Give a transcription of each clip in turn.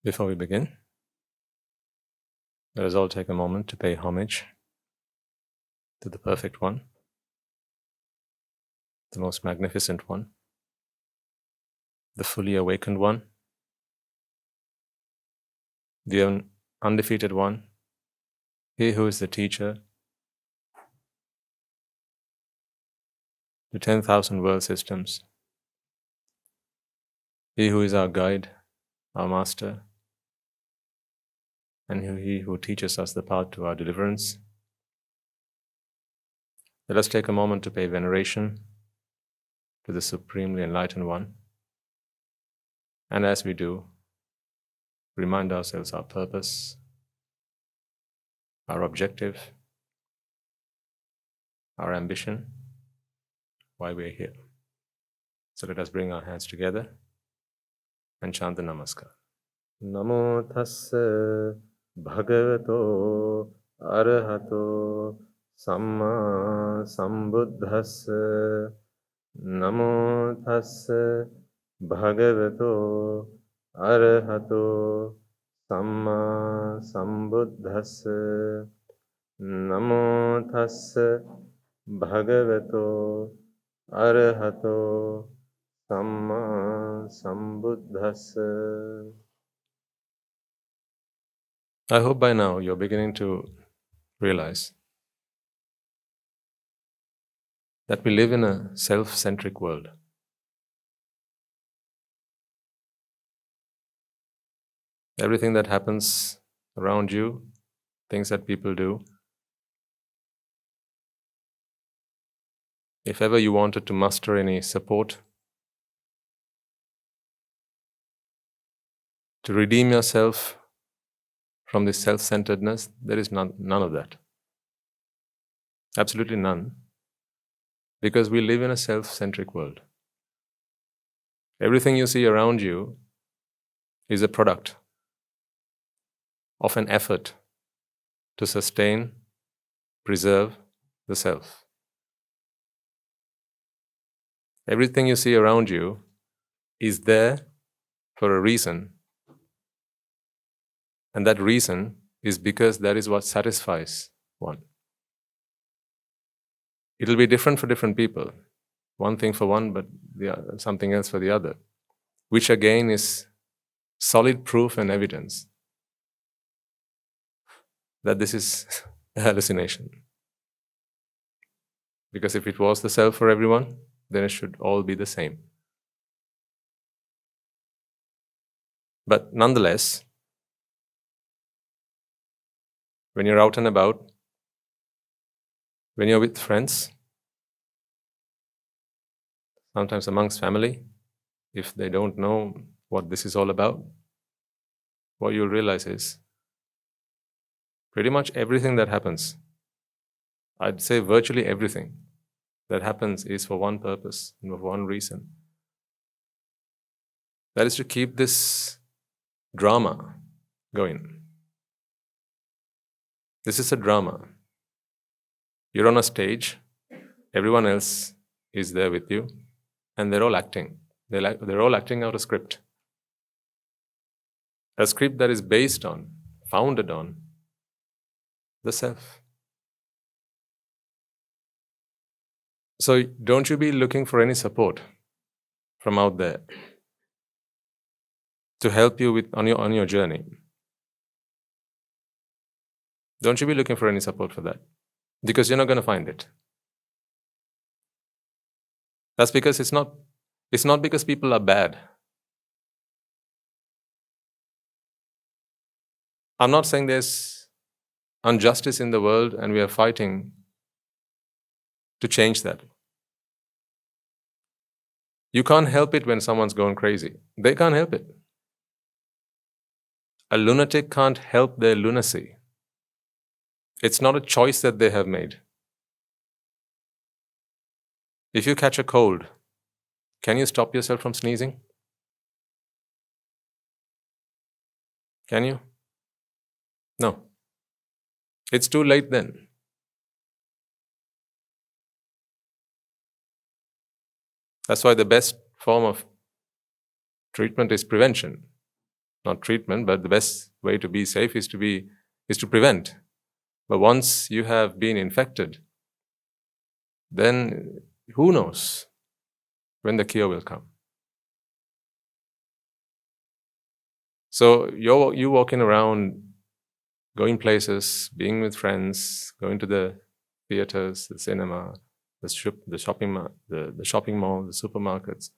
Before we begin, let us all take a moment to pay homage to the perfect one, the most magnificent one, the fully awakened one, the undefeated one, he who is the teacher, the 10,000 world systems, he who is our guide, our master, and he who teaches us the path to our deliverance. Let us take a moment to pay veneration to the Supremely Enlightened One, and as we do, remind ourselves our purpose, our objective, our ambition, why we are here. So let us bring our hands together and chant the Namaskar. Namo tassa bhagavato arahato samma sambuddhassa. Namo tassa bhagavato arahato samma sambuddhassa. Namo tassa bhagavato arahato samma sambuddhassa. I hope by now you're beginning to realize that we live in a self-centric world. Everything that happens around you, things that people do, if ever you wanted to muster any support, to redeem yourself from this self-centeredness, there is none of that. Absolutely none. Because we live in a self-centric world. Everything you see around you is a product of an effort to sustain, preserve the self. Everything you see around you is there for a reason, and that reason is because that is what satisfies one. It'll be different for different people. One thing for one, but something else for the other. Which again is solid proof and evidence that this is a hallucination. Because if it was the self for everyone, then it should all be the same. But nonetheless, when you're out and about, when you're with friends, sometimes amongst family, if they don't know what this is all about, what you'll realize is pretty much everything that happens, I'd say virtually everything that happens is for one purpose and for one reason. That is to keep this drama going. This is a drama. You're on a stage, everyone else is there with you, and they're all acting. They're all acting out a script. A script that is based on, founded on, the self. So don't you be looking for any support from out there to help you on your journey. Don't you be looking for any support for that, because you're not going to find it. That's because it's not because people are bad. I'm not saying there's injustice in the world and we are fighting to change that. You can't help it when someone's gone crazy. They can't help it. A lunatic can't help their lunacy. It's not a choice that they have made. If you catch a cold, can you stop yourself from sneezing? Can you? No. It's too late then. That's why the best form of treatment is prevention. not treatment, but the best way to be safe is to prevent. But once you have been infected, then who knows when the cure will come. So you walking around, going places, being with friends, going to the theaters, the cinema, the shopping mall, the supermarkets,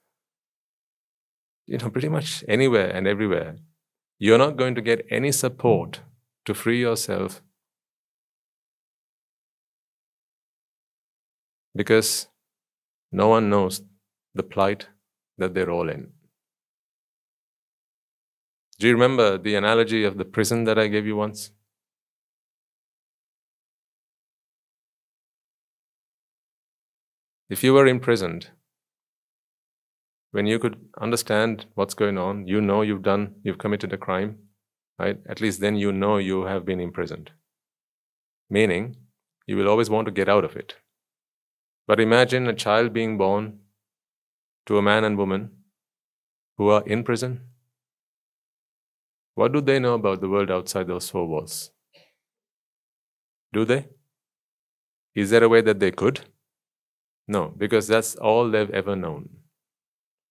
pretty much anywhere and everywhere, you're not going to get any support to free yourself, because no one knows the plight that they're all in. Do you remember the analogy of the prison that I gave you once? If you were imprisoned, when you could understand what's going on, you've committed a crime, right? At least then you know you have been imprisoned. Meaning, you will always want to get out of it. But imagine a child being born to a man and woman who are in prison. What do they know about the world outside those four walls? Do they? Is there a way that they could? No, because that's all they've ever known.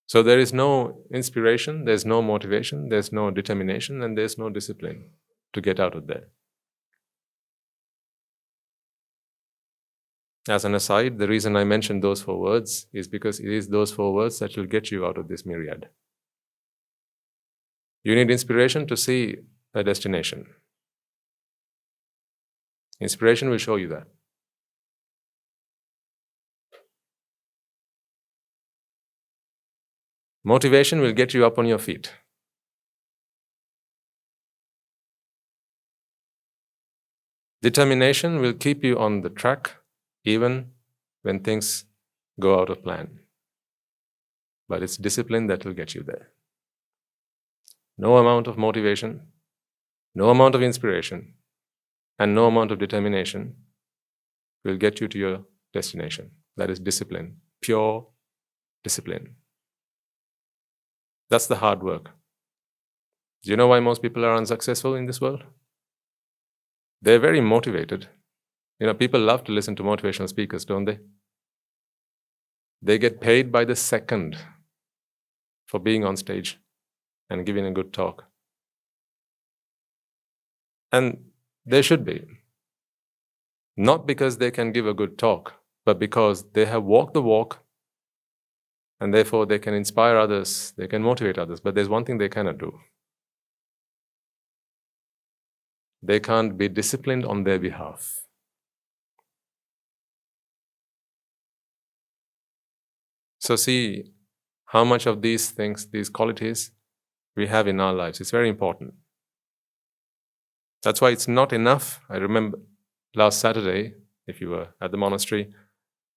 So there is no inspiration, there's no motivation, there's no determination, and there's no discipline to get out of there. As an aside, the reason I mentioned those four words is because it is those four words that will get you out of this myriad. You need inspiration to see a destination. Inspiration will show you that. Motivation will get you up on your feet. Determination will keep you on the track even when things go out of plan. But it's discipline that will get you there. No amount of motivation, no amount of inspiration, and no amount of determination will get you to your destination. That is discipline, pure discipline. That's the hard work. Do you know why most people are unsuccessful in this world? They're very motivated. People love to listen to motivational speakers, don't they? They get paid by the second for being on stage and giving a good talk. And they should be. Not because they can give a good talk, but because they have walked the walk, and therefore they can inspire others, they can motivate others. But there's one thing they cannot do. They can't be disciplined on their behalf. So see how much of these things, these qualities, we have in our lives. It's very important. That's why it's not enough. I remember last Saturday, if you were at the monastery,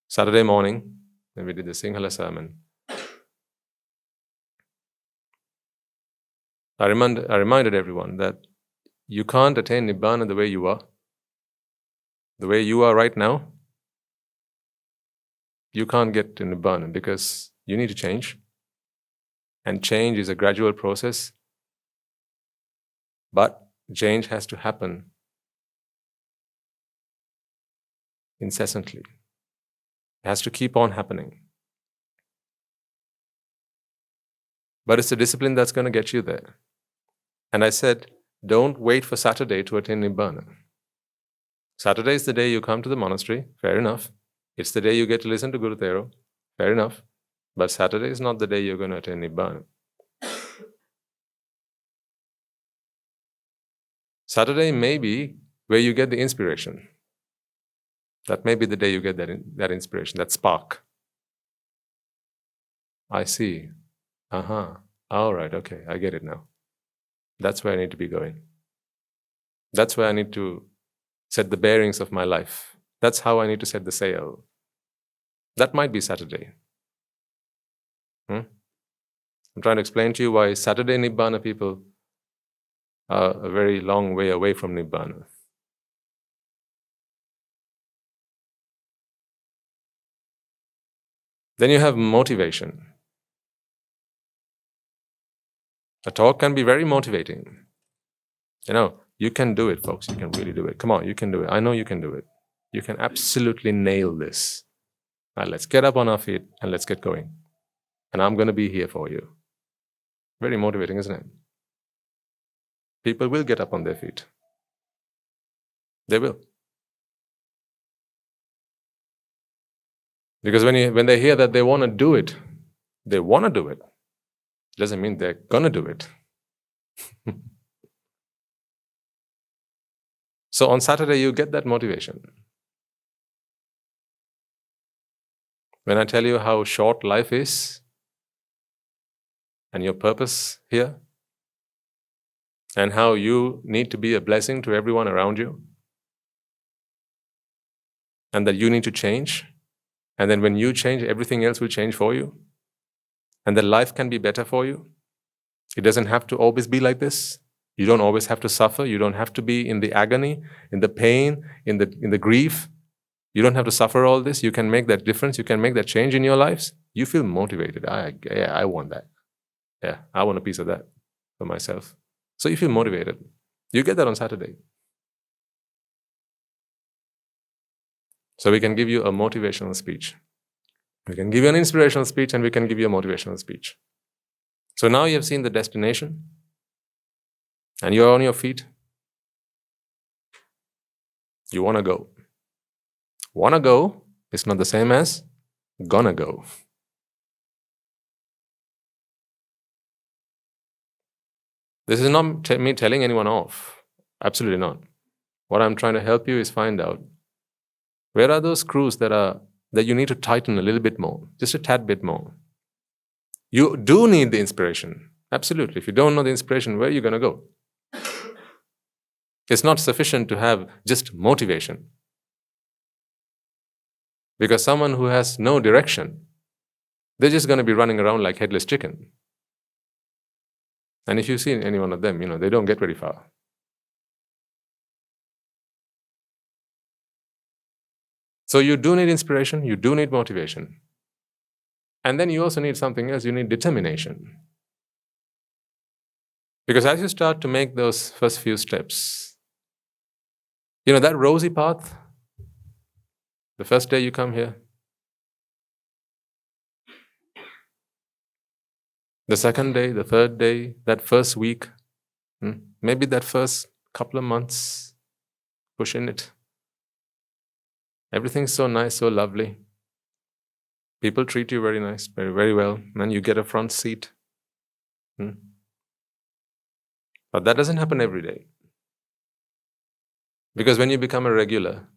Saturday morning, when we did the Sinhala sermon, I reminded everyone that you can't attain Nibbána the way you are. The way you are right now, you can't get to Nibbána because you need to change. And change is a gradual process. But change has to happen incessantly. It has to keep on happening. But it's a discipline that's going to get you there. And I said, don't wait for Saturday to attain Nibbána. Saturday is the day you come to the monastery, fair enough. It's the day you get to listen to Guru Thero, fair enough. But Saturday is not the day you're going to attain Nibbána. Saturday may be where you get the inspiration. That may be the day you get that inspiration, that spark. I see. All right, okay, I get it now. That's where I need to be going. That's where I need to set the bearings of my life. That's how I need to set the sail. That might be Saturday. I'm trying to explain to you why Saturday Nibbána people are a very long way away from Nibbána. Then you have motivation. A talk can be very motivating. You can do it, folks. You can really do it. Come on, you can do it. I know you can do it. You can absolutely nail this. Now let's get up on our feet and let's get going. And I'm going to be here for you. Very motivating, isn't it? People will get up on their feet. They will. Because when they hear that they want to do it, doesn't mean they're going to do it. So on Saturday, you get that motivation. When I tell you how short life is, and your purpose here, and how you need to be a blessing to everyone around you, and that you need to change, and then when you change, everything else will change for you, and that life can be better for you. It doesn't have to always be like this. You don't always have to suffer. You don't have to be in the agony, in the pain, in the grief. You don't have to suffer all this. You can make that difference. You can make that change in your lives. You feel motivated. I want that. Yeah, I want a piece of that for myself. So you feel motivated. You get that on Saturday. So we can give you a motivational speech. We can give you an inspirational speech, and we can give you a motivational speech. So now you have seen the destination, and you're on your feet. You want to go. Want to go is not the same as gonna go. This is not me telling anyone off. Absolutely not. What I'm trying to help you is find out where are those screws that you need to tighten a little bit more, just a tad bit more. You do need the inspiration. Absolutely. If you don't know the inspiration, where are you going to go? It's not sufficient to have just motivation. Because someone who has no direction, they're just going to be running around like headless chicken. And if you see any one of them, they don't get very far. So you do need inspiration, you do need motivation. And then you also need something else, you need determination. Because as you start to make those first few steps, that rosy path, the first day you come here, the second day, the third day, that first week, maybe that first couple of months, push in it. Everything's so nice, so lovely. People treat you very nice, very, very well. And you get a front seat. But that doesn't happen every day. Because when you become a regular,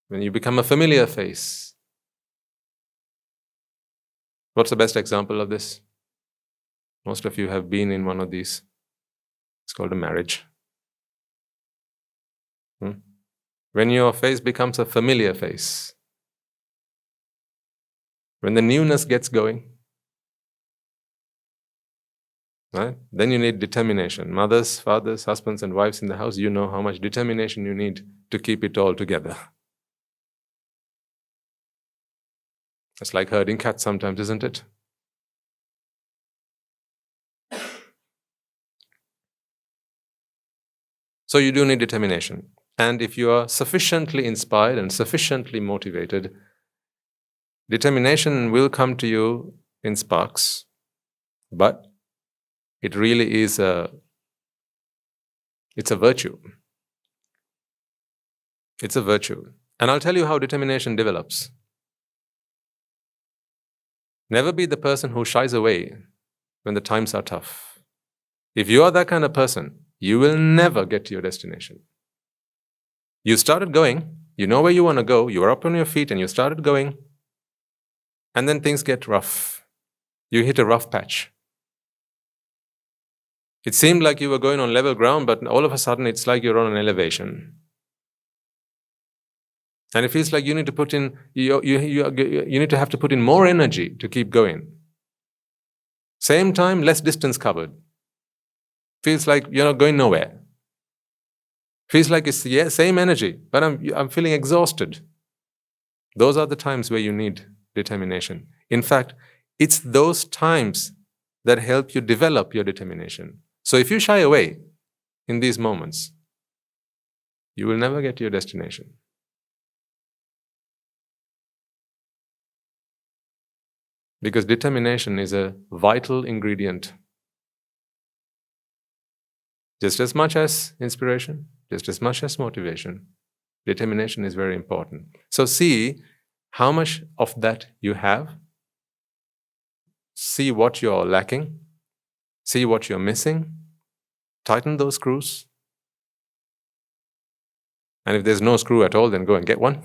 when you become a familiar face, what's the best example of this? Most of you have been in one of these. It's called a marriage. When your face becomes a familiar face, when the newness gets going, right, then you need determination. Mothers, fathers, husbands and wives in the house, you know how much determination you need to keep it all together. It's like herding cats sometimes, isn't it? So you do need determination. And if you are sufficiently inspired and sufficiently motivated, determination will come to you in sparks. But it really is it's a virtue. It's a virtue. And I'll tell you how determination develops. Never be the person who shies away when the times are tough. If you are that kind of person, you will never get to your destination. You started going, you know where you want to go, you are up on your feet and you started going, and then things get rough. You hit a rough patch. It seemed like you were going on level ground, but all of a sudden it's like you're on an elevation. And it feels like you need to put in, you need to have to put in more energy to keep going. Same time, less distance covered. Feels like you're not going nowhere. Feels like it's the same energy, but I'm feeling exhausted. Those are the times where you need determination. In fact, it's those times that help you develop your determination. So if you shy away in these moments, you will never get to your destination. Because determination is a vital ingredient. Just as much as inspiration, just as much as motivation, determination is very important. So see how much of that you have. See what you're lacking. See what you're missing. Tighten those screws. And if there's no screw at all, then go and get one.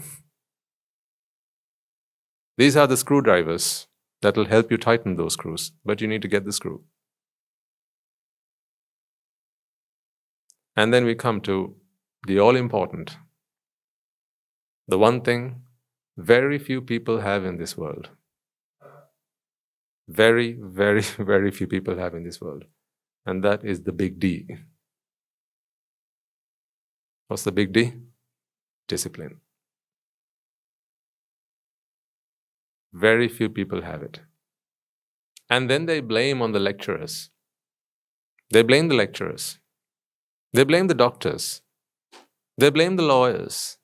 These are the screwdrivers that will help you tighten those screws, but you need to get the screw. And then we come to the all-important, the one thing very few people have in this world. Very, very, very few people have in this world. And that is the big D. What's the big D? Discipline. Very few people have it. And then they blame on the lecturers. They blame the lecturers. They blame the doctors. They blame the lawyers.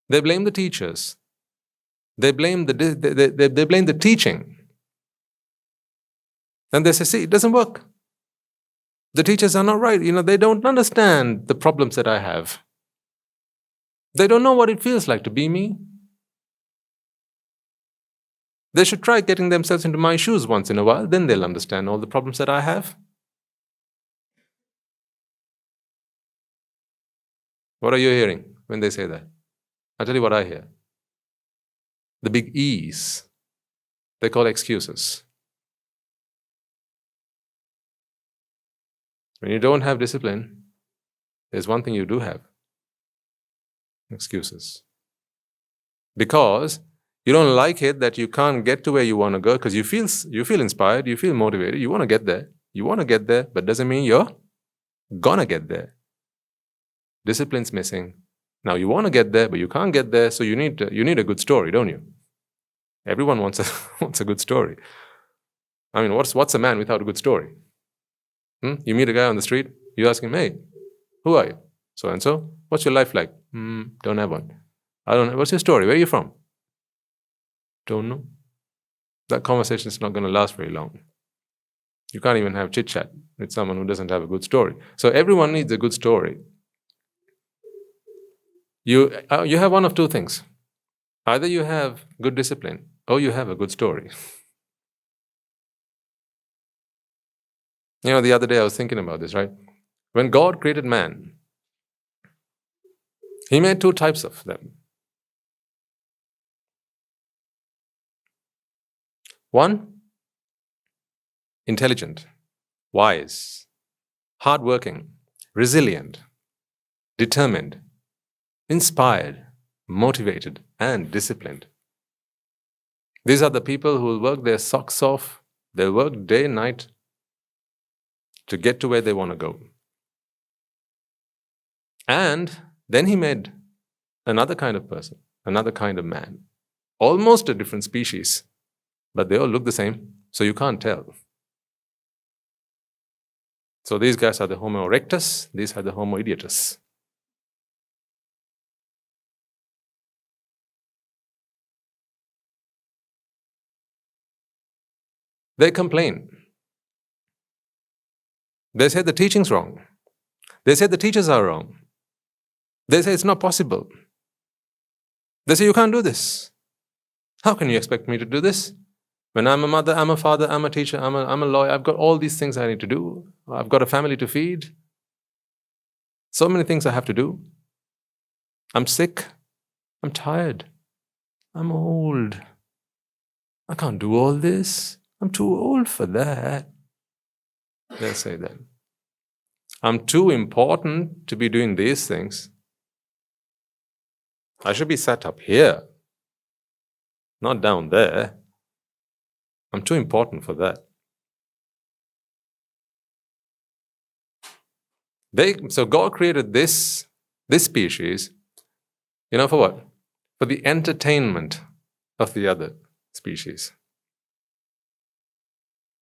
They blame the teachers. They blame they blame the teaching. And they say, see, it doesn't work. The teachers are not right. They don't understand the problems that I have. They don't know what it feels like to be me. They should try getting themselves into my shoes once in a while, then they'll understand all the problems that I have. What are you hearing when they say that? I'll tell you what I hear. The big E's, they call excuses. When you don't have discipline, there's one thing you do have. Excuses. Because you don't like it that you can't get to where you want to go because you feel inspired, you feel motivated, you want to get there. You want to get there, but doesn't mean you're gonna get there. Discipline's missing. Now you want to get there, but you can't get there, so you need a good story, don't you? Everyone wants a good story. I mean, what's a man without a good story? You meet a guy on the street, you ask him, hey, who are you? So and so. What's your life like? Don't have one. I don't know. What's your story? Where are you from? Don't know. That conversation is not going to last very long. You can't even have chit-chat with someone who doesn't have a good story. So everyone needs a good story. You have one of two things. Either you have good discipline or you have a good story. The other day I was thinking about this, right? When God created man, He made two types of them. One, intelligent, wise, hardworking, resilient, determined, inspired, motivated, and disciplined. These are the people who will work their socks off. They'll work day and night to get to where they want to go. And then He made another kind of person, another kind of man, almost a different species, but they all look the same, so you can't tell. So these guys are the Homo erectus, these are the Homo idiotus. They complain. They say the teaching's wrong. They say the teachers are wrong. They say it's not possible. They say you can't do this. How can you expect me to do this? When I'm a mother, I'm a father, I'm a teacher, I'm a lawyer, I've got all these things I need to do. I've got a family to feed. So many things I have to do. I'm sick. I'm tired. I'm old. I can't do all this. I'm too old for that. They'll say that. I'm too important to be doing these things. I should be sat up here, not down there. I'm too important for that. So God created this species, for what? For the entertainment of the other species.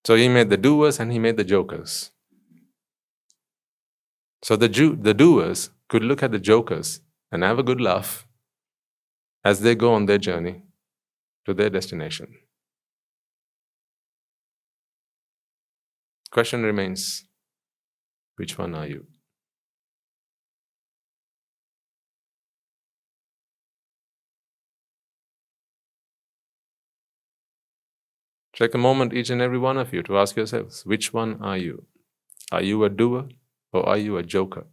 So he made the doers and he made the jokers. So the doers could look at the jokers and have a good laugh as they go on their journey to their destination. Question remains, which one are you? Take a moment, each and every one of you, to ask yourselves, which one are you? Are you a doer or are you a joker?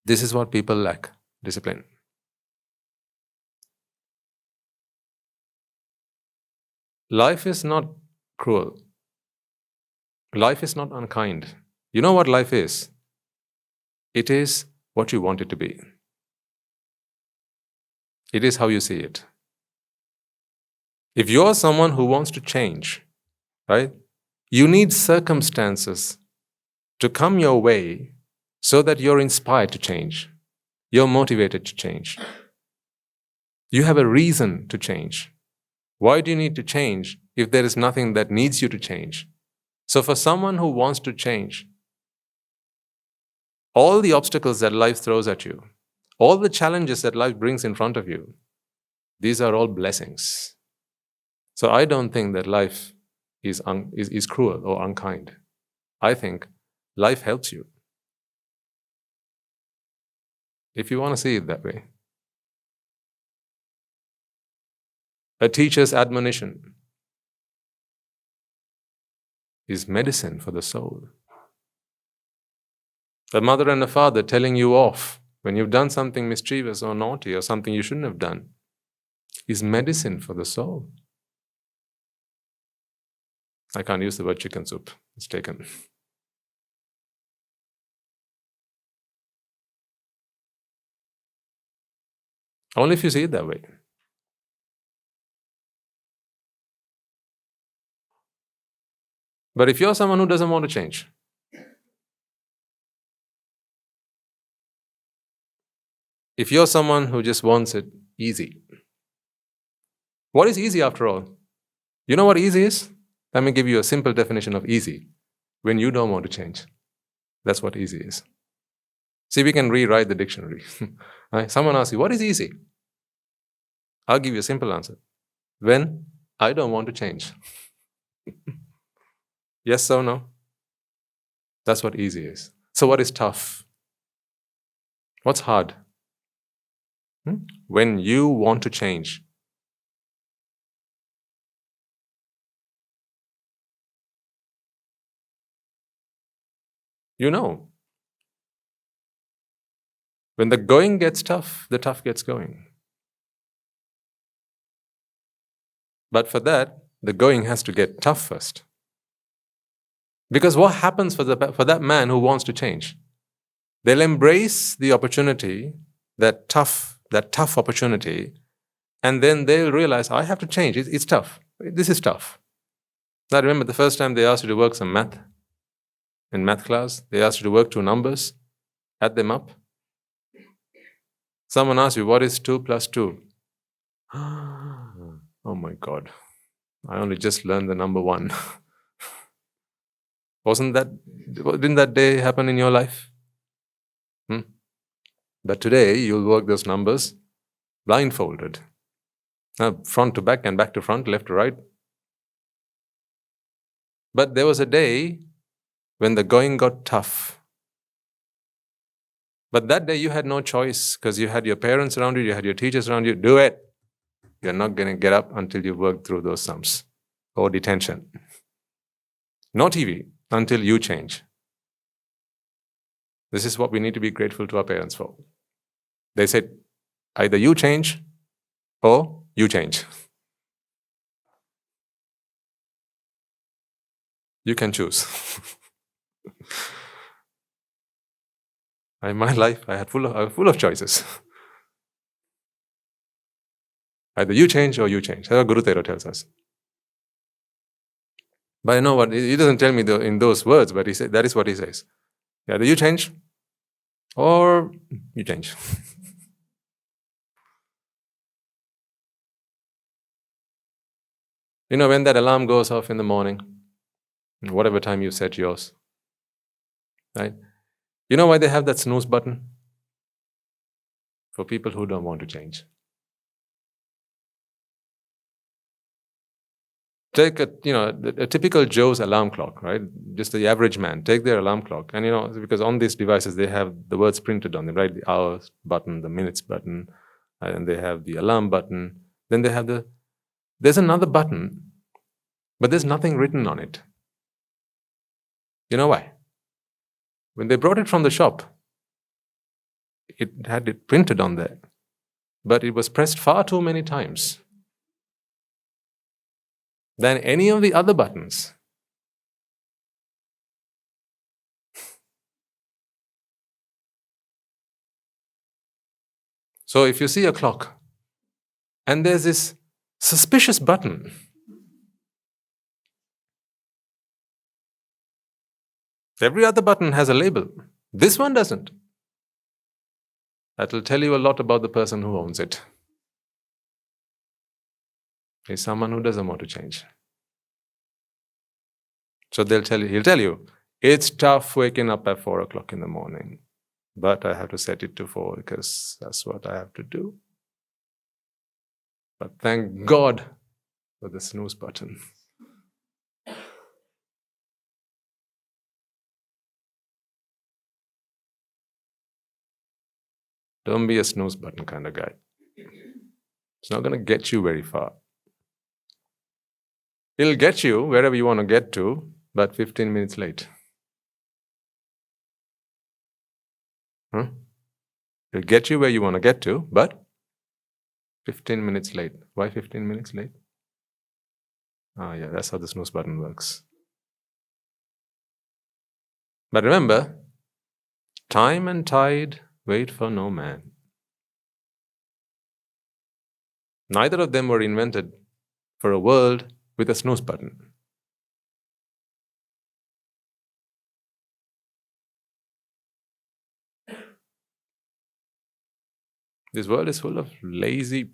This is what people lack, discipline. Life is not cruel. Life is not unkind. You know what life is? It is what you want it to be. It is how you see it. If you're someone who wants to change, right, you need circumstances to come your way so that you're inspired to change. You're motivated to change. You have a reason to change. Why do you need to change if there is nothing that needs you to change? So for someone who wants to change, all the obstacles that life throws at you, all the challenges that life brings in front of you, these are all blessings. So I don't think that life is cruel or unkind. I think life helps you. If you want to see it that way. A teacher's admonition is medicine for the soul. A mother and a father telling you off when you've done something mischievous or naughty or something you shouldn't have done is medicine for the soul. I can't use the word chicken soup. It's taken. Only if you see it that way. But if you're someone who doesn't want to change, if you're someone who just wants it easy, what is easy after all? You know what easy is? Let me give you a simple definition of easy. When you don't want to change. That's what easy is. See, we can rewrite the dictionary. Right? Someone asks you, what is easy? I'll give you a simple answer. When I don't want to change. Yes or no? That's what easy is. So what is tough? What's hard? When you want to change. You know. When the going gets tough, the tough gets going. But for that, the going has to get tough first. Because what happens for that man who wants to change? They'll embrace the opportunity, that tough opportunity, and then they'll realize, I have to change. It's tough. This is tough. I remember the first time they asked you to work some math. In math class, they asked you to work 2 numbers, add them up. Someone asked you, what is 2 plus 2? Oh my God. I only just learned the number 1. Didn't that day happen in your life? But today, you'll work those numbers blindfolded. Front to back and back to front, left to right. But there was a day when the going got tough. But that day you had no choice because you had your parents around you, you had your teachers around you. Do it. You're not going to get up until you work through those sums or detention. No TV until you change. This is what we need to be grateful to our parents for. They said, either you change or you change. You can choose. In my life, I was full of choices. Either you change or you change. That's what Guru Tero tells us. But you know what? He doesn't tell me in those words, but that is what he says. Either you change or you change. When that alarm goes off in the morning, whatever time you set yours, right? You know why they have that snooze button? For people who don't want to change. Take a typical Joe's alarm clock, right? Just the average man. Take their alarm clock, and because on these devices they have the words printed on them, right? The hours button, the minutes button, and they have the alarm button. Then they have there's another button, but there's nothing written on it. You know why? When they brought it from the shop, it had it printed on there, but it was pressed far too many times than any of the other buttons. So if you see a clock and there's this suspicious button, every other button has a label. This one doesn't. That will tell you a lot about the person who owns it. He's someone who doesn't want to change. So he'll tell you, it's tough waking up at 4 o'clock in the morning, but I have to set it to 4 because that's what I have to do. But thank God for the snooze button. Don't be a snooze button kind of guy. It's not going to get you very far. It'll get you wherever you want to get to, but 15 minutes late. It'll get you where you want to get to, but 15 minutes late. Why 15 minutes late? Yeah, that's how the snooze button works. But remember, time and tide wait for no man. Neither of them were invented for a world with a snooze button. This world is full of lazy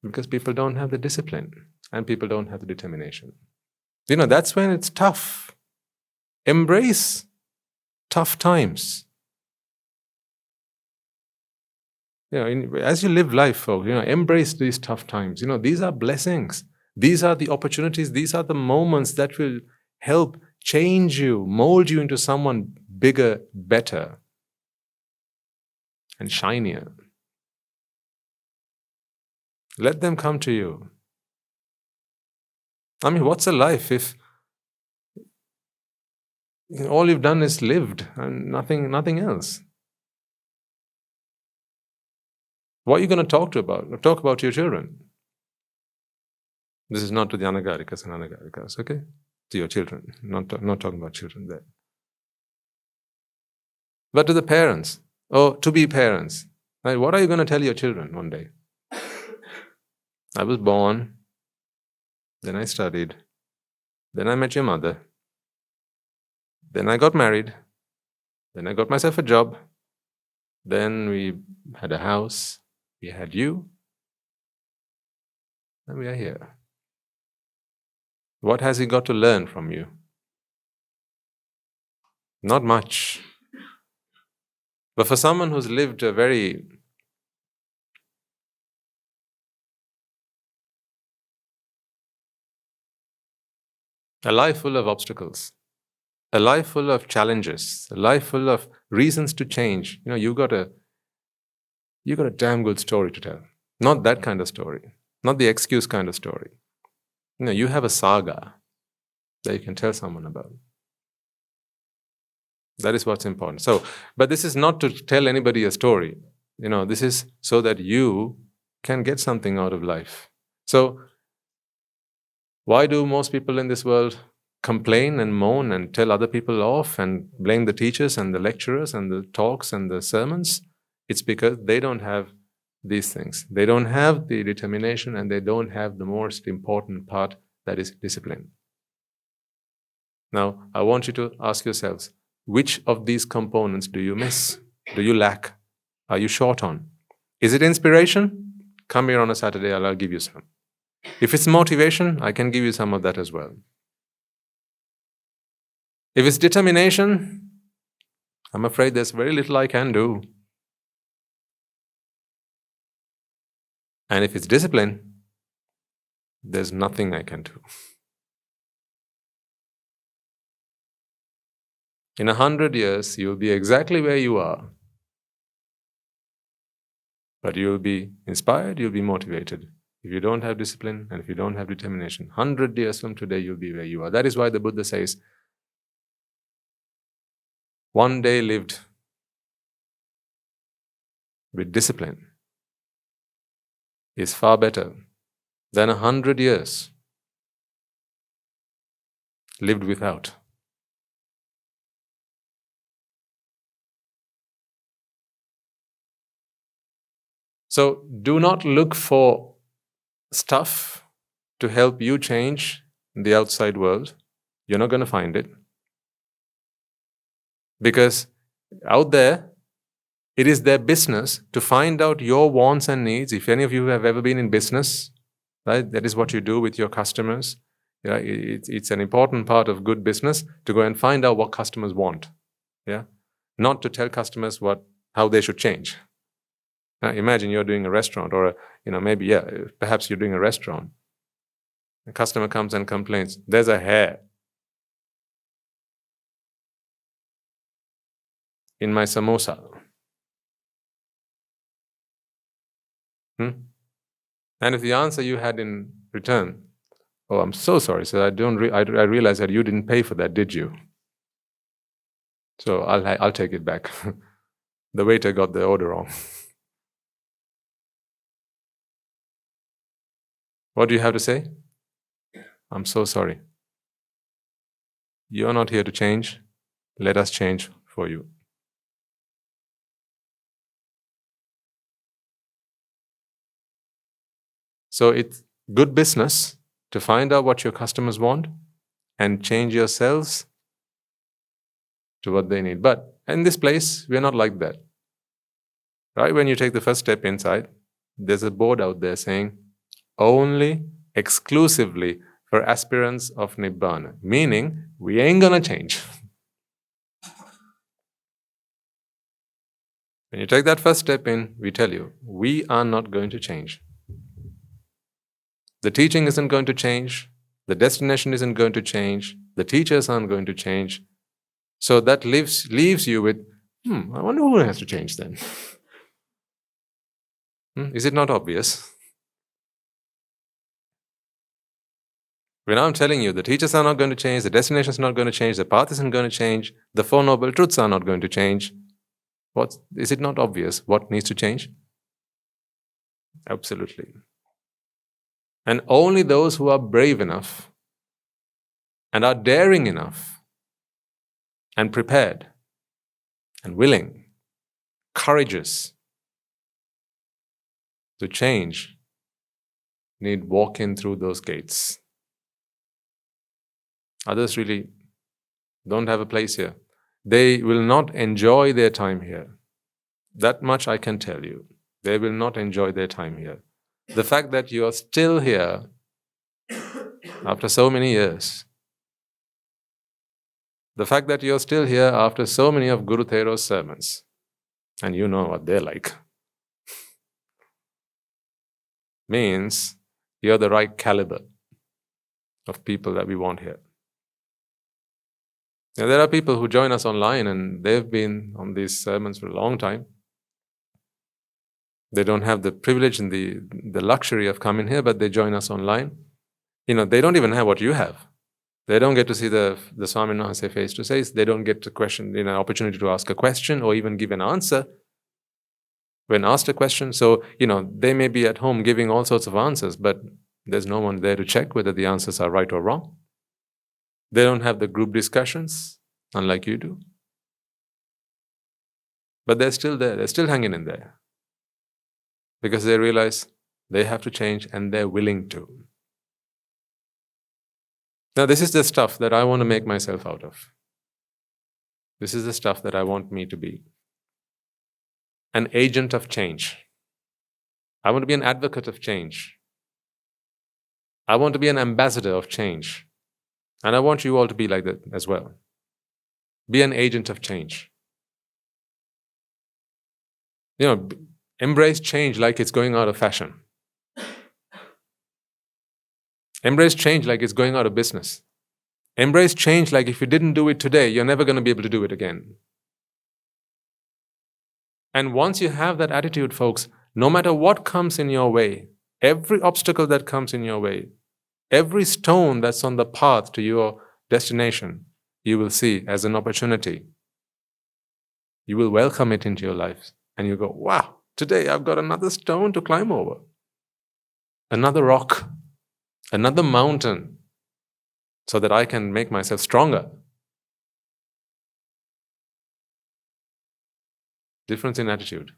because people don't have the discipline and people don't have the determination. That's when it's tough. Embrace tough times. As you live life, folks, embrace these tough times. These are blessings. These are the opportunities. These are the moments that will help change you, mold you into someone bigger, better, and shinier. Let them come to you. What's a life if all you've done is lived and nothing else? What are you going to talk about? Talk about your children. This is not to the anagarikas and anagarikas, okay? To your children. Not talking about children there. But to the parents, or to-be parents, right? What are you going to tell your children one day? I was born, then I studied, then I met your mother, then I got married, then I got myself a job, then we had a house, we had you, and we are here. What has he got to learn from you? Not much. But for someone who's lived a life full of obstacles, a life full of challenges, a life full of reasons to change, you got a damn good story to tell. Not that kind of story, not the excuse kind of story. You have a saga that you can tell someone about. That is what's important. But this is not to tell anybody a story. This is so that you can get something out of life. So, why do most people in this world complain and moan and tell other people off and blame the teachers and the lecturers and the talks and the sermons? It's because they don't have these things. They don't have the determination and they don't have the most important part, that is discipline. Now, I want you to ask yourselves, which of these components do you miss? Do you lack? Are you short on? Is it inspiration? Come here on a Saturday, I'll give you some. If it's motivation, I can give you some of that as well. If it's determination, I'm afraid there's very little I can do. And if it's discipline, there's nothing I can do. In 100 years, you'll be exactly where you are. But you'll be inspired, you'll be motivated. If you don't have discipline and if you don't have determination, 100 years from today, you'll be where you are. That is why the Buddha says, one day lived with discipline is far better than 100 years lived without. So do not look for stuff to help you change the outside world. You're not going to find it. Because out there, it is their business to find out your wants and needs. If any of you have ever been in business, right, that is what you do with your customers. Yeah, it's an important part of good business to go and find out what customers want. Yeah, not to tell customers how they should change. Now, imagine you're doing a restaurant, or perhaps you're doing a restaurant. A customer comes and complains, "There's a hair in my samosa." And if the answer you had in return, "Oh, I'm so sorry, sir. I realize that you didn't pay for that, did you? So I'll take it back. The waiter got the order wrong." What do you have to say? "I'm so sorry. You're not here to change. Let us change for you." So it's good business to find out what your customers want and change yourselves to what they need. But in this place, we're not like that. Right? When you take the first step inside, there's a board out there saying, only exclusively for aspirants of Nibbána. Meaning, we ain't gonna change. When you take that first step in, we tell you, we are not going to change. The teaching isn't going to change. The destination isn't going to change. The teachers aren't going to change. So that leaves you with, I wonder who has to change then. Is it not obvious? When I'm telling you, the teachers are not going to change, the destination is not going to change, the path isn't going to change, the Four Noble Truths are not going to change, is it not obvious what needs to change? Absolutely. And only those who are brave enough and are daring enough and prepared and willing, courageous to change need walk in through those gates. Others really don't have a place here. They will not enjoy their time here. That much I can tell you. They will not enjoy their time here. The fact that you are still here after so many years, the fact that you're still here after so many of Guru Thero's sermons, and you know what they're like, means you're the right caliber of people that we want here. Now, there are people who join us online and they've been on these sermons for a long time. They don't have the privilege and the luxury of coming here, but they join us online. They don't even have what you have. They don't get to see the Swami Nahanse face to face. They don't get an opportunity to ask a question or even give an answer when asked a question. So, they may be at home giving all sorts of answers, but there's no one there to check whether the answers are right or wrong. They don't have the group discussions, unlike you do. But they're still there. They're still hanging in there. Because they realize they have to change and they're willing to. Now, this is the stuff that I want to make myself out of. This is the stuff that I want me to be. An agent of change. I want to be an advocate of change. I want to be an ambassador of change. And I want you all to be like that as well. Be an agent of change. Embrace change like it's going out of fashion. Embrace change like it's going out of business. Embrace change like if you didn't do it today, you're never going to be able to do it again. And once you have that attitude, folks, no matter what comes in your way, every obstacle that comes in your way, every stone that's on the path to your destination, you will see as an opportunity. You will welcome it into your life. And you go, wow, today I've got another stone to climb over. Another rock. Another mountain. So that I can make myself stronger. Difference in attitude.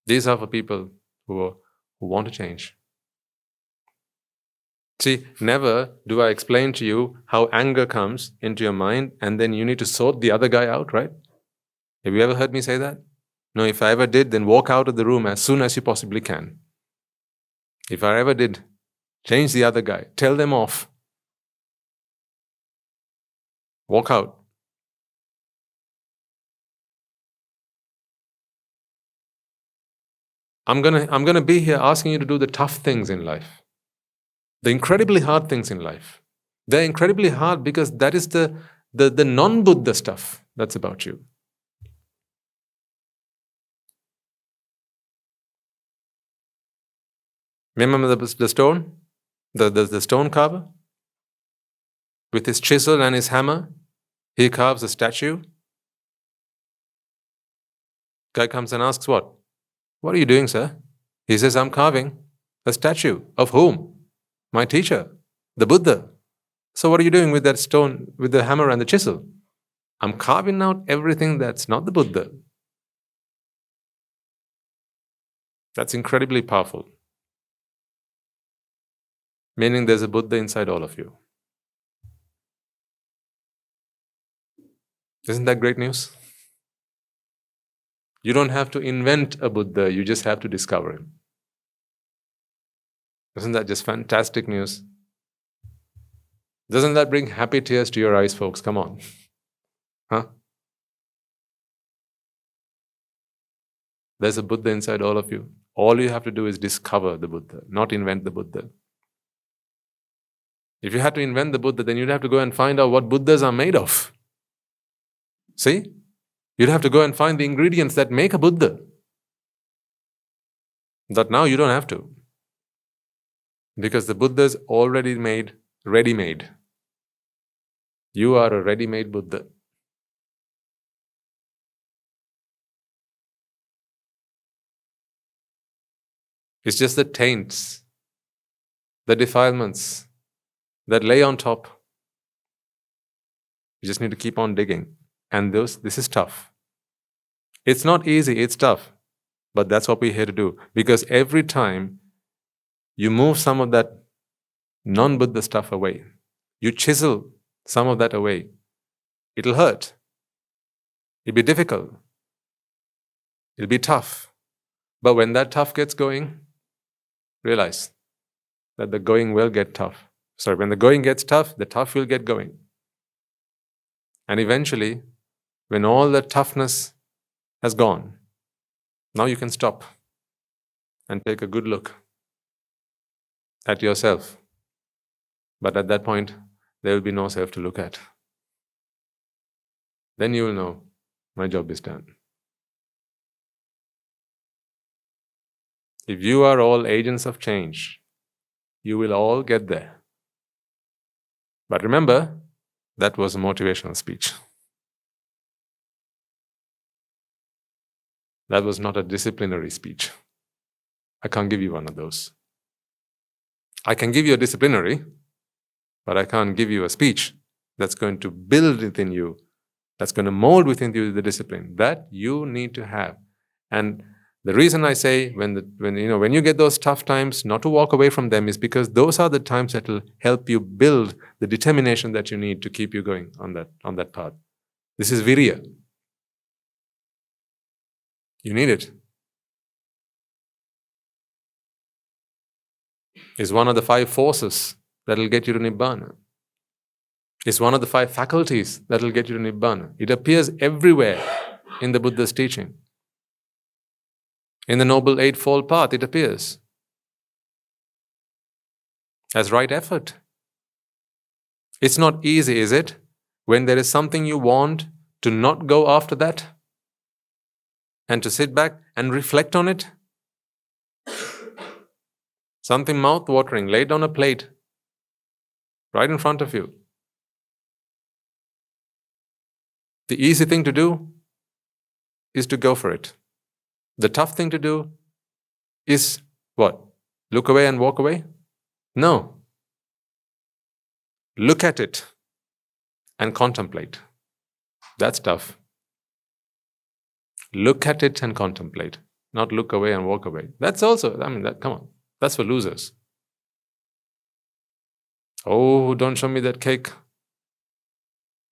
These are for people who want to change. See, never do I explain to you how anger comes into your mind and then you need to sort the other guy out, right? Have you ever heard me say that? No, if I ever did, then walk out of the room as soon as you possibly can. If I ever did, change the other guy, tell them off. Walk out. I'm gonna be here asking you to do the tough things in life. The incredibly hard things in life. They're incredibly hard because that is the non-Buddha stuff that's about you. Remember the stone? The stone carver? With his chisel and his hammer, he carves a statue. Guy comes and asks, what? What are you doing, sir? He says, I'm carving a statue. Of whom? My teacher, the Buddha. So what are you doing with that stone, with the hammer and the chisel? I'm carving out everything that's not the Buddha. That's incredibly powerful. Meaning there's a Buddha inside all of you. Isn't that great news? You don't have to invent a Buddha, you just have to discover him. Isn't that just fantastic news? Doesn't that bring happy tears to your eyes, folks? Come on. Huh? There's a Buddha inside all of you. All you have to do is discover the Buddha, not invent the Buddha. If you had to invent the Buddha, then you'd have to go and find out what Buddhas are made of. See? You'd have to go and find the ingredients that make a Buddha. But now you don't have to. Because the Buddha is already made, ready-made. You are a ready-made Buddha. It's just the taints, the defilements that lay on top. You just need to keep on digging. And this is tough. It's not easy, it's tough. But that's what we're here to do. Because every time you move some of that non-Buddha stuff away, you chisel some of that away, it'll hurt. It'll be difficult. It'll be tough. But when that tough gets going, realize that the going will get tough. Sorry, when the going gets tough, the tough will get going. And eventually, when all the toughness has gone, now you can stop and take a good look at yourself. But at that point, there will be no self to look at. Then you will know, my job is done. If you are all agents of change, you will all get there. But remember, that was a motivational speech. That was not a disciplinary speech. I can't give you one of those. I can give you a disciplinary, but I can't give you a speech that's going to build within you, that's going to mold within you the discipline that you need to have. And the reason I say when you get those tough times, not to walk away from them, is because those are the times that will help you build the determination that you need to keep you going on that path. This is virya. You need it. Is one of the 5 forces that will get you to Nibbána. It's one of the 5 faculties that will get you to Nibbána. It appears everywhere in the Buddha's teaching. In the Noble Eightfold Path, it appears as right effort. It's not easy, is it? When there is something you want, to not go after that and to sit back and reflect on it. Something mouth-watering laid on a plate right in front of you. The easy thing to do is to go for it. The tough thing to do is what? Look away and walk away? No. Look at it and contemplate. That's tough. Look at it and contemplate. Not look away and walk away. That's also, come on. That's for losers. Oh, don't show me that cake.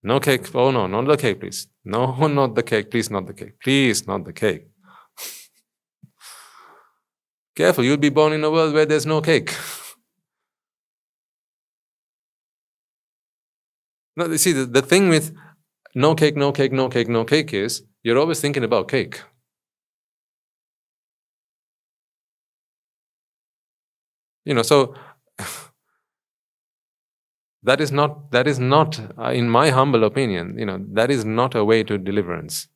No cake. Oh no, not the cake, please. No, not the cake. Please, not the cake. Please, not the cake. Careful, you'll be born in a world where there's no cake. No, you see, the thing with no cake, no cake, no cake, no cake is you're always thinking about cake. So that is not, in my humble opinion, that is not a way to deliverance.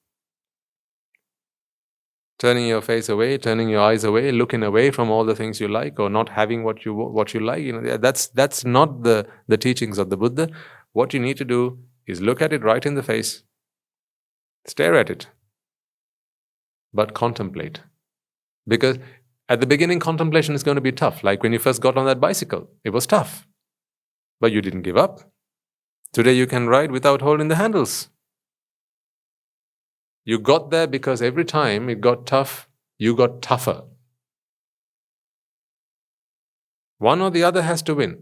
Turning your face away, turning your eyes away, looking away from all the things you like, or not having what you like, that's not the teachings of the Buddha. What you need to do is look at it right in the face, stare at it, but contemplate. Because at the beginning, contemplation is going to be tough. Like when you first got on that bicycle, it was tough. But you didn't give up. Today you can ride without holding the handles. You got there because every time it got tough, you got tougher. One or the other has to win.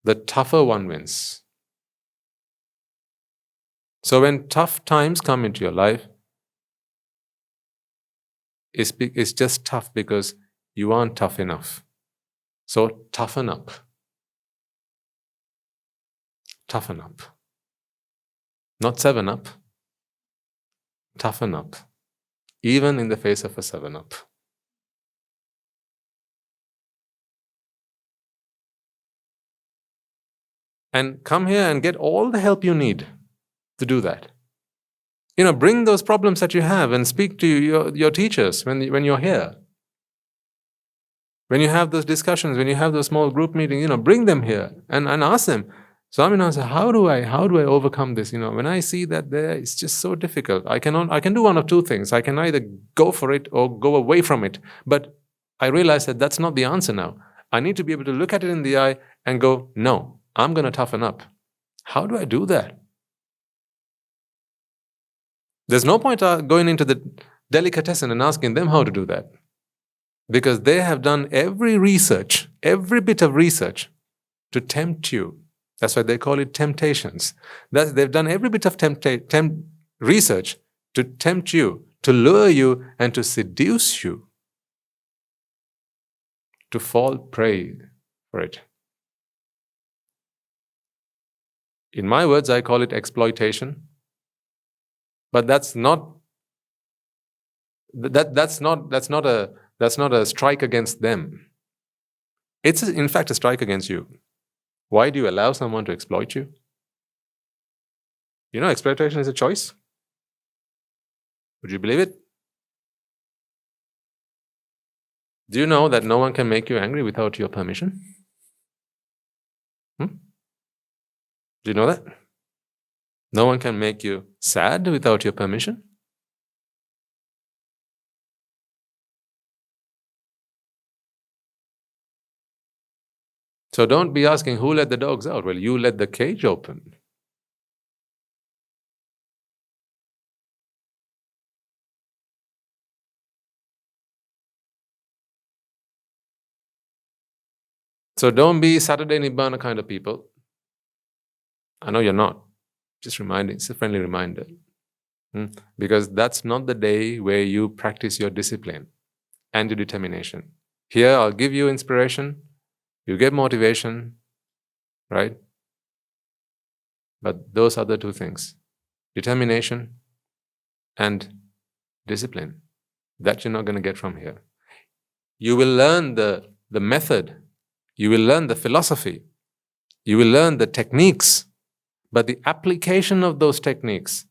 The tougher one wins. So when tough times come into your life, it's just tough because you aren't tough enough. So toughen up. Toughen up. Not 7-up. Toughen up. Even in the face of a 7-up. And come here and get all the help you need to do that. Bring those problems that you have and speak to your teachers when you're here. When you have those discussions, when you have those small group meetings, bring them here and ask them, Swaminatha, how do I overcome this? When I see that there, it's just so difficult. I can do one of 2 things. I can either go for it or go away from it. But I realize that that's not the answer now. I need to be able to look at it in the eye and go, no, I'm going to toughen up. How do I do that? There's no point going into the delicatessen and asking them how to do that. Because they have done every bit of research to tempt you. That's why they call it temptations. They've done every bit of research to tempt you, to lure you, and to seduce you, to fall prey for it. In my words, I call it exploitation. But that's not a strike against them. It's in fact a strike against you. Why do you allow someone to exploit you? Exploitation is a choice. Would you believe it? Do you know that no one can make you angry without your permission? Do you know that? No one can make you sad without your permission? So don't be asking who let the dogs out. Well, you let the cage open. So don't be Saturday Nibbána kind of people. I know you're not. Just reminding, it's a friendly reminder. Because that's not the day where you practice your discipline and your determination. Here, I'll give you inspiration. You get motivation, right? But those other two things, determination and discipline, that you're not going to get from here. You will learn the method, you will learn the philosophy, you will learn the techniques, but the application of those techniques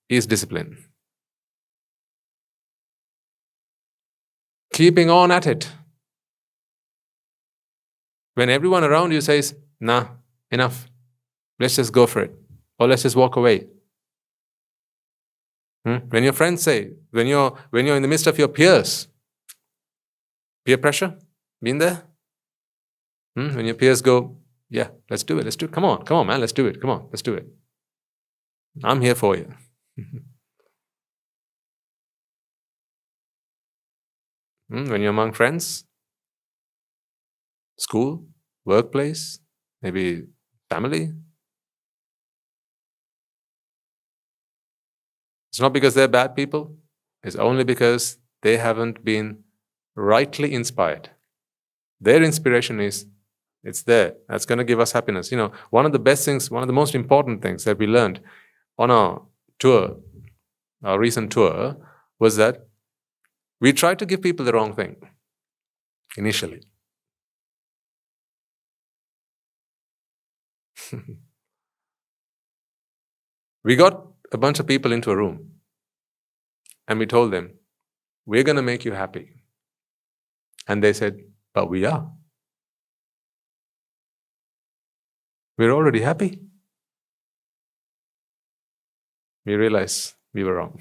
is discipline. Keeping on at it. When everyone around you says, nah, enough, let's just go for it, or let's just walk away. When your friends say, when you're in the midst of your peers, peer pressure, been there? When your peers go, yeah, let's do it, come on man, let's do it, come on, let's do it. I'm here for you. When you're among friends, school, workplace, maybe family. It's not because they're bad people, it's only because they haven't been rightly inspired. Their inspiration is, it's there, that's going to give us happiness. One of the best things, one of the most important things that we learned on our tour, our recent tour, was that we tried to give people the wrong thing initially. We got a bunch of people into a room and we told them, we're going to make you happy. And they said, but we are. We're already happy. We realized we were wrong.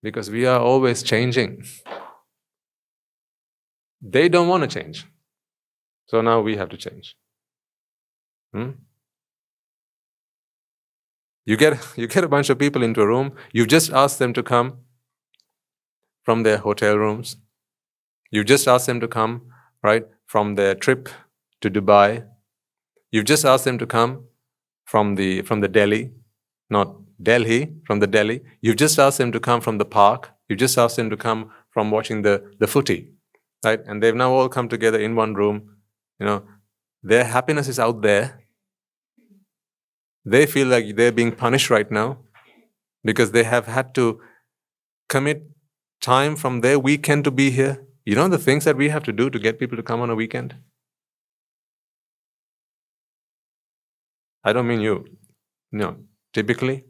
Because we are always changing. They don't want to change. So now we have to change. You get a bunch of people into a room, you've just asked them to come from their hotel rooms. You've just asked them to come, right, from their trip to Dubai. You've just asked them to come from the Delhi, not Delhi, from the Delhi. You've just asked them to come from the park. You've just asked them to come from watching the footy, right? And they've now all come together in one room. Their happiness is out there. They feel like they're being punished right now because they have had to commit time from their weekend to be here. You know the things that we have to do to get people to come on a weekend? I don't mean you. No, typically,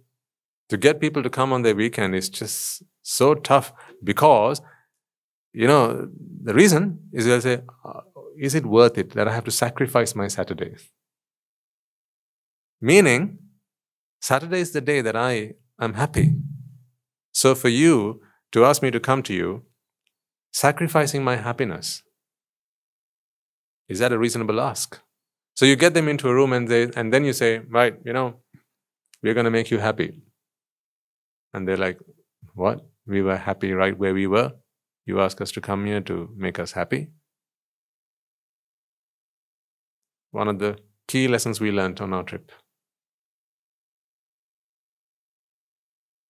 to get people to come on their weekend is just so tough because, the reason is they'll say, is it worth it that I have to sacrifice my Saturday? Meaning, Saturday is the day that I am happy. So for you to ask me to come to you, sacrificing my happiness, is that a reasonable ask? So you get them into a room and then you say, right, we're going to make you happy. And they're like, what? We were happy right where we were. You ask us to come here to make us happy? One of the key lessons we learned on our trip.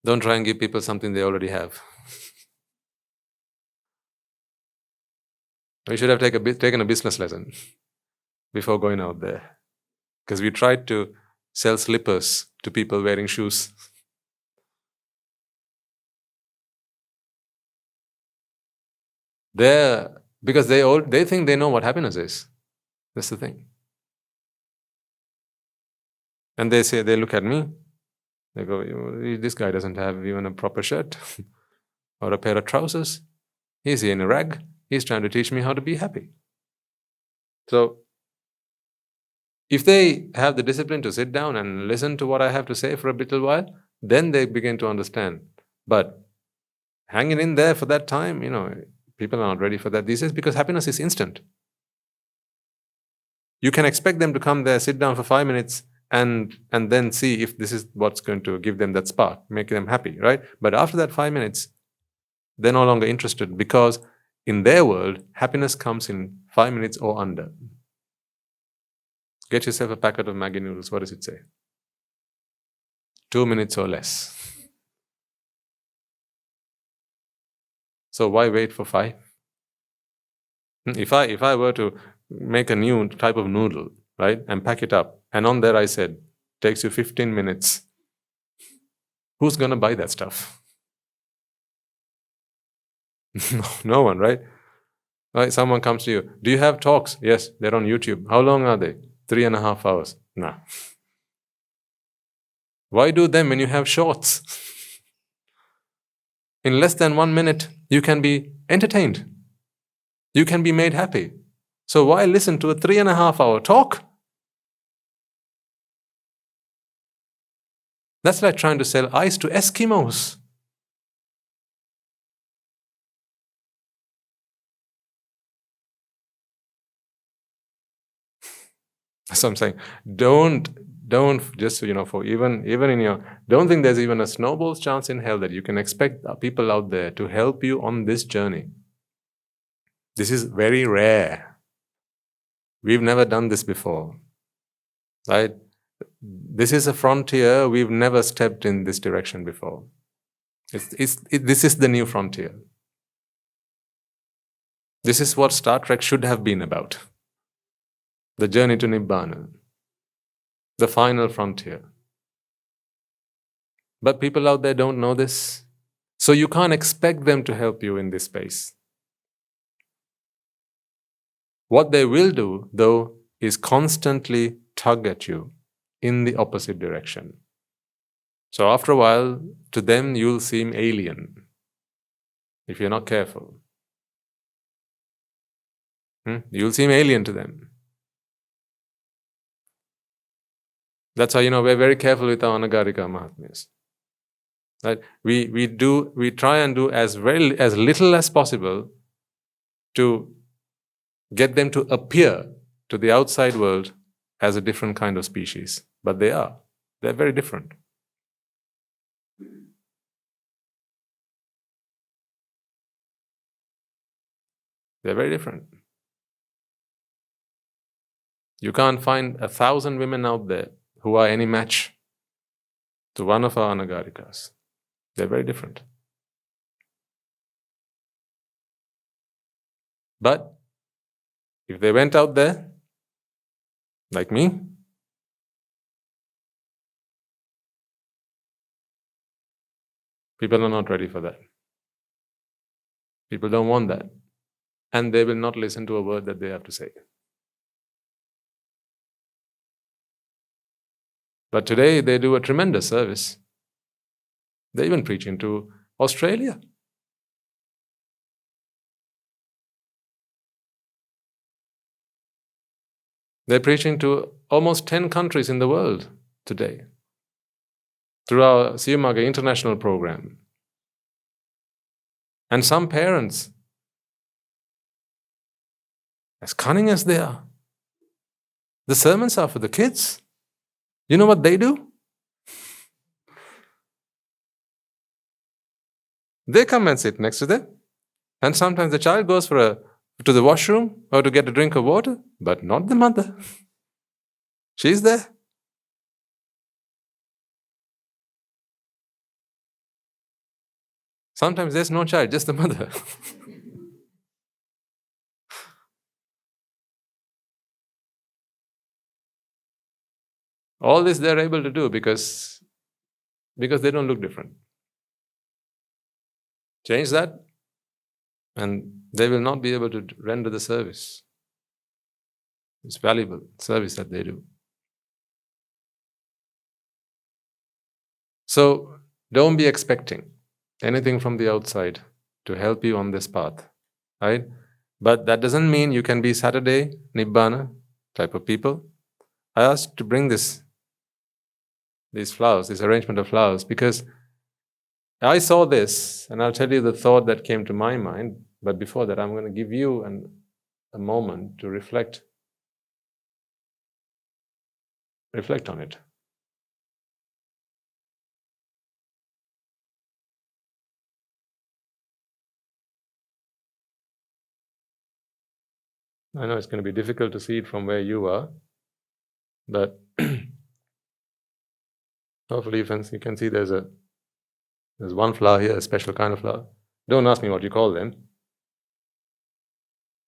Don't try and give people something they already have. We should have taken a business lesson before going out there. Because we tried to sell slippers to people wearing shoes. Because they think they know what happiness is. That's the thing. And they look at me, they go, this guy doesn't have even a proper shirt or a pair of trousers. He's here in a rag. He's trying to teach me how to be happy. So, if they have the discipline to sit down and listen to what I have to say for a little while, then they begin to understand. But hanging in there for that time, people are not ready for that these days because happiness is instant. You can expect them to come there, sit down for 5 minutes, and then see if this is what's going to give them that spark, make them happy, right? But after that 5 minutes, they're no longer interested because in their world, happiness comes in 5 minutes or under. Get yourself a packet of Maggi noodles. What does it say? 2 minutes or less. So why wait for 5? If I were to make a new type of noodle, right, and pack it up, and on there I said, takes you 15 minutes, who's going to buy that stuff? No one, right? Right? Someone comes to you, do you have talks? Yes, they're on YouTube. How long are they? 3.5 hours. Nah. Why do them when you have shorts? In less than 1 minute, you can be entertained. You can be made happy. So why listen to a 3.5 hour talk? That's like trying to sell ice to Eskimos. That's what I'm saying. Don't just, for even in your, don't think there's even a snowball's chance in hell that you can expect people out there to help you on this journey. This is very rare. We've never done this before, right? This is a frontier. We've never stepped in this direction before. This is the new frontier. This is what Star Trek should have been about. The journey to Nibbána. The final frontier. But people out there don't know this. So you can't expect them to help you in this space. What they will do, though, is constantly tug at you in the opposite direction. So after a while, to them you'll seem alien if you're not careful. You'll seem alien to them. That's how we're very careful with our Anagarika Mahatmyas. Right? We try and do as little as possible to get them to appear to the outside world as a different kind of species. But they're very different. They're very different. You can't find 1,000 women out there who are any match to one of our Anagarikas. They're very different. But if they went out there, like me, people are not ready for that. People don't want that. And they will not listen to a word that they have to say. But today they do a tremendous service. They're even preaching to Australia. They're preaching to almost 10 countries in the world today through our Siyamaga International program. And some parents, as cunning as they are, the sermons are for the kids. You know what they do? They come and sit next to them. And sometimes the child goes to the washroom or to get a drink of water, but not the mother. She's there. Sometimes there's no child, just the mother. All this they're able to do because they don't look different. Change that, and they will not be able to render the service. It's valuable service that they do. So don't be expecting anything from the outside to help you on this path, right? But that doesn't mean you can be Saturday Nibbána type of people. I asked to bring these flowers, this arrangement of flowers, because I saw this, and I'll tell you the thought that came to my mind. But before that, I'm going to give you a moment to reflect on it. I know it's going to be difficult to see it from where you are, but hopefully you can see there's one flower here, a special kind of flower. Don't ask me what you call them.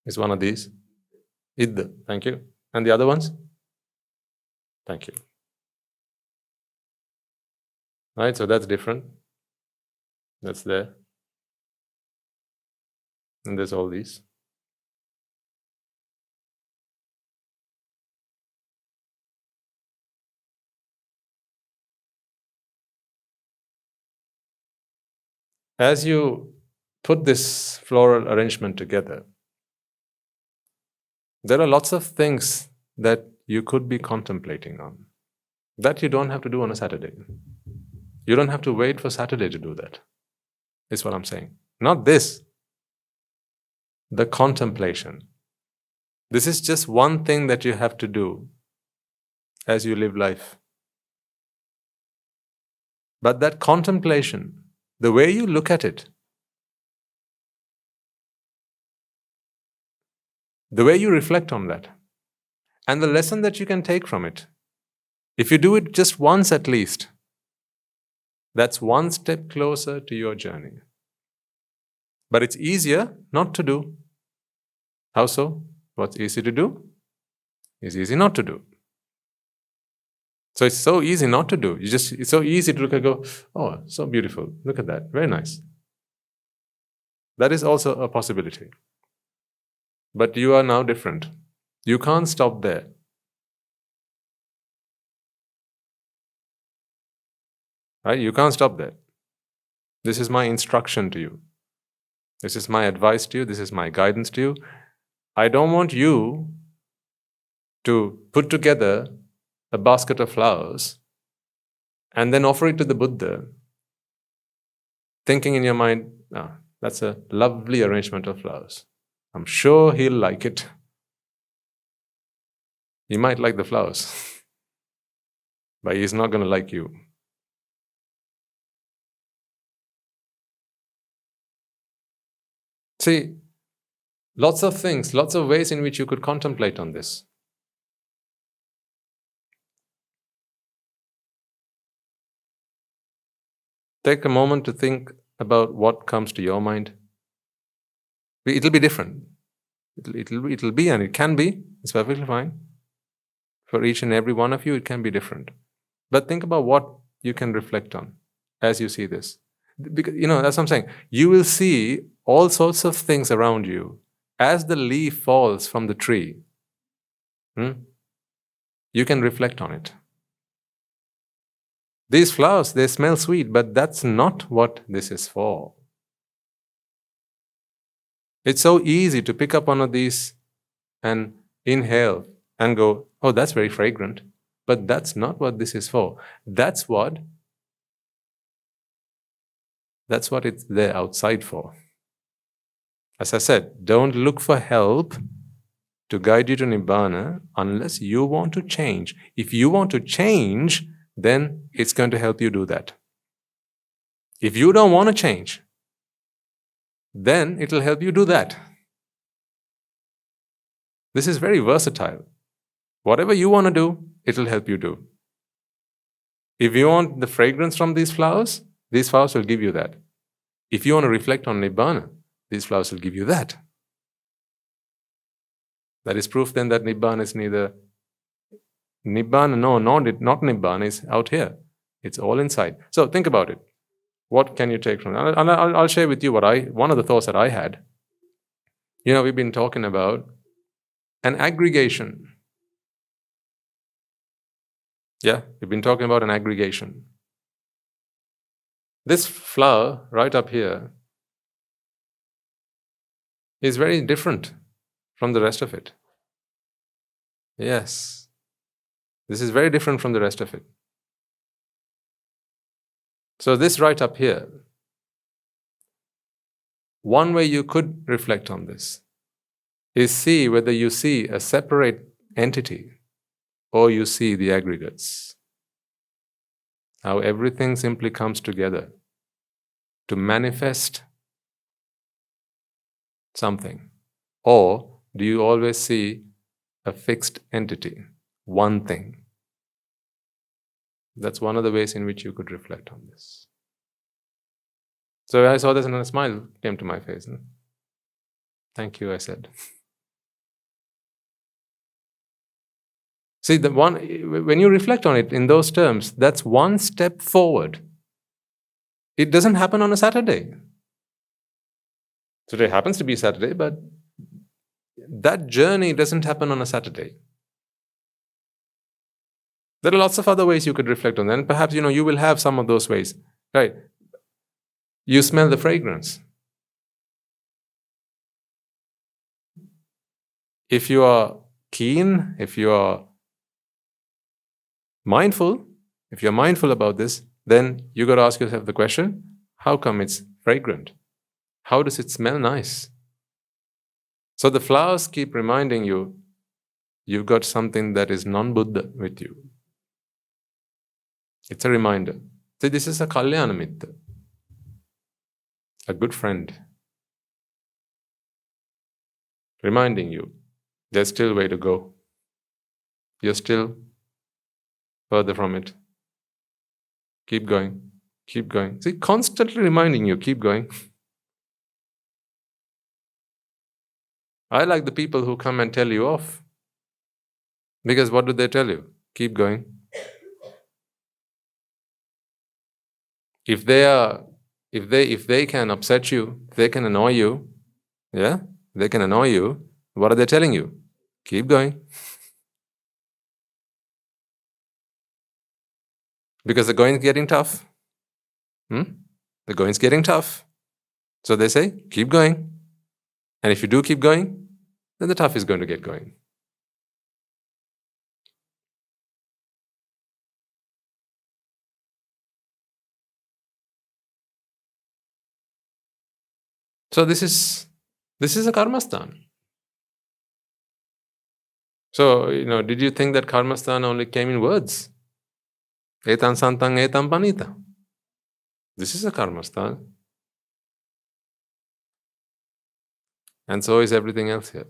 is one of these. Id, thank you. And the other ones? Thank you. Right, so that's different. That's there. And there's all these. As you put this floral arrangement together, there are lots of things that you could be contemplating on that you don't have to do on a Saturday. You don't have to wait for Saturday to do that, is what I'm saying. Not this. The contemplation. This is just one thing that you have to do as you live life. But that contemplation, the way you look at it, the way you reflect on that, and the lesson that you can take from it, if you do it just once at least, that's one step closer to your journey. But it's easier not to do. How so? What's easy to do is easy not to do. So it's so easy not to do. It's so easy to look and go, oh, so beautiful. Look at that. Very nice. That is also a possibility. But you are now different. You can't stop there. Right? You can't stop there. This is my instruction to you. This is my advice to you. This is my guidance to you. I don't want you to put together a basket of flowers and then offer it to the Buddha, thinking in your mind, oh, that's a lovely arrangement of flowers. I'm sure he'll like it. He might like the flowers, but he's not going to like you. See, lots of things, lots of ways in which you could contemplate on this. Take a moment to think about what comes to your mind. It'll be different. It'll be, and it can be. It's perfectly fine. For each and every one of you, it can be different. But think about what you can reflect on as you see this. Because, that's what I'm saying. You will see all sorts of things around you as the leaf falls from the tree. You can reflect on it. These flowers, they smell sweet, but that's not what this is for. It's so easy to pick up one of these and inhale and go, oh, that's very fragrant. But that's not what this is for. That's what it's there outside for. As I said, don't look for help to guide you to Nibbána unless you want to change. If you want to change, then it's going to help you do that. If you don't want to change, then it'll help you do that. This is very versatile. Whatever you want to do, it'll help you do. If you want the fragrance from these flowers will give you that. If you want to reflect on Nibbána, these flowers will give you that. That is proof then that Nibbána is neither Nibbána, not Nibbána is out here. It's all inside. So think about it. What can you take from that? I'll share with you one of the thoughts that I had. We've been talking about an aggregation. Yeah, we've been talking about an aggregation. This flower right up here is very different from the rest of it. Yes. This is very different from the rest of it. So this right up here, one way you could reflect on this is see whether you see a separate entity or you see the aggregates. How everything simply comes together to manifest something. Or do you always see a fixed entity, one thing? That's one of the ways in which you could reflect on this. So I saw this and a smile came to my face. Thank you, I said. See, when you reflect on it in those terms, that's one step forward. It doesn't happen on a Saturday. Today happens to be Saturday, but that journey doesn't happen on a Saturday. There are lots of other ways you could reflect on that, and perhaps you will have some of those ways, right? You smell the fragrance. If you are keen, if you are mindful, if you're mindful about this, then you got to ask yourself the question, how come it's fragrant? How does it smell nice? So the flowers keep reminding you, you've got something that is non-Buddha with you. It's a reminder. See, this is a kalyana mitta, a good friend, reminding you, there's still a way to go. You're still further from it. Keep going. Keep going. See, constantly reminding you, keep going. I like the people who come and tell you off. Because what do they tell you? Keep going. If they can upset you, if they can annoy you, they can annoy you, what are they telling you? Keep going. Because the going is getting tough. The going is getting tough. So they say, keep going. And if you do keep going, then the tough is going to get going. So this is a karmasthana. So, did you think that karmasthana only came in words? Etam santang etam panita. This is a karmasthana. And so is everything else here.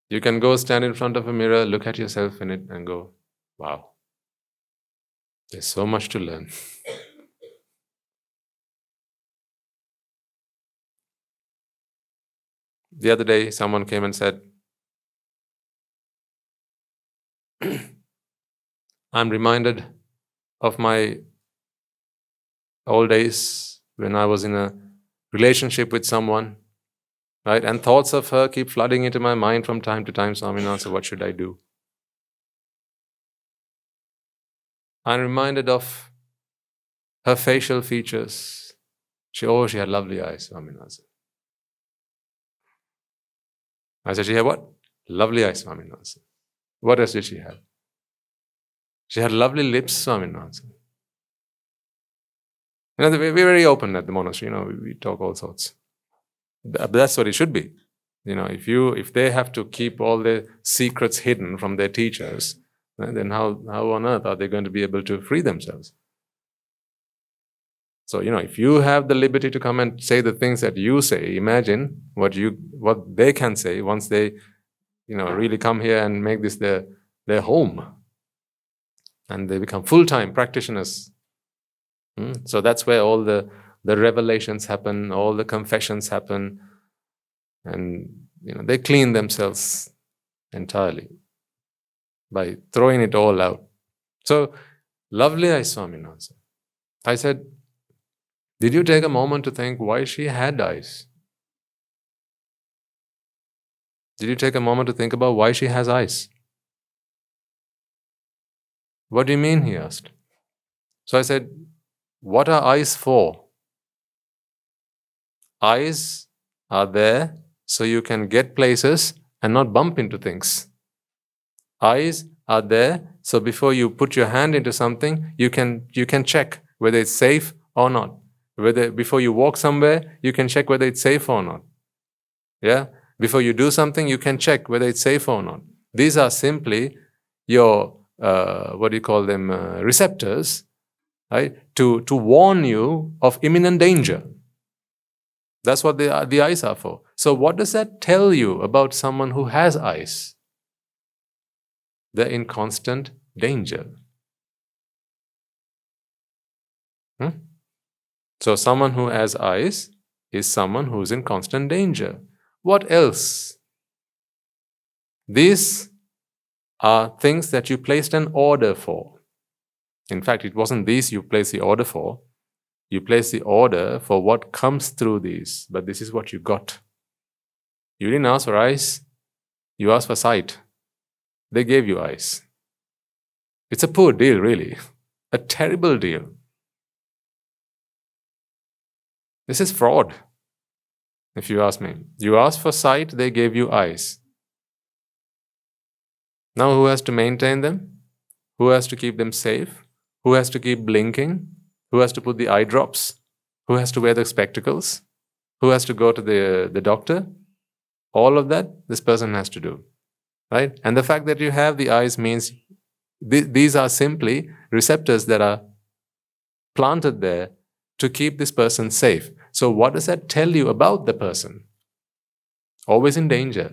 You can go stand in front of a mirror, look at yourself in it and go, wow, there's so much to learn. The other day, someone came and said, I'm reminded of my old days when I was in a relationship with someone, right? And thoughts of her keep flooding into my mind from time to time. Swaminathan, so what should I do? I'm reminded of her facial features. She had lovely eyes, Swaminathan. I said, she had what? Lovely eyes, Swaminathan. What else did she have? She had lovely lips, Swaminathan. We're very open at the monastery, we talk all sorts. But that's what it should be. If they have to keep all their secrets hidden from their teachers, then how on earth are they going to be able to free themselves? So, if you have the liberty to come and say the things that you say, imagine what they can say once they, really come here and make this their home. And they become full-time practitioners. So that's where all the revelations happen, all the confessions happen. And, they clean themselves entirely by throwing it all out. So, lovely eyes, Swaminathan. I said, did you take a moment to think why she had eyes? Did you take a moment to think about why she has eyes? What do you mean, he asked. So I said, what are eyes for? Eyes are there so you can get places and not bump into things. Eyes are there so before you put your hand into something, you can check whether it's safe or not. Before you walk somewhere, you can check whether it's safe or not. Yeah? Before you do something, you can check whether it's safe or not. These are simply your, receptors, right? To warn you of imminent danger. That's what the eyes are for. So what does that tell you about someone who has eyes? They're in constant danger. So someone who has eyes is someone who's in constant danger. What else? These are things that you placed an order for. In fact, it wasn't these you placed the order for. You placed the order for what comes through these, but this is what you got. You didn't ask for eyes, you asked for sight. They gave you eyes. It's a poor deal, really. A terrible deal. This is fraud, if you ask me. You asked for sight, they gave you eyes. Now who has to maintain them? Who has to keep them safe? Who has to keep blinking? Who has to put the eye drops? Who has to wear the spectacles? Who has to go to the doctor? All of that, this person has to do. Right? And the fact that you have the eyes means these are simply receptors that are planted there to keep this person safe. So what does that tell you about the person? Always in danger.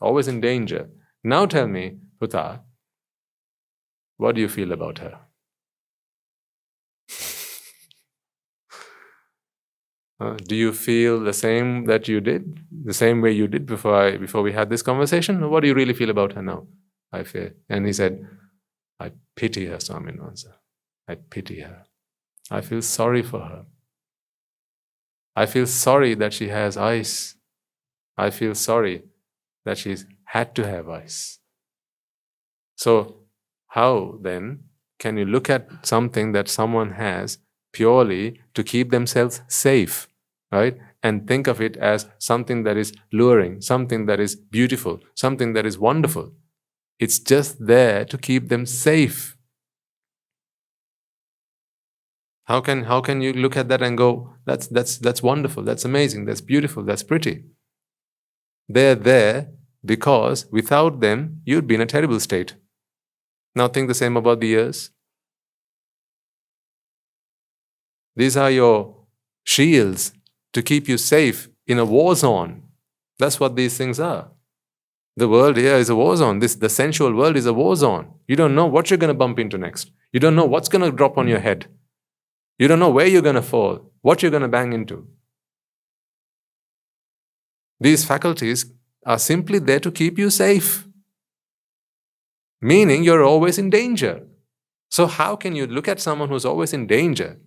Always in danger. Now tell me, Putta, what do you feel about her? Do you feel the same that you did? The same way you did before we had this conversation? Or what do you really feel about her now? I feel. And he said, I pity her, Swaminatha. I pity her. I feel sorry for her. I feel sorry that she has eyes. I feel sorry that she's had to have eyes. So, how then can you look at something that someone has purely to keep themselves safe, right? And think of it as something that is luring, something that is beautiful, something that is wonderful. It's just there to keep them safe. How can you look at that and go, that's wonderful, that's amazing, that's beautiful, that's pretty? They're there because without them, you'd be in a terrible state. Now think the same about the ears. These are your shields to keep you safe in a war zone. That's what these things are. The world here is a war zone. The sensual world is a war zone. You don't know what you're going to bump into next. You don't know what's going to drop on your head. You don't know where you're going to fall, what you're going to bang into. These faculties are simply there to keep you safe. Meaning you're always in danger. So how can you look at someone who's always in danger?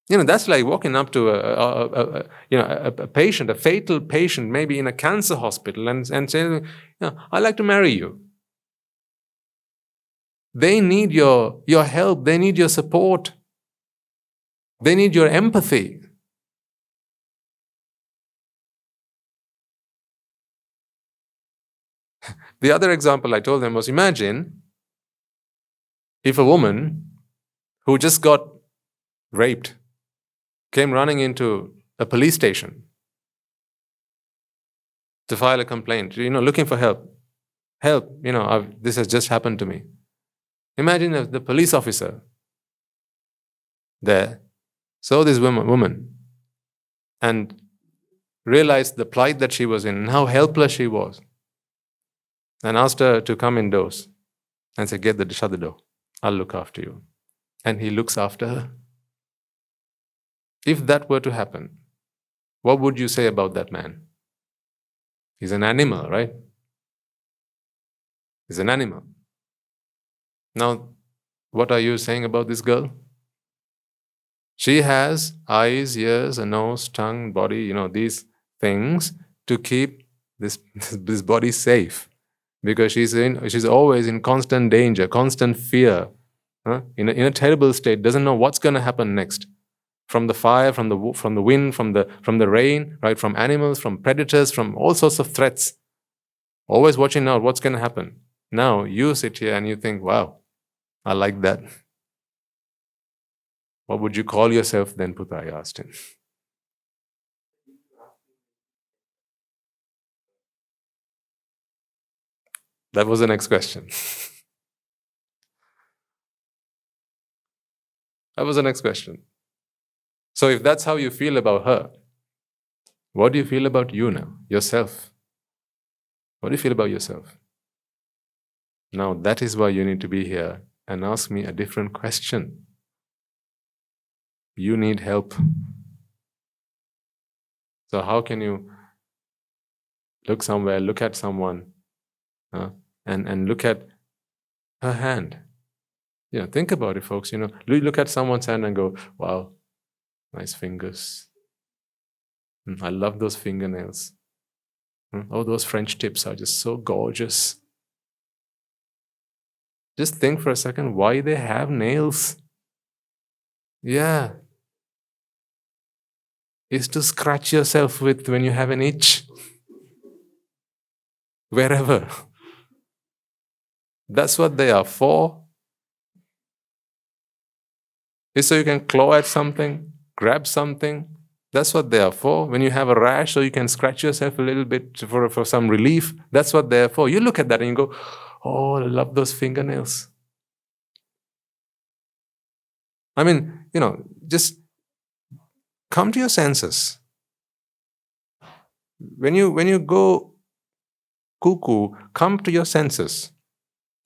That's like walking up to a patient, a fatal patient, maybe in a cancer hospital, and saying, I'd like to marry you. They need your help. They need your support. They need your empathy. The other example I told them was, imagine if a woman who just got raped came running into a police station to file a complaint, looking for help. Help, this has just happened to me. Imagine if the police officer there saw this woman and realized the plight that she was in and how helpless she was, and asked her to come indoors and said, shut the door. I'll look after you. And he looks after her. If that were to happen, what would you say about that man? He's an animal, right? He's an animal. Now, what are you saying about this girl? She has eyes, ears, a nose, tongue, body, these things to keep this body safe. Because she's always in constant danger, constant fear, in a terrible state, doesn't know what's going to happen next. From the fire, from the wind, from the rain, right? From animals, from predators, from all sorts of threats. Always watching out what's going to happen. Now you sit here and you think, wow, I like that. What would you call yourself then, Putta? I asked him. That was the next question. That was the next question. So if that's how you feel about her, what do you feel about you now, yourself? What do you feel about yourself? Now that is why you need to be here and ask me a different question. You need help. So how can you look somewhere, look at someone, and look at her hand. Think about it, folks. Look at someone's hand and go, wow, nice fingers. I love those fingernails. Oh, those French tips are just so gorgeous. Just think for a second why they have nails. Yeah. Is to scratch yourself with when you have an itch. Wherever. That's what they are for. Is so you can claw at something, grab something. That's what they are for. When you have a rash, so you can scratch yourself a little bit for some relief. That's what they're for. You look at that and you go, oh, I love those fingernails. I mean, just come to your senses. When you go cuckoo, come to your senses.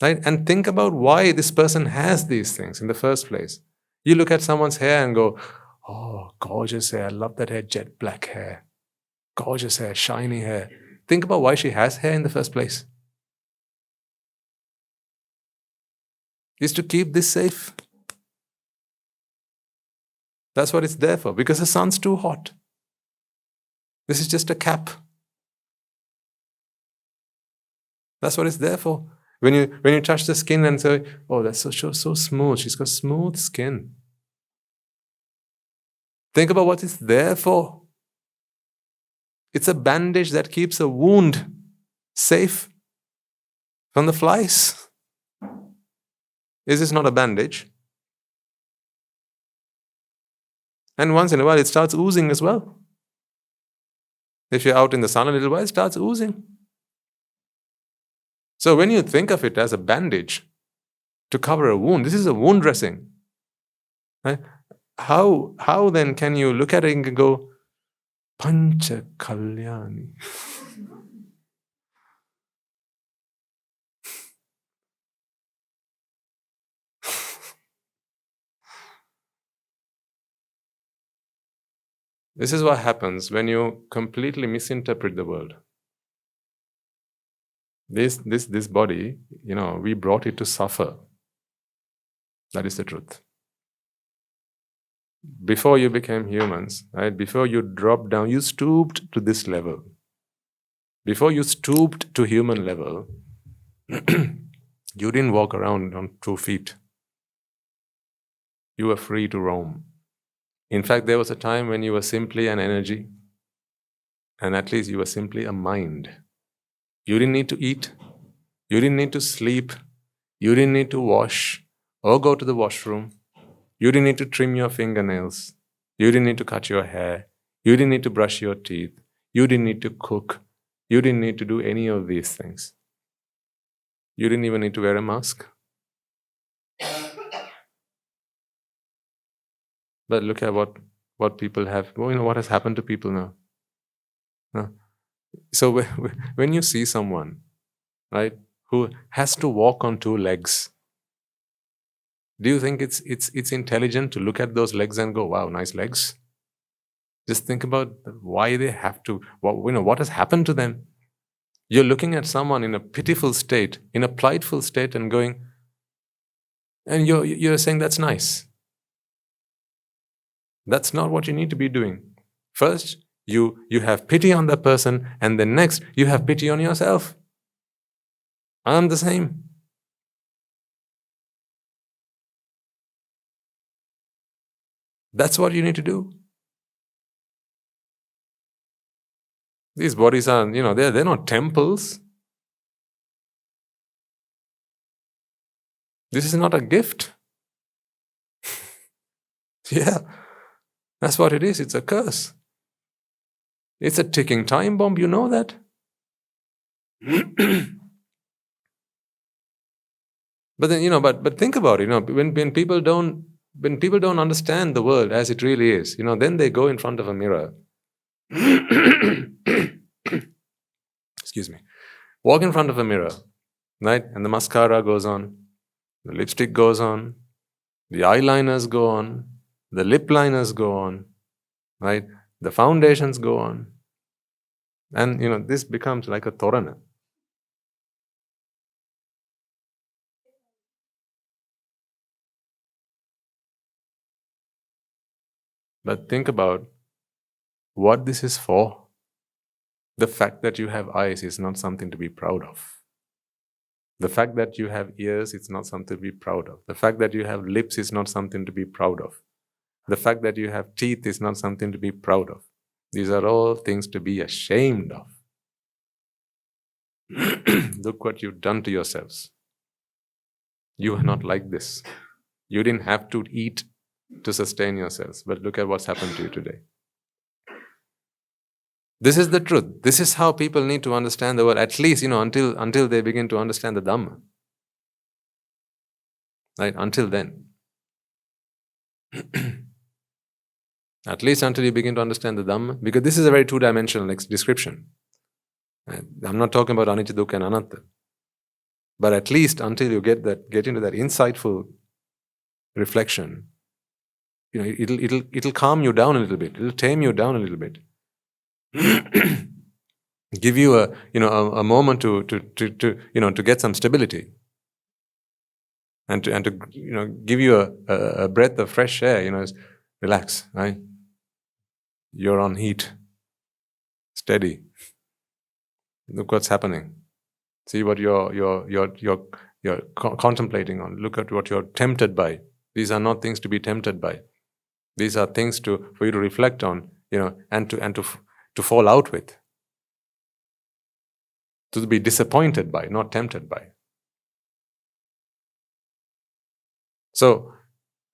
Right? And think about why this person has these things in the first place. You look at someone's hair and go, oh, gorgeous hair. I love that hair, jet black hair. Gorgeous hair, shiny hair. Think about why she has hair in the first place. Is to keep this safe. That's what it's there for, because the sun's too hot. This is just a cap. That's what it's there for. When you touch the skin and say, oh, that's so smooth. She's got smooth skin. Think about what it's there for. It's a bandage that keeps a wound safe from the flies. Is this not a bandage? And once in a while, it starts oozing as well. If you're out in the sun a little while, it starts oozing. So when you think of it as a bandage to cover a wound, this is a wound dressing. Right? How then can you look at it and go, Pancha Kalyani? This is what happens when you completely misinterpret the world. This body, we brought it to suffer. That is the truth. Before you became humans, right? Before you dropped down, you stooped to this level. Before you stooped to human level, you didn't walk around on 2 feet. You were free to roam. In fact, there was a time when you were simply an energy, and at least you were simply a mind. You didn't need to eat. You didn't need to sleep. You didn't need to wash or go to the washroom. You didn't need to trim your fingernails. You didn't need to cut your hair. You didn't need to brush your teeth. You didn't need to cook. You didn't need to do any of these things. You didn't even need to wear a mask. But look at what people have. What has happened to people now. No. So when you see someone, right, who has to walk on 2 legs, do you think it's intelligent to look at those legs and go, wow, nice legs? Just think about why they have to, what has happened to them. You're looking at someone in a pitiful state, in a plightful state and going, and you're saying that's nice. That's not what you need to be doing. First, you have pity on that person, and then next, you have pity on yourself. I'm the same. That's what you need to do. These bodies are, they're not temples. This is not a gift. Yeah, that's what it is. It's a curse. It's a ticking time bomb. You know that? But then, but think about it. When people don't understand the world as it really is, then they go in front of a mirror. Excuse me. Walk in front of a mirror, right? And the mascara goes on, the lipstick goes on, the eyeliners go on, the lip liners go on, right? The foundations go on. And, this becomes like a torana. But think about what this is for. The fact that you have eyes is not something to be proud of. The fact that you have ears is not something to be proud of. The fact that you have lips is not something to be proud of. The fact that you have teeth is not something to be proud of. These are all things to be ashamed of. Look what you've done to yourselves. You are not like this. You didn't have to eat to sustain yourselves, but look at what's happened to you today. This is the truth. This is how people need to understand the world, at least, until they begin to understand the Dhamma. Right? Until then. At least until you begin to understand the Dhamma, because this is a very two-dimensional description. I'm not talking about anicca, dukkha and anatta. But at least until you get into that insightful reflection, it'll calm you down a little bit. It'll tame you down a little bit. Give you a moment to get some stability, and to give you a breath of fresh air. Relax, right? You're on heat. Steady. Look what's happening. See what you're contemplating on. Look at what you're tempted by. These are not things to be tempted by. These are things for you to reflect on, and to fall out with. To be disappointed by, not tempted by. So,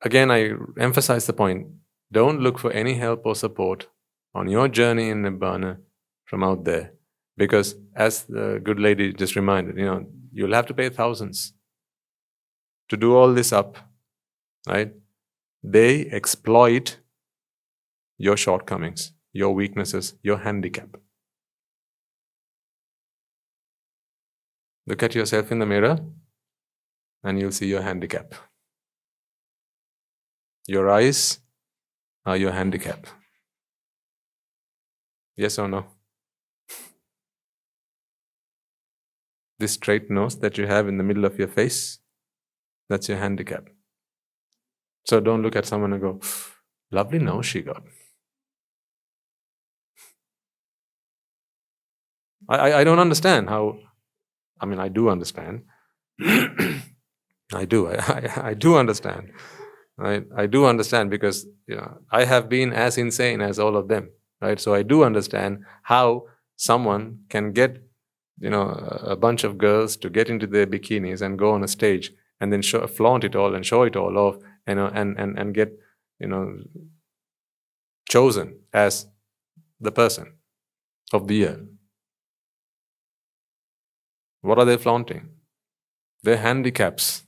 again, I emphasize the point, don't look for any help or support on your journey in Nibbana from out there. Because, as the good lady just reminded, you'll have to pay thousands to do all this up, right? They exploit your shortcomings, your weaknesses, your handicap. Look at yourself in the mirror and you'll see your handicap. Your eyes are your handicap. Yes or no? This straight nose that you have in the middle of your face, that's your handicap. So don't look at someone and go, lovely nose she got. I don't understand how, I do understand. I do understand. I do understand because I have been as insane as all of them, right? So I do understand how someone can get a bunch of girls to get into their bikinis and go on a stage and then flaunt it all and show it all off, and get chosen as the person of the year. What are they flaunting? Their handicaps.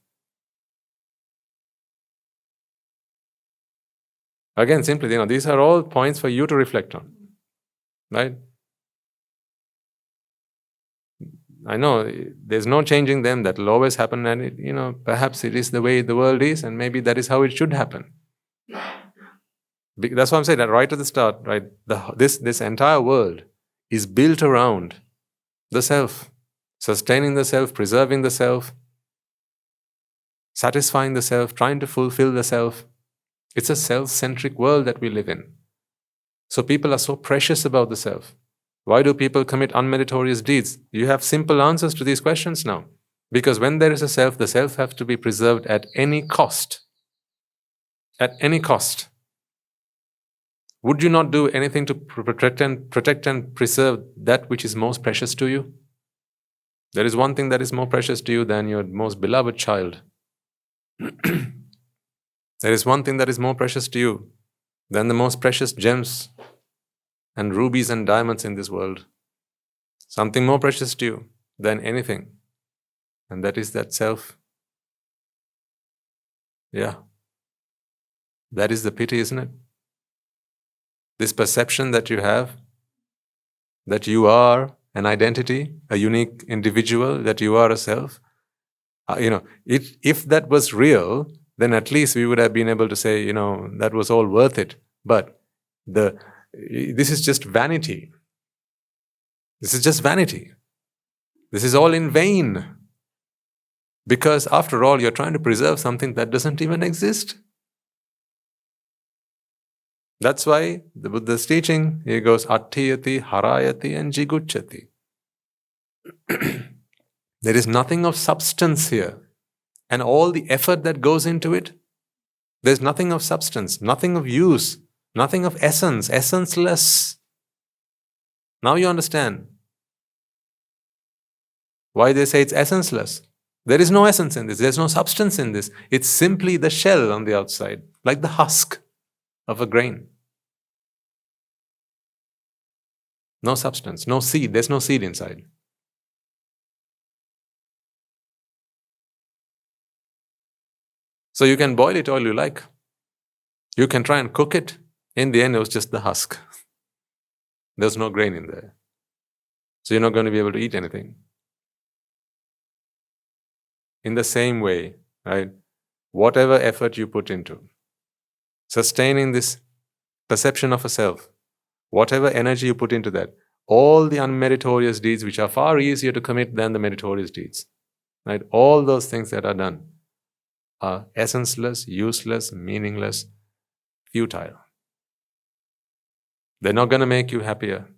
Again, simply, these are all points for you to reflect on, right? I know there's no changing them. That will always happen, and perhaps it is the way the world is, and maybe that is how it should happen. That's why I'm saying that right at the start, right? This entire world is built around the self, sustaining the self, preserving the self, satisfying the self, trying to fulfill the self. It's a self-centric world that we live in. So people are so precious about the self. Why do people commit unmeritorious deeds? You have simple answers to these questions now. Because when there is a self, the self has to be preserved at any cost. At any cost. Would you not do anything to protect and preserve that which is most precious to you? There is one thing that is more precious to you than your most beloved child. There is one thing that is more precious to you than the most precious gems and rubies and diamonds in this world. Something more precious to you than anything. And that is that self. Yeah. That is the pity, isn't it? This perception that you have, that you are an identity, a unique individual, that you are a self. If that was real, then at least we would have been able to say, that was all worth it. But this is just vanity. This is just vanity. This is all in vain. Because after all, you're trying to preserve something that doesn't even exist. That's why the Buddha's teaching, he goes attiyati, harayati and jigucchati. There is nothing of substance here. And all the effort that goes into it, there's nothing of substance, nothing of use, nothing of essence, essenceless. Now you understand why they say it's essenceless. There is no essence in this, there's no substance in this. It's simply the shell on the outside, like the husk of a grain. No substance, no seed, there's no seed inside. So you can boil it all you like. You can try and cook it. In the end, it was just the husk. There's no grain in there. So you're not going to be able to eat anything. In the same way, right? Whatever effort you put into sustaining this perception of a self, whatever energy you put into that, all the unmeritorious deeds which are far easier to commit than the meritorious deeds, right? All those things that are done are essenceless, useless, meaningless, futile. They're not going to make you happier.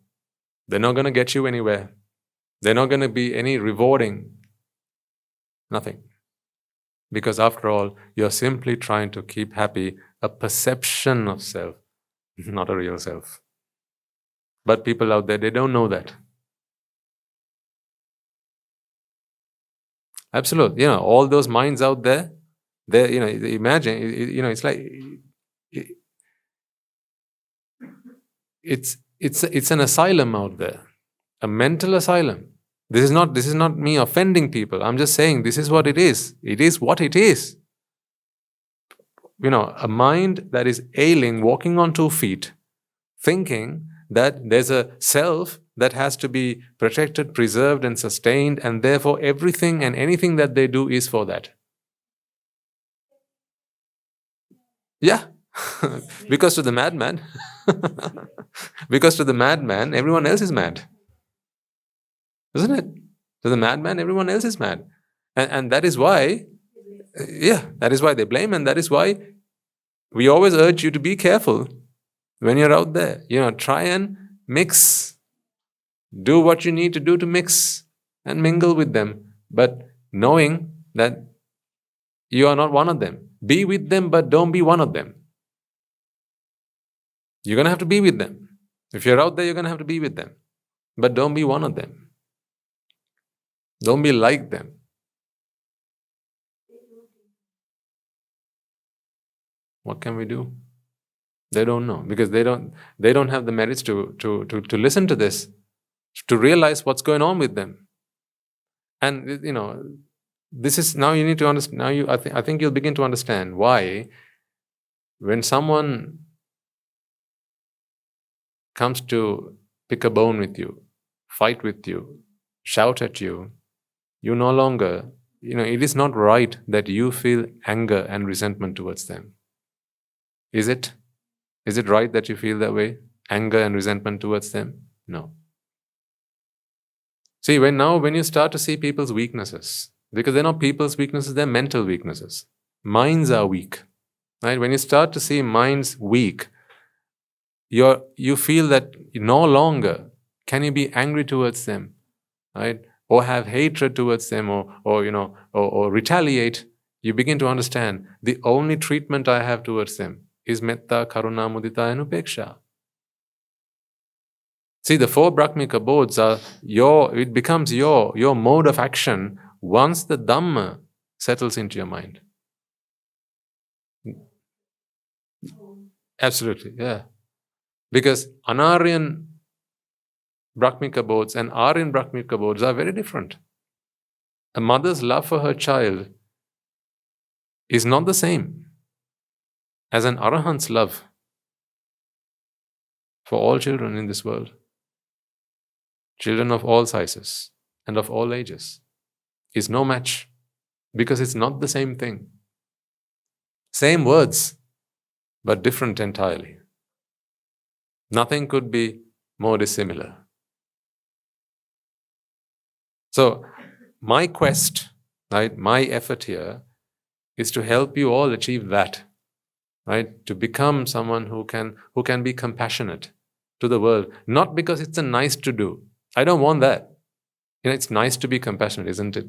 They're not going to get you anywhere. They're not going to be any rewarding. Nothing. Because after all, you're simply trying to keep happy a perception of self, not a real self. But people out there, they don't know that. Absolutely. All those minds out there, imagine, it's like, it's an asylum out there, a mental asylum. This is not me offending people. I'm just saying this is what it is. It is what it is. A mind that is ailing, walking on 2 feet, thinking that there's a self that has to be protected, preserved, and sustained, and therefore everything and anything that they do is for that. Yeah. Because to the madman, everyone else is mad. Isn't it? To the madman, everyone else is mad. And that is why, that is why they blame, and that is why we always urge you to be careful when you're out there. Try and mix. Do what you need to do to mix and mingle with them, but knowing that you are not one of them. Be with them, but don't be one of them. You're going to have to be with them. If you're out there, you're going to have to be with them. But don't be one of them. Don't be like them. What can we do? They don't know, because they don't have the merits to listen to this, to realize what's going on with them. And this is, now you need to understand. Now I think you'll begin to understand why, when someone comes to pick a bone with you, fight with you, shout at you, you no longer, it is not right that you feel anger and resentment towards them. Is it? Is it right that you feel that way? Anger and resentment towards them? No. See, when you start to see people's weaknesses, because they're not people's weaknesses, they're mental weaknesses. Minds are weak. Right? When you start to see minds weak, you feel that no longer can you be angry towards them, right? Or have hatred towards them, or retaliate. You begin to understand the only treatment I have towards them is mettá, karuná, mudithá, and upékkha. See, the 4 Brahmika boards are it becomes your mode of action once the Dhamma settles into your mind. Absolutely, yeah. Because Anaryan Brahmika boards and Aryan Brahmika boards are very different. A mother's love for her child is not the same as an Arahant's love for all children in this world. Children of all sizes and of all ages is no match, because it's not the same thing. Same words, but different entirely. Nothing could be more dissimilar. So, my quest, right, my effort here is to help you all achieve that. right? To become someone who can be compassionate to the world, not because it's a nice to do. I don't want that. It's nice to be compassionate, isn't it?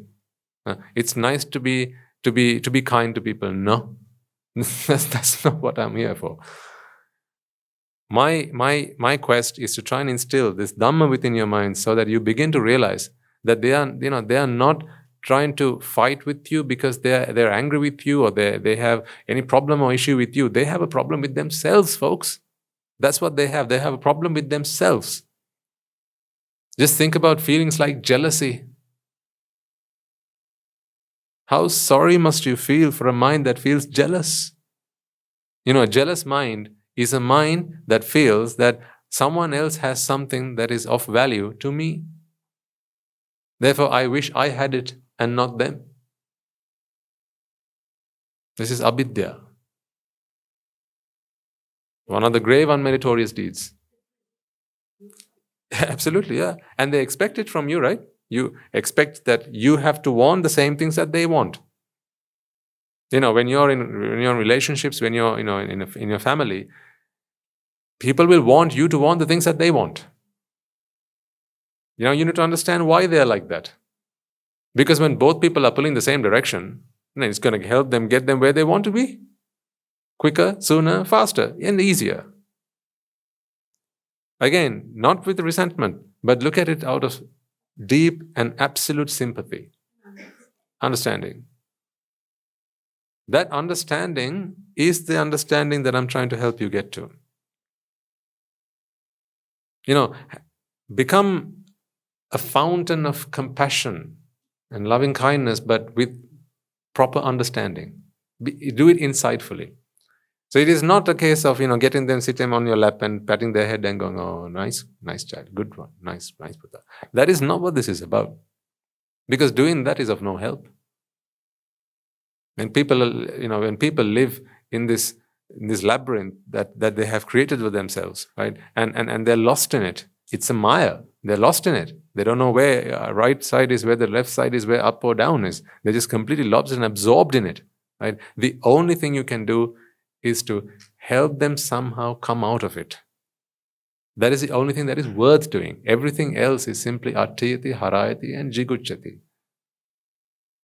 It's nice to be kind to people. No, that's not what I'm here for. My quest is to try and instill this Dhamma within your mind, so that you begin to realize that they are not trying to fight with you because they're angry with you, or they have any problem or issue with you. They have a problem with themselves, folks. That's what they have. They have a problem with themselves. Just think about feelings like jealousy. How sorry must you feel for a mind that feels jealous? A jealous mind is a mind that feels that someone else has something that is of value to me. Therefore, I wish I had it and not them. This is avidya. One of the grave unmeritorious deeds. Absolutely, yeah. And they expect it from you, right? You expect that you have to want the same things that they want. When you're in relationships, when you're in your family, people will want you to want the things that they want. You need to understand why they're like that. Because when both people are pulling the same direction, it's going to help them get them where they want to be. Quicker, sooner, faster, and easier. Again, not with resentment, but look at it out of deep and absolute sympathy. Understanding. That understanding is the understanding that I'm trying to help you get to. Become a fountain of compassion and loving kindness, but with proper understanding. Do it insightfully. So it is not a case of, getting them, sit them on your lap and patting their head and going, oh, nice child, good one, nice Buddha. That is not what this is about. Because doing that is of no help. When people live in this labyrinth that they have created for themselves, right? And they're lost in it. It's a maya. They're lost in it. They don't know where right side is, where the left side is, where up or down is. They're just completely lost and absorbed in it, right? The only thing you can do is to help them somehow come out of it. That is the only thing that is worth doing. Everything else is simply attayati, harayati, and jigucchati.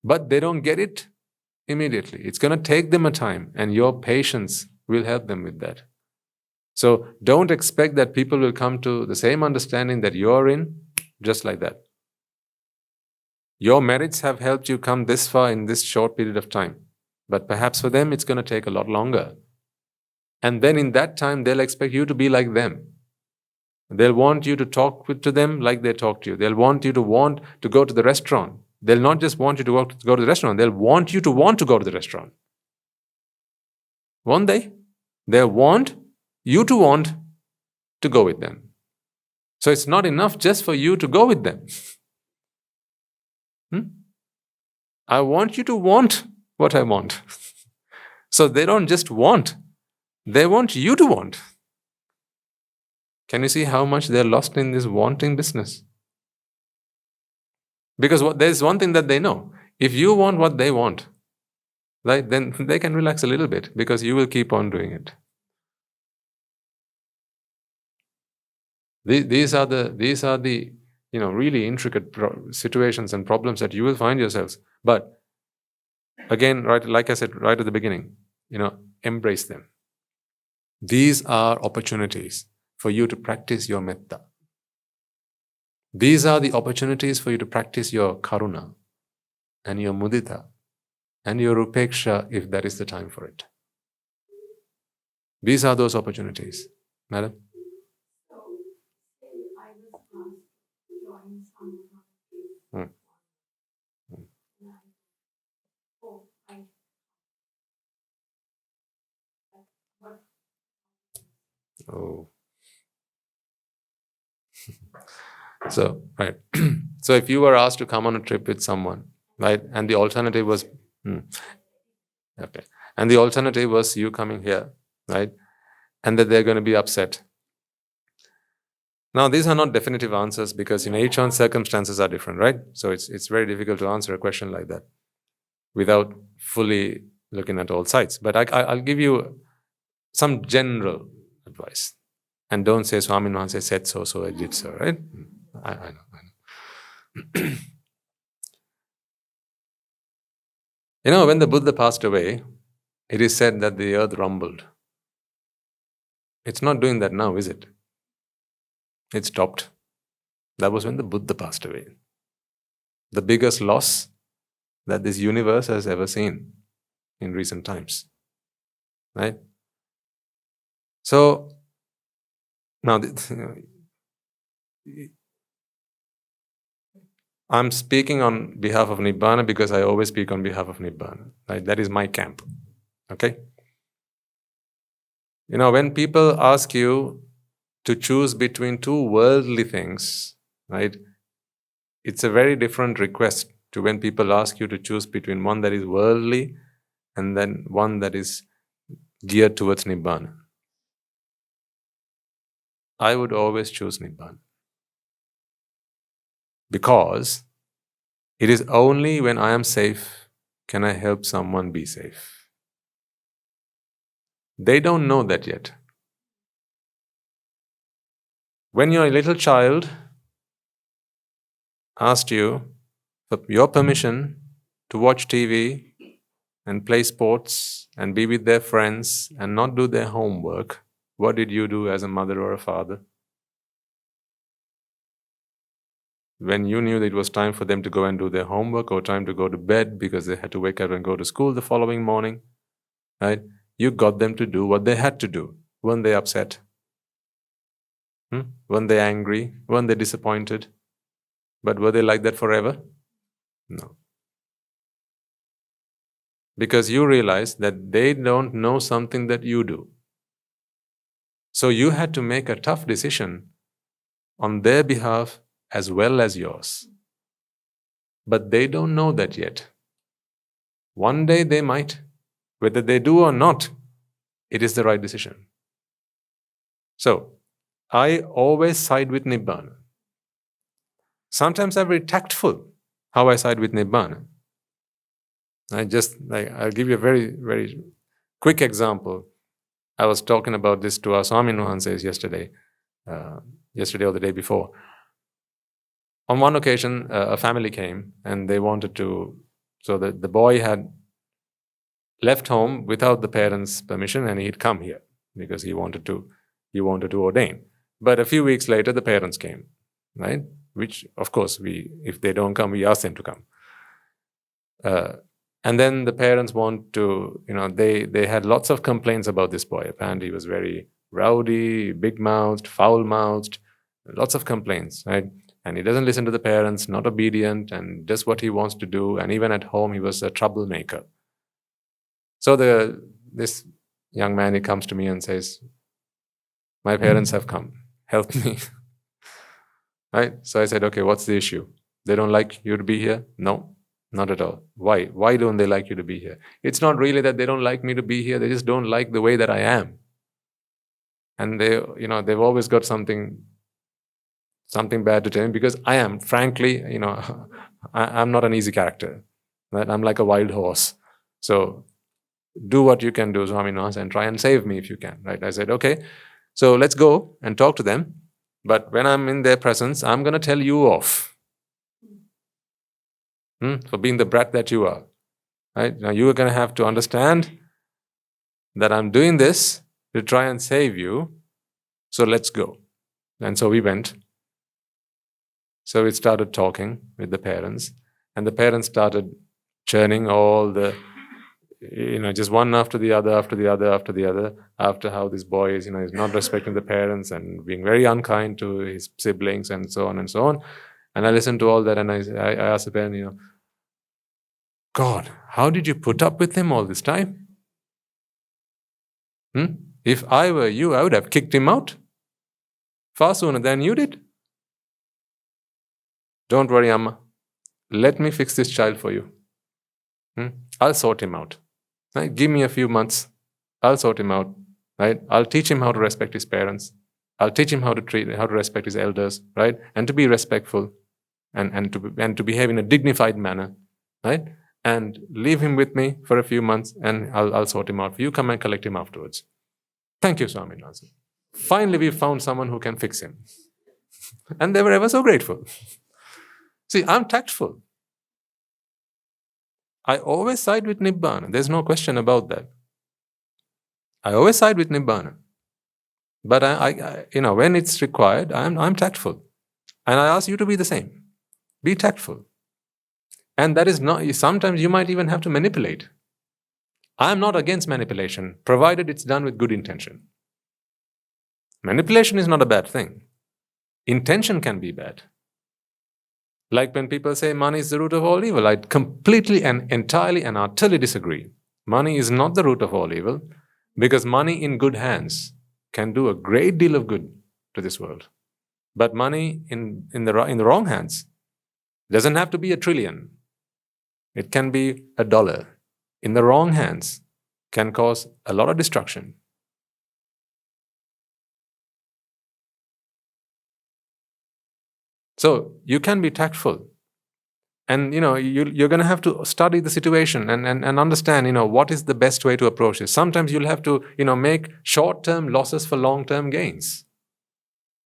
But they don't get it immediately. It's going to take them a time, and your patience will help them with that. So don't expect that people will come to the same understanding that you're in just like that. Your merits have helped you come this far in this short period of time. But perhaps for them, it's going to take a lot longer. And then in that time, they'll expect you to be like them. They'll want you to talk to them like they talk to you. They'll want you to want to go to the restaurant. They'll not just want you to go to the restaurant. They'll want you to want to go to the restaurant. Won't they? They'll want you to want to go with them. So it's not enough just for you to go with them. I want you to want what I want. So they don't just want, they want you to want. Can you see how much they're lost in this wanting business? Because there's one thing that they know. If you want what they want, right, then they can relax a little bit, because you will keep on doing it. These are the really intricate situations and problems that you will find yourselves. But again, right, like I said right at the beginning, embrace them. These are opportunities for you to practice your mettá. These are the opportunities for you to practice your karuná and your mudithá and your upékkha, if that is the time for it. These are those opportunities. Madam? Oh. So, right. So if you were asked to come on a trip with someone, right, and the alternative was, okay, and the alternative was you coming here, right, and that they're going to be upset. Now, these are not definitive answers, because each one's circumstances are different, right? So it's very difficult to answer a question like that without fully looking at all sides. But I'll give you some general advice. And don't say Swami Mahansa said so, so I did so, right? I know. When the Buddha passed away, it is said that the earth rumbled. It's not doing that now, is it? It stopped. That was when the Buddha passed away. The biggest loss that this universe has ever seen in recent times. Right? So, now I'm speaking on behalf of Nibbána because I always speak on behalf of Nibbána. Right? That is my camp. Okay? When people ask you to choose between two worldly things, right? It's a very different request to when people ask you to choose between one that is worldly and then one that is geared towards Nibbána. I would always choose Nibbána. Because it is only when I am safe can I help someone be safe. They don't know that yet. When your little child asked you for your permission to watch TV and play sports and be with their friends and not do their homework, what did you do as a mother or a father? When you knew that it was time for them to go and do their homework or time to go to bed because they had to wake up and go to school the following morning, right? You got them to do what they had to do. Weren't they upset? Weren't they angry? Weren't they disappointed? But were they like that forever? No. Because you realize that they don't know something that you do. So you had to make a tough decision on their behalf as well as yours. But they don't know that yet. One day they might. Whether they do or not, it is the right decision. So, I always side with Nibbána. Sometimes I'm very tactful how I side with Nibbána. I'll give you a very, very quick example. I was talking about this to our Swami Mahansa yesterday or the day before. On one occasion, a family came and they wanted to, so the boy had left home without the parents' permission and he'd come here because he wanted to ordain. But a few weeks later, the parents came, right? Which, of course, if they don't come, we ask them to come. And then the parents want to, they had lots of complaints about this boy. Apparently, he was very rowdy, big-mouthed, foul-mouthed, lots of complaints, right? And he doesn't listen to the parents, not obedient, and does what he wants to do. And even at home, he was a troublemaker. So this young man, he comes to me and says, my parents have come, help me. Right? So I said, okay, what's the issue? They don't like you to be here? No, not at all. Why? Why don't they like you to be here? It's not really that they don't like me to be here, they just don't like the way that I am. And they've always got something bad to tell me because I am, frankly, I'm not an easy character. Right? I'm like a wild horse. So do what you can do, Swami Mahansa, and try and save me if you can. Right? I said, okay, so let's go and talk to them. But when I'm in their presence, I'm going to tell you off for being the brat that you are. Right? Now you are going to have to understand that I'm doing this to try and save you. So let's go. And so we went. So we started talking with the parents, and the parents started churning all the, just one after the other, after how this boy is, is not respecting the parents and being very unkind to his siblings and so on and so on. And I listened to all that and I asked the parent, God, how did you put up with him all this time? If I were you, I would have kicked him out far sooner than you did. Don't worry, Amma. Let me fix this child for you. I'll sort him out. Right? Give me a few months. I'll sort him out. Right? I'll teach him how to respect his parents. I'll teach him how to respect his elders, right? And to be respectful, and to behave in a dignified manner, right? And leave him with me for a few months, and I'll sort him out for you. Come and collect him afterwards. Thank you, Swami. Finally, we found someone who can fix him. And they were ever so grateful. See, I'm tactful. I always side with Nibbána. There's no question about that. I always side with Nibbána. But I when it's required, I'm tactful. And I ask you to be the same. Be tactful. And that is not, sometimes you might even have to manipulate. I'm not against manipulation, provided it's done with good intention. Manipulation is not a bad thing. Intention can be bad. Like when people say money is the root of all evil, I completely and entirely and utterly disagree. Money is not the root of all evil, because money in good hands can do a great deal of good to this world. But money in the wrong hands doesn't have to be $1 trillion. It can be $1. In the wrong hands can cause a lot of destruction. So you can be tactful. And you're going to have to study the situation and understand what is the best way to approach this. Sometimes you'll have to make short-term losses for long-term gains.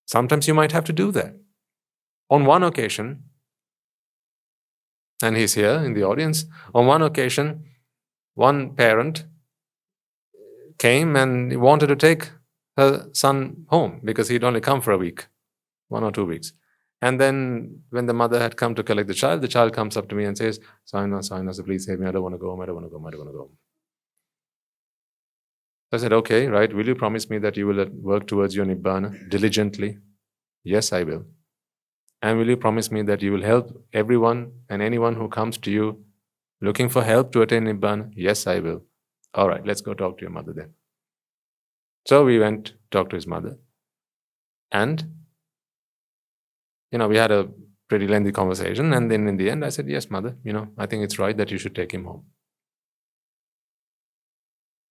Sometimes you might have to do that. On one occasion, and he's here in the audience, on one occasion, one parent came and wanted to take her son home because he'd only come for a week, 1 or 2 weeks. And then when the mother had come to collect the child comes up to me and says, Swami, please save me, I don't want to go home, I don't want to go home, I don't want to go home. I said, okay, right, will you promise me that you will work towards your Nibbána diligently? Yes, I will. And will you promise me that you will help everyone and anyone who comes to you looking for help to attain Nibbána? Yes, I will. All right, let's go talk to your mother then. So we went to talk to his mother. And we had a pretty lengthy conversation, and then in the end I said, yes, mother, I think it's right that you should take him home.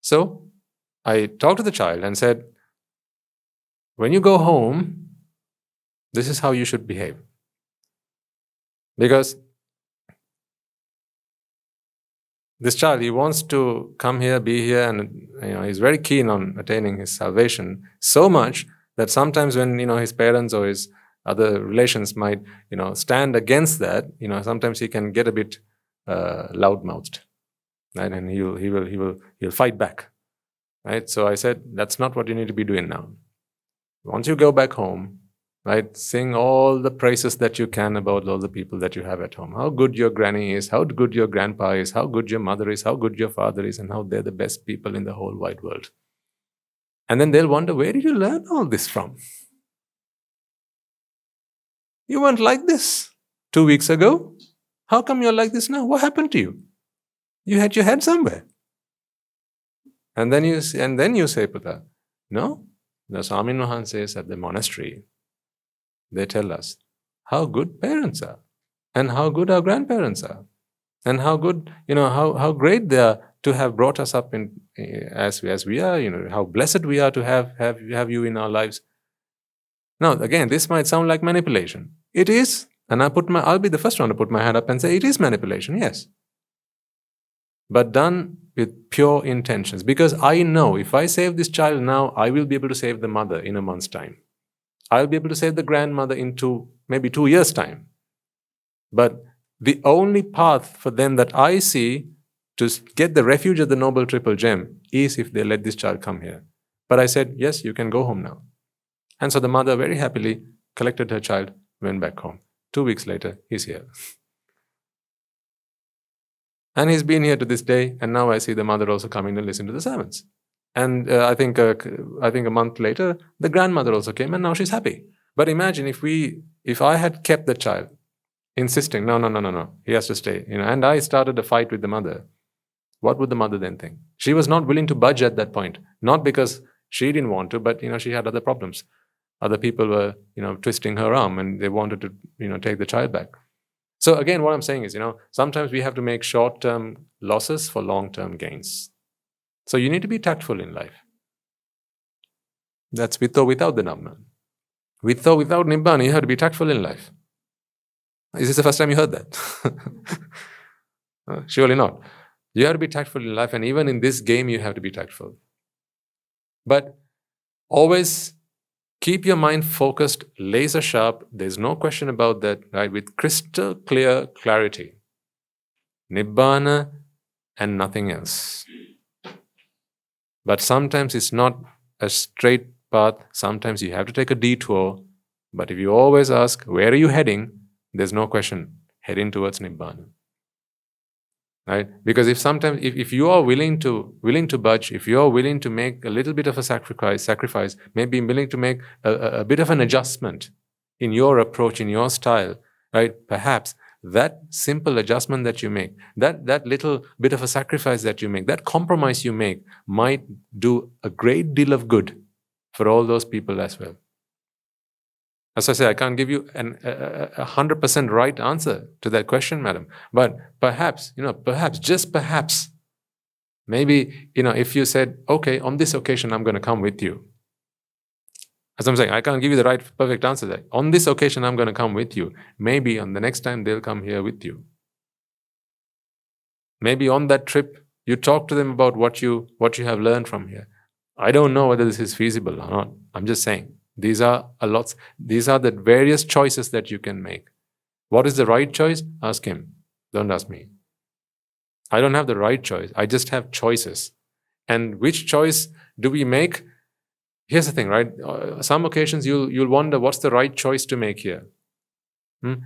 So I talked to the child and said, when you go home, this is how you should behave. Because this child, he wants to come here, be here, and he's very keen on attaining his salvation, so much that sometimes when his parents or his other relations might stand against that, sometimes he can get a bit loudmouthed, right? And he'll fight back, right? So I said, that's not what you need to be doing now. Once you go back home, right, sing all the praises that you can about all the people that you have at home. How good your granny is, how good your grandpa is, how good your mother is, how good your father is, and how they're the best people in the whole wide world. And then they'll wonder, where did you learn all this from? You weren't like this 2 weeks ago. How come you're like this now? What happened to you? You had your head somewhere. And then you say, Putta, no, the Swami Mahan says at the monastery, they tell us how good parents are, and how good our grandparents are, and how good, how great they are to have brought us up in as we are, how blessed we are to have you in our lives. Now, again, this might sound like manipulation. It is, and I'll be the first one to put my hand up and say it is manipulation, yes. But done with pure intentions. Because I know if I save this child now, I will be able to save the mother in a month's time. I'll be able to save the grandmother in maybe 2 years' time. But the only path for them that I see to get the refuge of the Noble Triple Gem is if they let this child come here. But I said, yes, you can go home now. And so the mother very happily collected her child, went back home. 2 weeks later, he's here. And he's been here to this day, and now I see the mother also coming to listen to the sermons. And I think a month later, the grandmother also came, and now she's happy. But imagine if I had kept the child, insisting, no, he has to stay, and I started a fight with the mother, what would the mother then think? She was not willing to budge at that point, not because she didn't want to, but she had other problems. Other people were, twisting her arm, and they wanted to, take the child back. So again, what I'm saying is, sometimes we have to make short-term losses for long-term gains. So you need to be tactful in life. That's with or without the Dhamma. With or without Nibbána, you have to be tactful in life. Is this the first time you heard that? Surely not. You have to be tactful in life, and even in this game, you have to be tactful. But Always keep your mind focused, laser sharp. There's no question about that, right? With crystal clear clarity. Nibbána and nothing else. But sometimes it's not a straight path. Sometimes you have to take a detour. But if you always ask, where are you heading? There's no question, heading towards Nibbána. Right? Because if you are willing to budge, if you are willing to make a little bit of a sacrifice, maybe willing to make a bit of an adjustment in your approach, in your style, right? Perhaps that simple adjustment that you make, that little bit of a sacrifice that you make, that compromise you make might do a great deal of good for all those people as well. As I say, I can't give you a 100% right answer to that question, madam. But perhaps, just perhaps, maybe, if you said, okay, on this occasion, I'm going to come with you. As I'm saying, I can't give you the right, perfect answer there. On this occasion, I'm going to come with you. Maybe on the next time, they'll come here with you. Maybe on that trip, you talk to them about what you have learned from here. I don't know whether this is feasible or not. I'm just saying. These are the various choices that you can make. What is the right choice? Ask him. Don't ask me. I don't have the right choice. I just have choices. And which choice do we make? Here's the thing, right? Some occasions you'll wonder, what's the right choice to make here?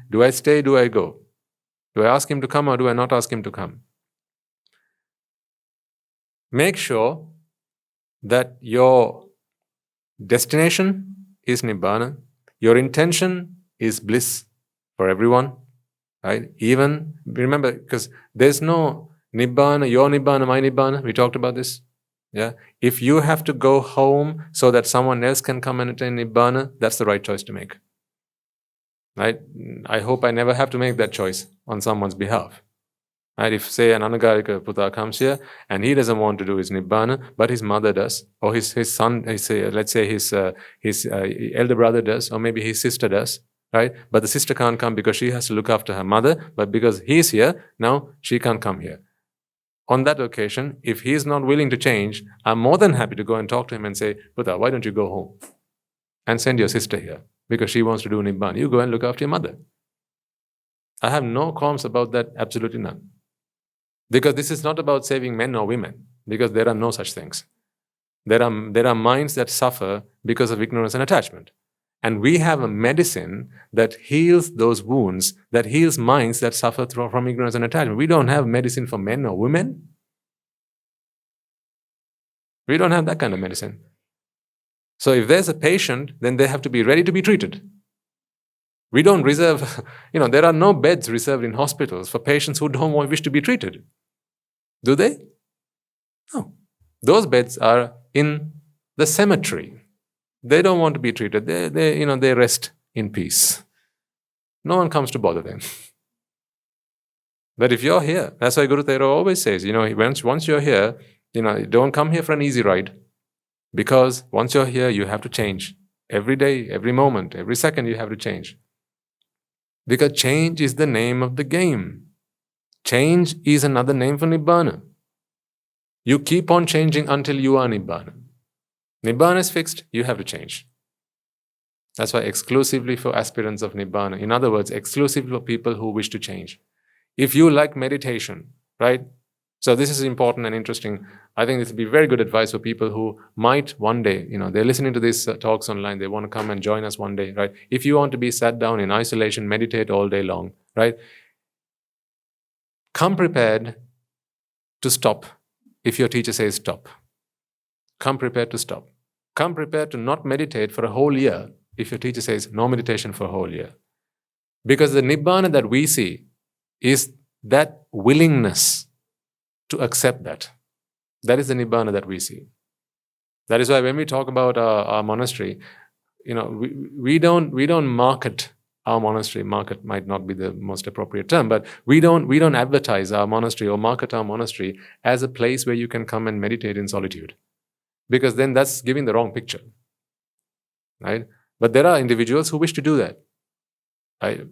Do I stay? Do I go? Do I ask him to come or do I not ask him to come? Make sure that your destination is Nibbána. Your intention is bliss for everyone, right? Even, remember, because there's no Nibbána, your Nibbána, my Nibbána. We talked about this. Yeah. If you have to go home so that someone else can come and attain Nibbána, that's the right choice to make. Right? I hope I never have to make that choice on someone's behalf. Right? If, say, an anagarika Putta comes here and he doesn't want to do his Nibbána, but his mother does, or his son, let's say his elder brother does, or maybe his sister does, right? But the sister can't come because she has to look after her mother, but because he's here, now she can't come here. On that occasion, if he's not willing to change, I'm more than happy to go and talk to him and say, Putta, why don't you go home and send your sister here because she wants to do Nibbána. You go and look after your mother. I have no qualms about that, absolutely none. Because this is not about saving men or women, because there are no such things. There are minds that suffer because of ignorance and attachment. And we have a medicine that heals those wounds, that heals minds that suffer from ignorance and attachment. We don't have medicine for men or women. We don't have that kind of medicine. So if there's a patient, then they have to be ready to be treated. We don't reserve, there are no beds reserved in hospitals for patients who don't wish to be treated. Do they? No. Those beds are in the cemetery. They don't want to be treated. They rest in peace. No one comes to bother them. But if you're here, that's why Guru Tero always says, once you're here, don't come here for an easy ride. Because once you're here, you have to change. Every day, every moment, every second, you have to change. Because change is the name of the game. Change is another name for Nibbána. You keep on changing until you are Nibbána. Nibbána is fixed, you have to change. That's why exclusively for aspirants of Nibbána. In other words, exclusively for people who wish to change. If you like meditation, right? So this is important and interesting. I think this would be very good advice for people who might one day, they're listening to these talks online, they want to come and join us one day, right? If you want to be sat down in isolation, meditate all day long, right? Come prepared to stop if your teacher says stop. Come prepared to stop. Come prepared to not meditate for a whole year if your teacher says no meditation for a whole year. Because the Nibbána that we see is that willingness to accept that. That is the Nibbána that we see. That is why when we talk about our monastery, we don't market our monastery. Market might not be the most appropriate term, but we don't advertise our monastery or market our monastery as a place where you can come and meditate in solitude. Because then that's giving the wrong picture. Right? But there are individuals who wish to do that. Right?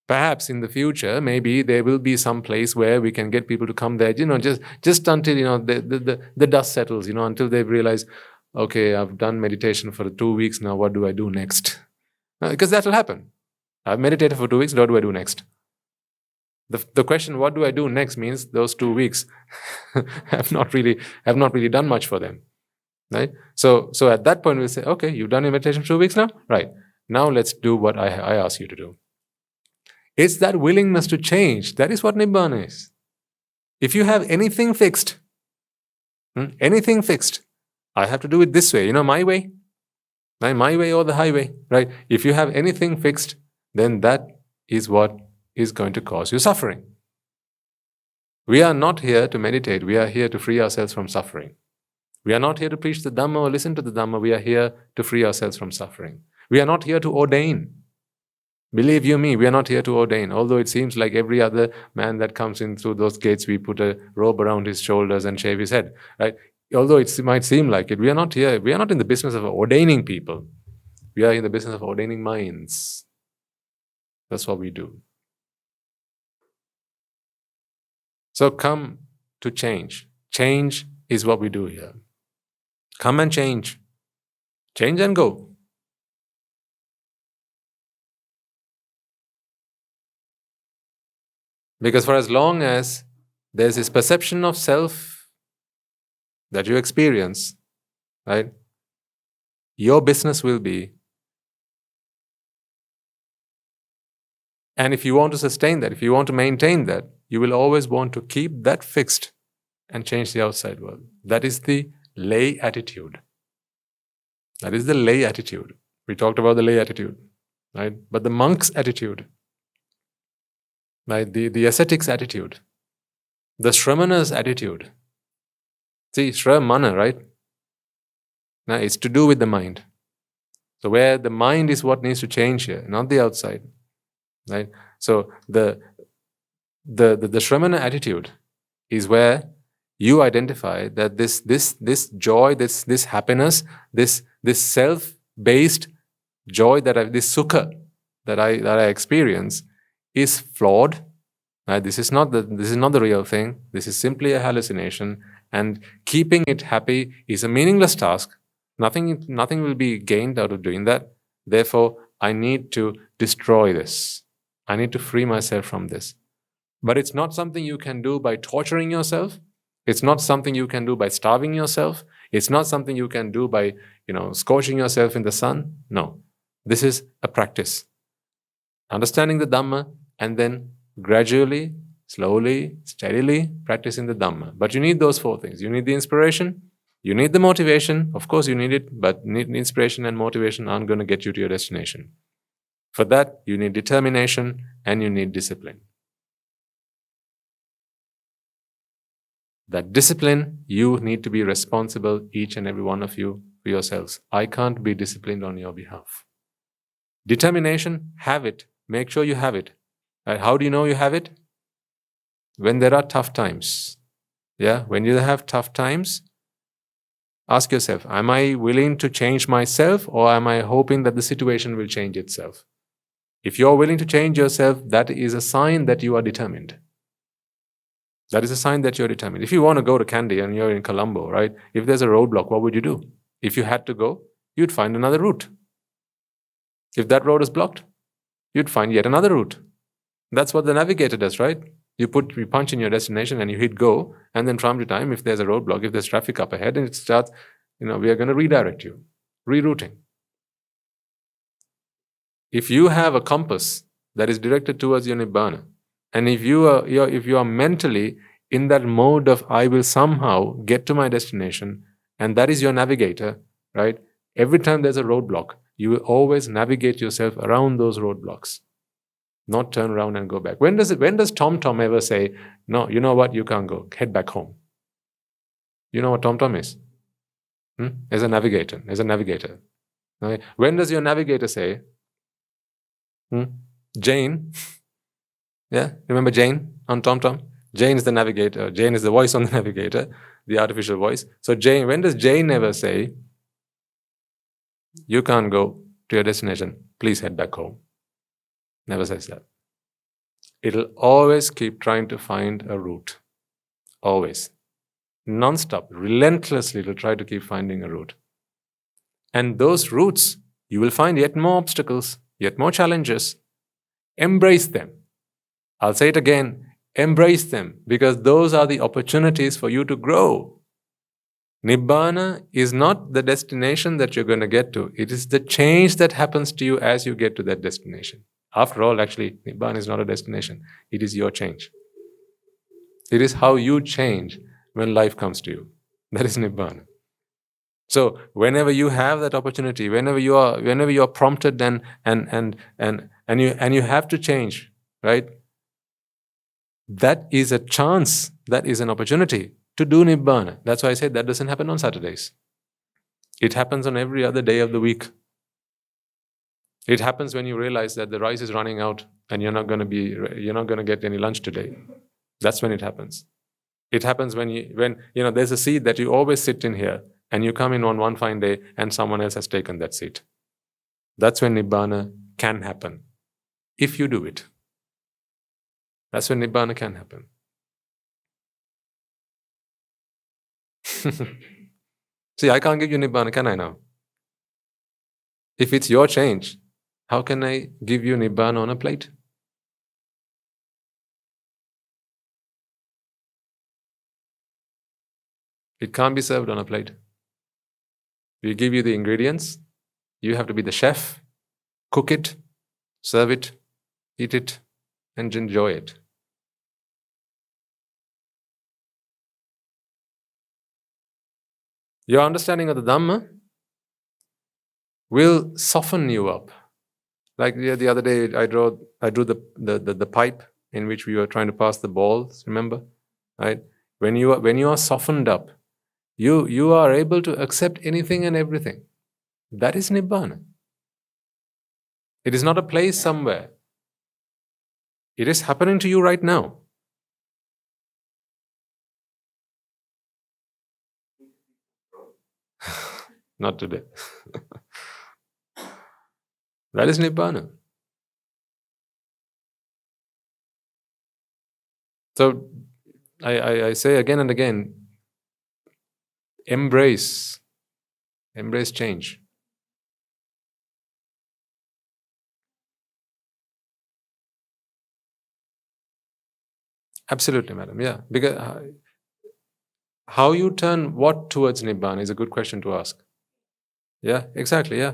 Perhaps in the future, maybe there will be some place where we can get people to come there, just until, the dust settles, until they realize, okay, I've done meditation for 2 weeks now, what do I do next? Because that will happen. I've meditated for 2 weeks, what do I do next? The question, what do I do next, means those 2 weeks have not really done much for them. Right? So at that point we'll say, okay, you've done your meditation for 2 weeks now? Right. Now let's do what I ask you to do. It's that willingness to change. That is what Nibbána is. If you have anything fixed, I have to do it this way, my way, right? My way or the highway, right? If you have anything fixed, then that is what is going to cause you suffering. We are not here to meditate. We are here to free ourselves from suffering. We are not here to preach the Dhamma or listen to the Dhamma. We are here to free ourselves from suffering. We are not here to ordain. Believe you me, we are not here to ordain. Although it seems like every other man that comes in through those gates, we put a robe around his shoulders and shave his head, right? Although it might seem like it, we are not here. We are not in the business of ordaining people. We are in the business of ordaining minds. That's what we do. So come to change. Change is what we do here. Come and change. Change and go. Because for as long as there's this perception of self that you experience, right, your business will be, and if you want to sustain that, if you want to maintain that, you will always want to keep that fixed and change the outside world. That is the lay attitude. That is the lay attitude. We talked about the lay attitude, right? But the monk's attitude, right? The ascetic's attitude, the shramana's attitude. See, shramana, right? Now it's to do with the mind. So where the mind is what needs to change here, not the outside, right? So the shramana attitude is where you identify that this joy, this happiness, this self-based joy this sukha that I experience is flawed. Right? This is not the real thing. This is simply a hallucination, and keeping it happy is a meaningless task. Nothing will be gained out of doing that. Therefore, I need to destroy this. I need to free myself from this. But it's not something you can do by torturing yourself. It's not something you can do by starving yourself. It's not something you can do by, scorching yourself in the sun. No. This is a practice. Understanding the Dhamma and then gradually, slowly, steadily practicing the Dhamma. But you need those 4 things. You need the inspiration. You need the motivation. Of course you need it, but inspiration and motivation aren't going to get you to your destination. For that, you need determination and you need discipline. That discipline, you need to be responsible, each and every one of you, for yourselves. I can't be disciplined on your behalf. Determination, have it. Make sure you have it. How do you know you have it? When there are tough times. Yeah, when you have tough times, ask yourself, am I willing to change myself, or am I hoping that the situation will change itself? If you're willing to change yourself, that is a sign that you are determined. That is a sign that you're determined. If you want to go to Kandy and you're in Colombo, right? If there's a roadblock, what would you do? If you had to go, you'd find another route. If that road is blocked, you'd find yet another route. That's what the navigator does, right? You punch in your destination and you hit go, and then from time to time, if there's a roadblock, if there's traffic up ahead, and it starts, we are going to redirect you. Rerouting. If you have a compass that is directed towards your Nibbána, and if you are mentally in that mode of I will somehow get to my destination, and that is your navigator, right? Every time there's a roadblock, you will always navigate yourself around those roadblocks, not turn around and go back. When does Tom ever say, no, you know what, you can't go, head back home? You know what Tom is? As a navigator. Right? When does your navigator say, Jane? Yeah, remember Jane on TomTom? Jane is the navigator. Jane is the voice on the navigator, the artificial voice. So Jane, when does Jane ever say, you can't go to your destination, please head back home? Never says that. It'll always keep trying to find a route. Always. Non-stop, relentlessly, it'll try to keep finding a route. And those routes, you will find yet more obstacles, yet more challenges. Embrace them. I'll say it again, embrace them, because those are the opportunities for you to grow. Nibbana is not the destination that you're going to get to. It is the change that happens to you as you get to that destination. After all, actually, Nibbana is not a destination. It is your change. It is how you change when life comes to you. That is Nibbana. So whenever you have that opportunity, whenever you are prompted and you have to change, right? That is a chance, that is an opportunity to do Nibbana. That's why I say that doesn't happen on Saturdays. It happens on every other day of the week. It happens when you realize that the rice is running out and you're not going to get any lunch today. That's when it happens. It happens when there's a seat that you always sit in here, and you come in on one fine day and someone else has taken that seat. That's when Nibbana can happen, if you do it. That's when Nibbana can happen. See, I can't give you Nibbana, can I now? If it's your change, how can I give you Nibbana on a plate? It can't be served on a plate. We give you the ingredients. You have to be the chef, cook it, serve it, eat it, and enjoy it. Your understanding of the Dhamma will soften you up. Like the other day, I drew the pipe in which we were trying to pass the balls. Remember, right? When you are softened up, you are able to accept anything and everything. That is Nibbana. It is not a place somewhere. It is happening to you right now. Not today. That is Nibbana. So I say again and again, embrace change. Absolutely, madam. Yeah, because how you turn what towards Nibbana is a good question to ask. Yeah, exactly. Yeah,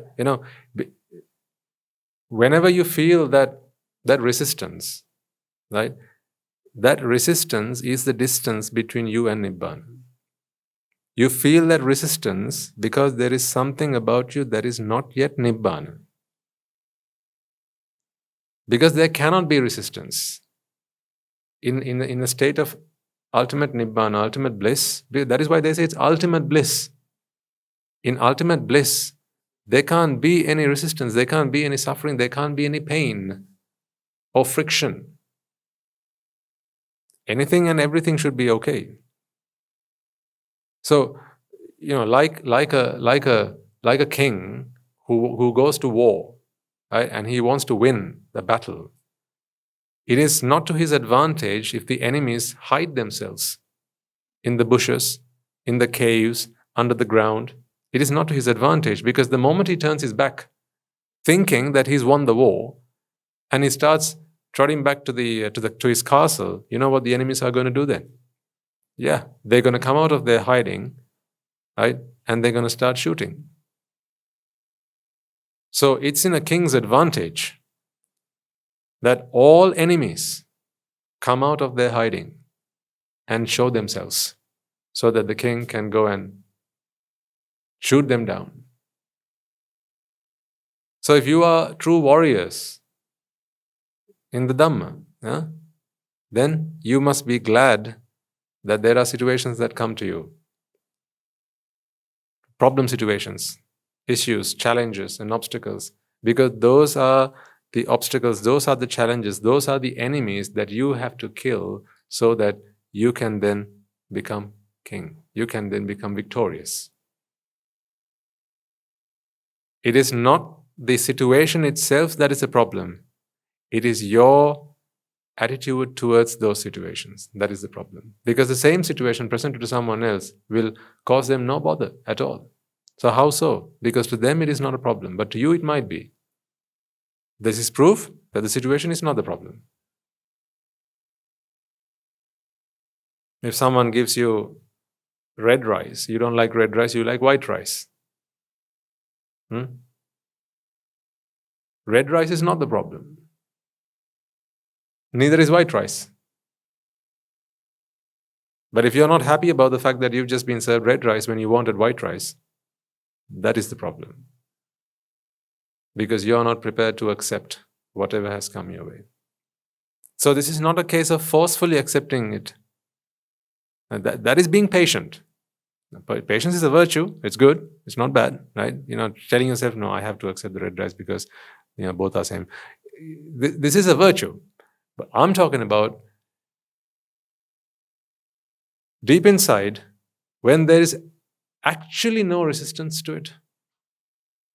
whenever you feel that resistance, right? That resistance is the distance between you and Nibbana. You feel that resistance because there is something about you that is not yet Nibbana. Because there cannot be resistance. In the state of ultimate Nibbana, ultimate bliss, that is why they say it's ultimate bliss. In ultimate bliss, there can't be any resistance, there can't be any suffering, there can't be any pain or friction. Anything and everything should be okay. So, like a king who goes to war, right, and he wants to win the battle. It is not to his advantage if the enemies hide themselves in the bushes, in the caves, under the ground. It is not to his advantage, because the moment he turns his back, thinking that he's won the war, and he starts trotting back to his castle, you know what the enemies are going to do then? Yeah, they're going to come out of their hiding, right? And they're going to start shooting. So it's in a king's advantage that all enemies come out of their hiding and show themselves, so that the king can go and shoot them down. So if you are true warriors in the Dhamma, then you must be glad that there are situations that come to you. Problem situations, issues, challenges, and obstacles. Because those are the obstacles, those are the challenges, those are the enemies that you have to kill so that you can then become king. You can then become victorious. It is not the situation itself that is a problem. It is your attitude towards those situations that is the problem. Because the same situation presented to someone else will cause them no bother at all. So how so? Because to them it is not a problem, but to you it might be. This is proof that the situation is not the problem. If someone gives you red rice, you don't like red rice, you like white rice. Red rice is not the problem. Neither is white rice. But if you're not happy about the fact that you've just been served red rice when you wanted white rice, that is the problem. Because you're not prepared to accept whatever has come your way. So this is not a case of forcefully accepting it. That is being patient. Patience is a virtue. It's good. It's not bad, right? Telling yourself, no, I have to accept the red rice because both are same. This is a virtue. But I'm talking about deep inside, when there is actually no resistance to it.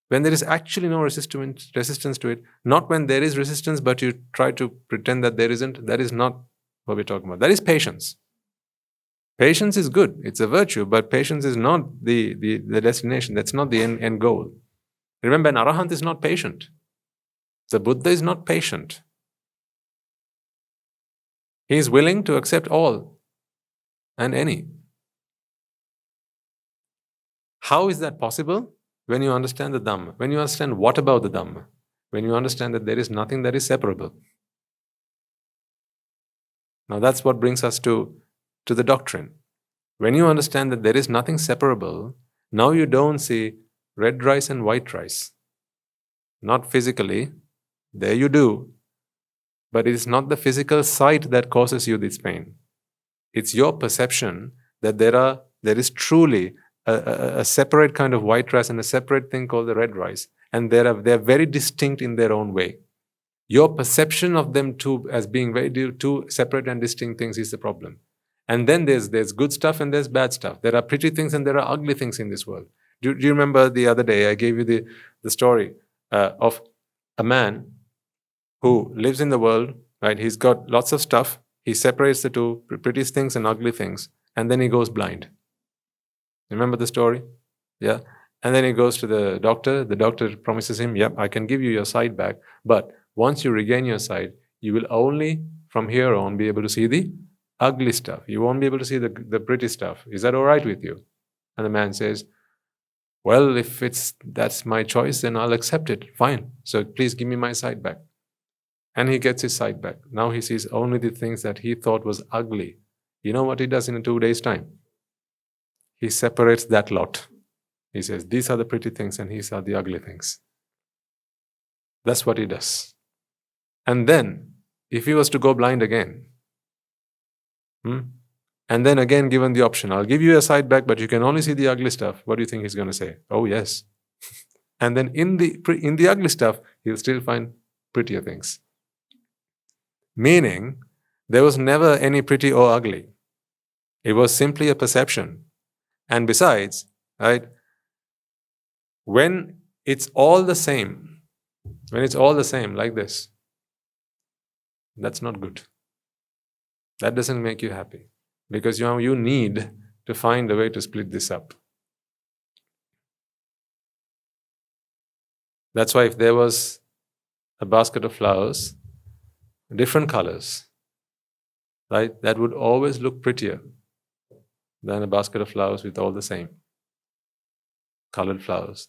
When there is actually no resistance to it, not when there is resistance, but you try to pretend that there isn't, that is not what we're talking about. That is patience. Patience is good. It's a virtue, but patience is not the destination. That's not the end goal. Remember, an arahant is not patient. The Buddha is not patient. He is willing to accept all and any. How is that possible? When you understand the Dhamma. When you understand what about the Dhamma. When you understand that there is nothing that is separable. Now that's what brings us to the doctrine. When you understand that there is nothing separable, now you don't see red rice and white rice. Not physically, there you do. But it is not the physical sight that causes you this pain. It's your perception that there is truly a separate kind of white rice and a separate thing called the red rice. And they're very distinct in their own way. Your perception of them as being two separate and distinct things is the problem. And then there's good stuff and there's bad stuff. There are pretty things and there are ugly things in this world. Do you remember the other day I gave you the story of a man who lives in the world, right? He's got lots of stuff. He separates the two, pretty things and ugly things, and then he goes blind. Remember the story? Yeah. And then he goes to the doctor. The doctor promises him, yep, I can give you your sight back. But once you regain your sight, you will only from here on be able to see the ugly stuff. You won't be able to see the pretty stuff. Is that all right with you? And the man says, well, if that's my choice, then I'll accept it. Fine. So please give me my sight back. And he gets his sight back. Now he sees only the things that he thought was ugly. You know what he does in 2 days' time? He separates that lot. He says, these are the pretty things and these are the ugly things. That's what he does. And then, if he was to go blind again, and then again given the option, I'll give you your sight back, but you can only see the ugly stuff, what do you think he's going to say? Oh, yes. And then in the ugly stuff, he'll still find prettier things. Meaning, there was never any pretty or ugly. It was simply a perception. And besides, right, when it's all the same like this, that's not good. That doesn't make you happy. Because you need to find a way to split this up. That's why if there was a basket of flowers, different colors, right, that would always look prettier than a basket of flowers with all the same colored flowers.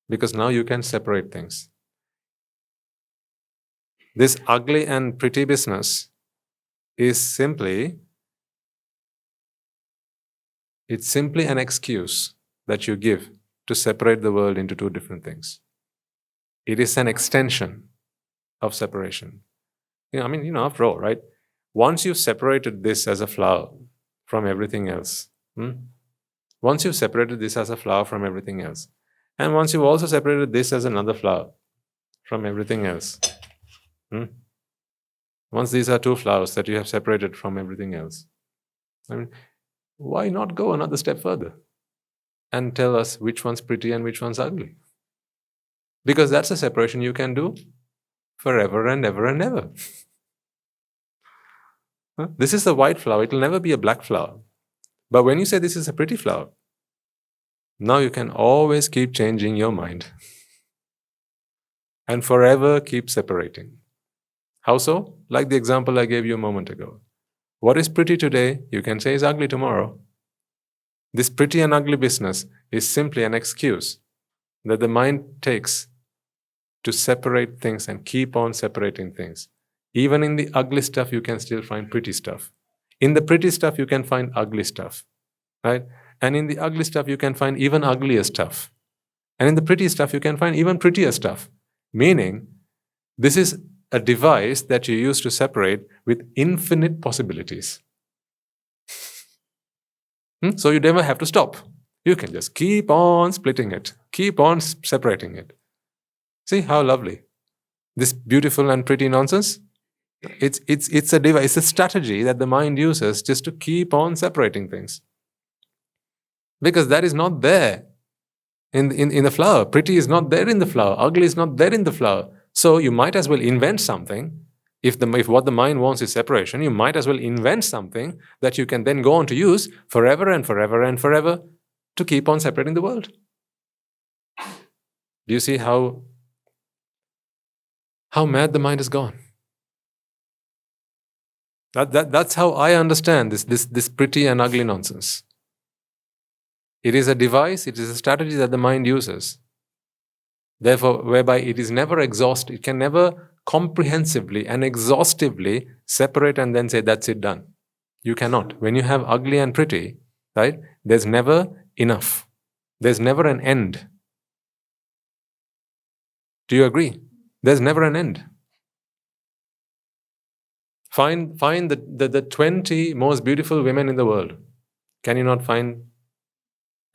Because now you can separate things. This ugly and pretty business is simply an excuse that you give to separate the world into two different things. It is an extension of separation. After all, right? Once you've separated this as a flower from everything else, once you've separated this as a flower from everything else, and once you've also separated this as another flower from everything else, once these are two flowers that you have separated from everything else, why not go another step further and tell us which one's pretty and which one's ugly? Because that's a separation you can do forever and ever and ever. This is a white flower. It will never be a black flower. But when you say this is a pretty flower, Now you can always keep changing your mind and forever keep separating. How so? Like the example I gave you a moment ago. What is pretty today, you can say is ugly tomorrow. This pretty and ugly business is simply an excuse that the mind takes to separate things and keep on separating things. Even in the ugly stuff, you can still find pretty stuff. In the pretty stuff, you can find ugly stuff, right? And in the ugly stuff, you can find even uglier stuff. And in the pretty stuff, you can find even prettier stuff. Meaning, this is a device that you use to separate with infinite possibilities. So you never have to stop. You can just keep on splitting it, keep on separating it. See how lovely. This beautiful and pretty nonsense, it's a device, it's a strategy that the mind uses just to keep on separating things. Because that is not there in the flower. Pretty is not there in the flower. Ugly is not there in the flower. So you might as well invent something. If what the mind wants is separation, you might as well invent something that you can then go on to use forever and forever and forever to keep on separating the world. Do you see how mad the mind has gone? That's how I understand this pretty and ugly nonsense. It is a device, it is a strategy that the mind uses. Therefore, whereby it is never exhausted, it can never comprehensively and exhaustively separate and then say, that's it, done. You cannot. When you have ugly and pretty, right, there's never enough. There's never an end. Do you agree? There's never an end. Find the 20 most beautiful women in the world. Can you not find?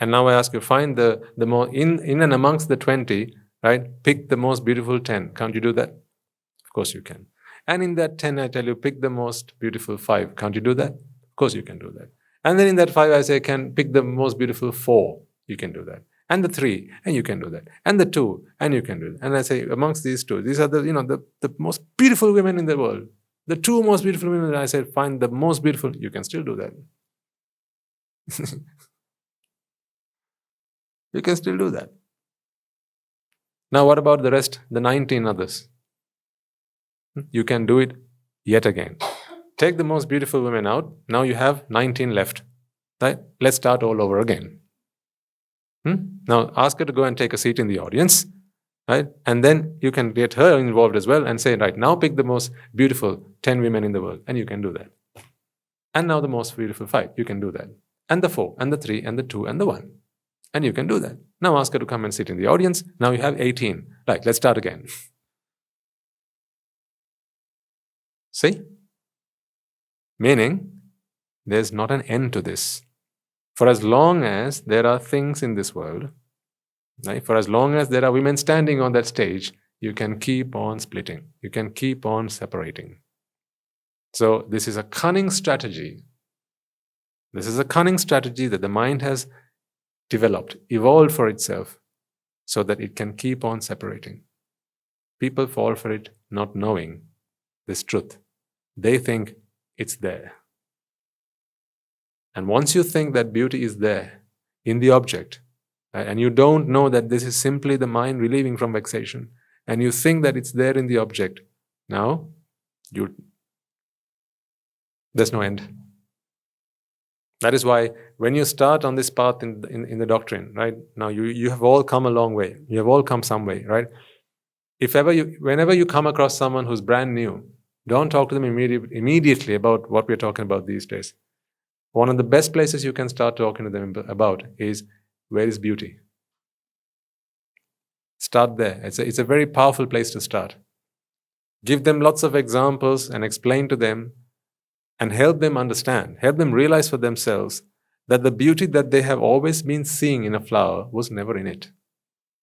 And now I ask you, find the more in and amongst the 20, right? Pick the most beautiful 10. Can't you do that? Of course you can. And in that 10, I tell you, pick the most beautiful 5. Can't you do that? Of course you can do that. And then in that 5, I say, can pick the most beautiful 4. You can do that. And the 3, and you can do that. And the 2, and you can do that. And I say, amongst these 2, these are the most beautiful women in the world. The 2 most beautiful women, I said, find the most beautiful. You can still do that. You can still do that. Now what about the rest, the 19 others? You can do it yet again. Take the most beautiful women out. Now you have 19 left. Right? Let's start all over again. Now ask her to go and take a seat in the audience. Right? And then you can get her involved as well and say, right, now pick the most beautiful 10 women in the world. And you can do that. And now the most beautiful 5. You can do that. And the 4, and the 3, and the 2, and the 1. And you can do that. Now ask her to come and sit in the audience. Now you have 18. Right, let's start again. See? Meaning, there's not an end to this. For as long as there are things in this world, right, for as long as there are women standing on that stage, you can keep on splitting. You can keep on separating. So this is a cunning strategy. This is a cunning strategy that the mind has developed, evolved for itself, so that it can keep on separating. People fall for it not knowing this truth. They think it's there. And once you think that beauty is there in the object, right, and you don't know that this is simply the mind relieving from vexation, and you think that it's there in the object, now there's no end. That is why when you start on this path in the doctrine, right, now you have all come a long way. You have all come some way, right? Whenever you come across someone who's brand new, don't talk to them immediately about what we're talking about these days. One of the best places you can start talking to them about is, where is beauty? Start there. It's a very powerful place to start. Give them lots of examples and explain to them and help them understand, help them realize for themselves that the beauty that they have always been seeing in a flower was never in it.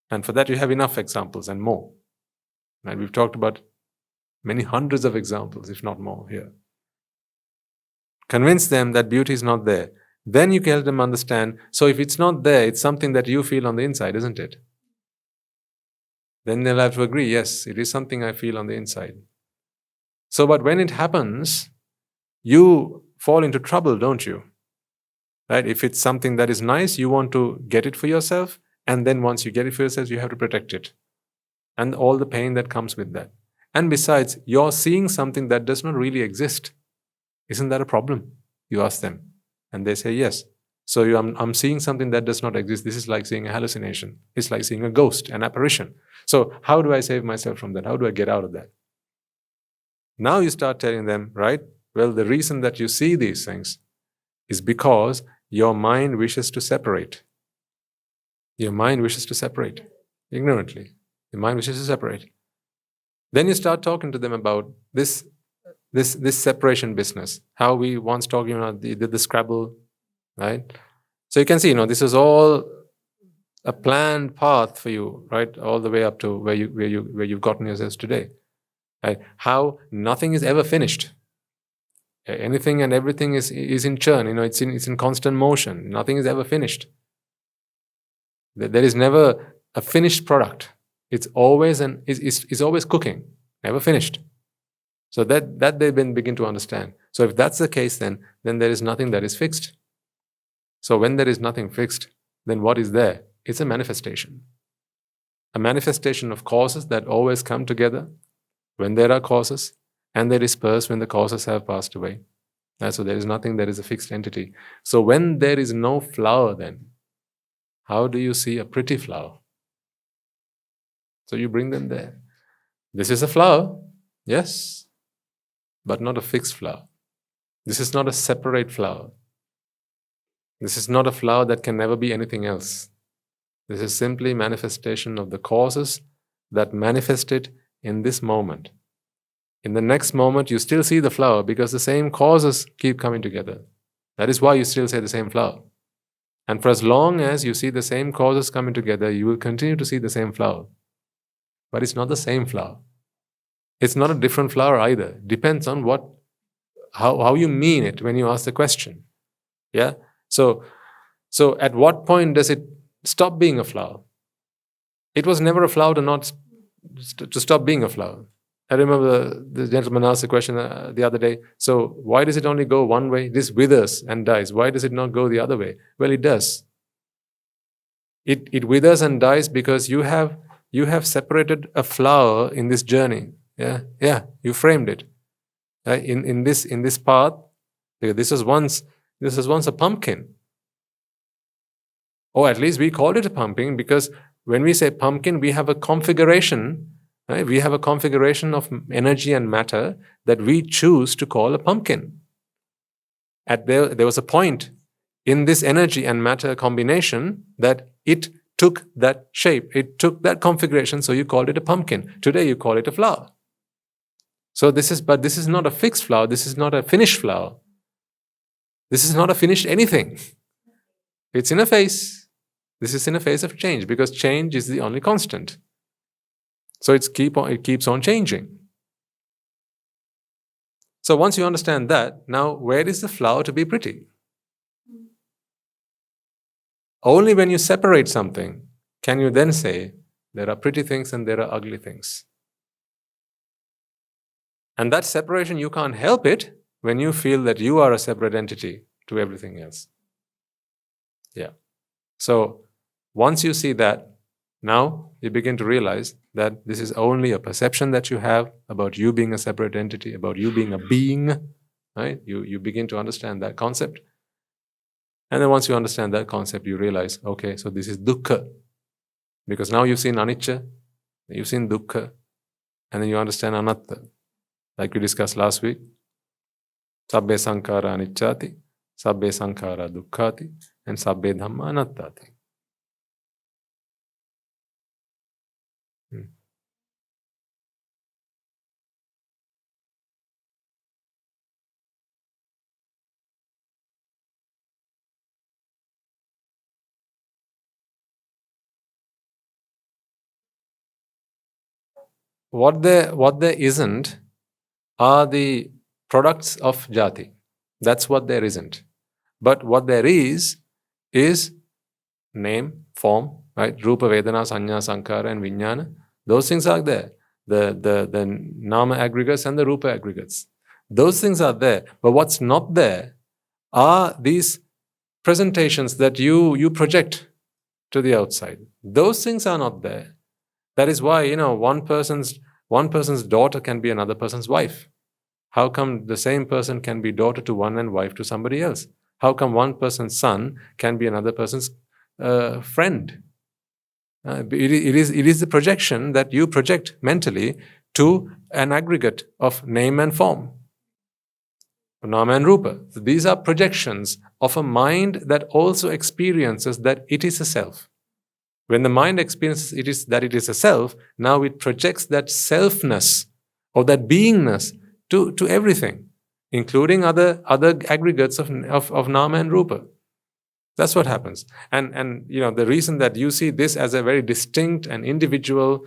And for that you have enough examples and more. And we've talked about many hundreds of examples, if not more, here. Convince them that beauty is not there. Then you can help them understand, so if it's not there, it's something that you feel on the inside, isn't it? Then they'll have to agree, yes, it is something I feel on the inside. So, but when it happens, you fall into trouble, don't you? Right? If it's something that is nice, you want to get it for yourself, and then once you get it for yourself, you have to protect it. And all the pain that comes with that. And besides, you're seeing something that does not really exist. Isn't that a problem? You ask them. And they say, yes. So I'm seeing something that does not exist. This is like seeing a hallucination. It's like seeing a ghost, an apparition. So how do I save myself from that? How do I get out of that? Now you start telling them, right? Well, the reason that you see these things is because your mind wishes to separate. Your mind wishes to separate ignorantly. Your mind wishes to separate. Then you start talking to them about this separation business. How we once talking about the Scrabble, right? So you can see, this is all a planned path for you, right? All the way up to where you've gotten yourselves today. Right? How nothing is ever finished. Anything and everything is in churn. It's in constant motion. Nothing is ever finished. There is never a finished product. It's always it's always cooking, never finished. So that they then begin to understand. So if that's the case, then there is nothing that is fixed. So when there is nothing fixed, then what is there? It's a manifestation. A manifestation of causes that always come together when there are causes, and they disperse when the causes have passed away. So there is nothing that is a fixed entity. So when there is no flower, then how do you see a pretty flower? So you bring them there. This is a flower, yes, but not a fixed flower. This is not a separate flower. This is not a flower that can never be anything else. This is simply manifestation of the causes that manifested in this moment. In the next moment, you still see the flower because the same causes keep coming together. That is why you still say the same flower. And for as long as you see the same causes coming together, you will continue to see the same flower. But it's not the same flower. It's not a different flower either. Depends on how you mean it when you ask the question. Yeah? So at what point does it stop being a flower? It was never a flower to stop being a flower. I remember the gentleman asked the question the other day, so why does it only go one way? This withers and dies. Why does it not go the other way? Well, it does. It withers and dies because you have separated a flower in this journey. Yeah, you framed it. In this path, this was once a pumpkin. Or at least we called it a pumpkin because when we say pumpkin, we have a configuration. Right? We have a configuration of energy and matter that we choose to call a pumpkin. There was a point in this energy and matter combination that it took that shape, it took that configuration, so you called it a pumpkin. Today you call it a flower. So this is not a fixed flower, this is not a finished flower. This is not a finished anything. It's in a phase. This is in a phase of change because change is the only constant. So it keeps on changing. So once you understand that, now where is the flower to be pretty? Only when you separate something can you then say there are pretty things and there are ugly things. And that separation, you can't help it when you feel that you are a separate entity to everything else. Yeah. So once you see that, now you begin to realize that this is only a perception that you have about you being a separate entity, about you being a being, right? You begin to understand that concept. And then once you understand that concept, you realize, okay, so this is dukkha. Because now you've seen anicca, you've seen dukkha, and then you understand anatta. Like we discussed last week, sabbe sankhara anicchati, sabbe sankhara dukkhati, and sabbe dhamma anattati. What there isn't are the products of jati. That's what there isn't. But what there is name, form, right? Rupa, Vedana, Sanya, Sankhara, and Vijnana. Those things are there. The Nama aggregates and the Rupa aggregates. Those things are there. But what's not there are these presentations that you project to the outside. Those things are not there. That is why, one person's daughter can be another person's wife. How come the same person can be daughter to one and wife to somebody else? How come one person's son can be another person's friend? It is the projection that you project mentally to an aggregate of name and form, nama and rupa. So these are projections of a mind that also experiences that it is a self. When the mind experiences it is a self, now it projects that selfness or that beingness to everything, including other aggregates of nama and rupa. That's what happens. And the reason that you see this as a very distinct and individual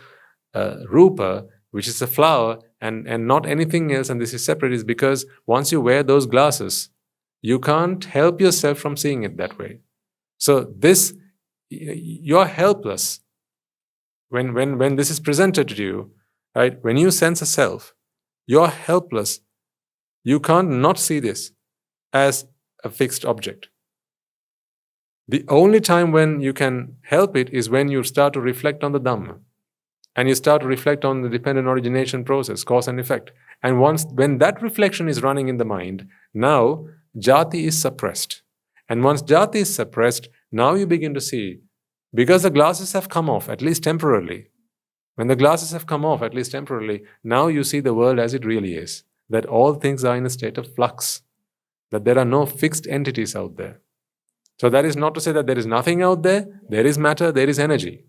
rupa, which is a flower, and not anything else, and this is separate, is because once you wear those glasses, you can't help yourself from seeing it that way. So you're helpless when this is presented to you, right? When you sense a self, you're helpless. You can't not see this as a fixed object. The only time when you can help it is when you start to reflect on the Dhamma, and you start to reflect on the dependent origination process, cause and effect. And when that reflection is running in the mind, now jati is suppressed. And once jati is suppressed, now you begin to see, because the glasses have come off, at least temporarily. When the glasses have come off, at least temporarily, now you see the world as it really is. That all things are in a state of flux. That there are no fixed entities out there. So that is not to say that there is nothing out there. There is matter, there is energy.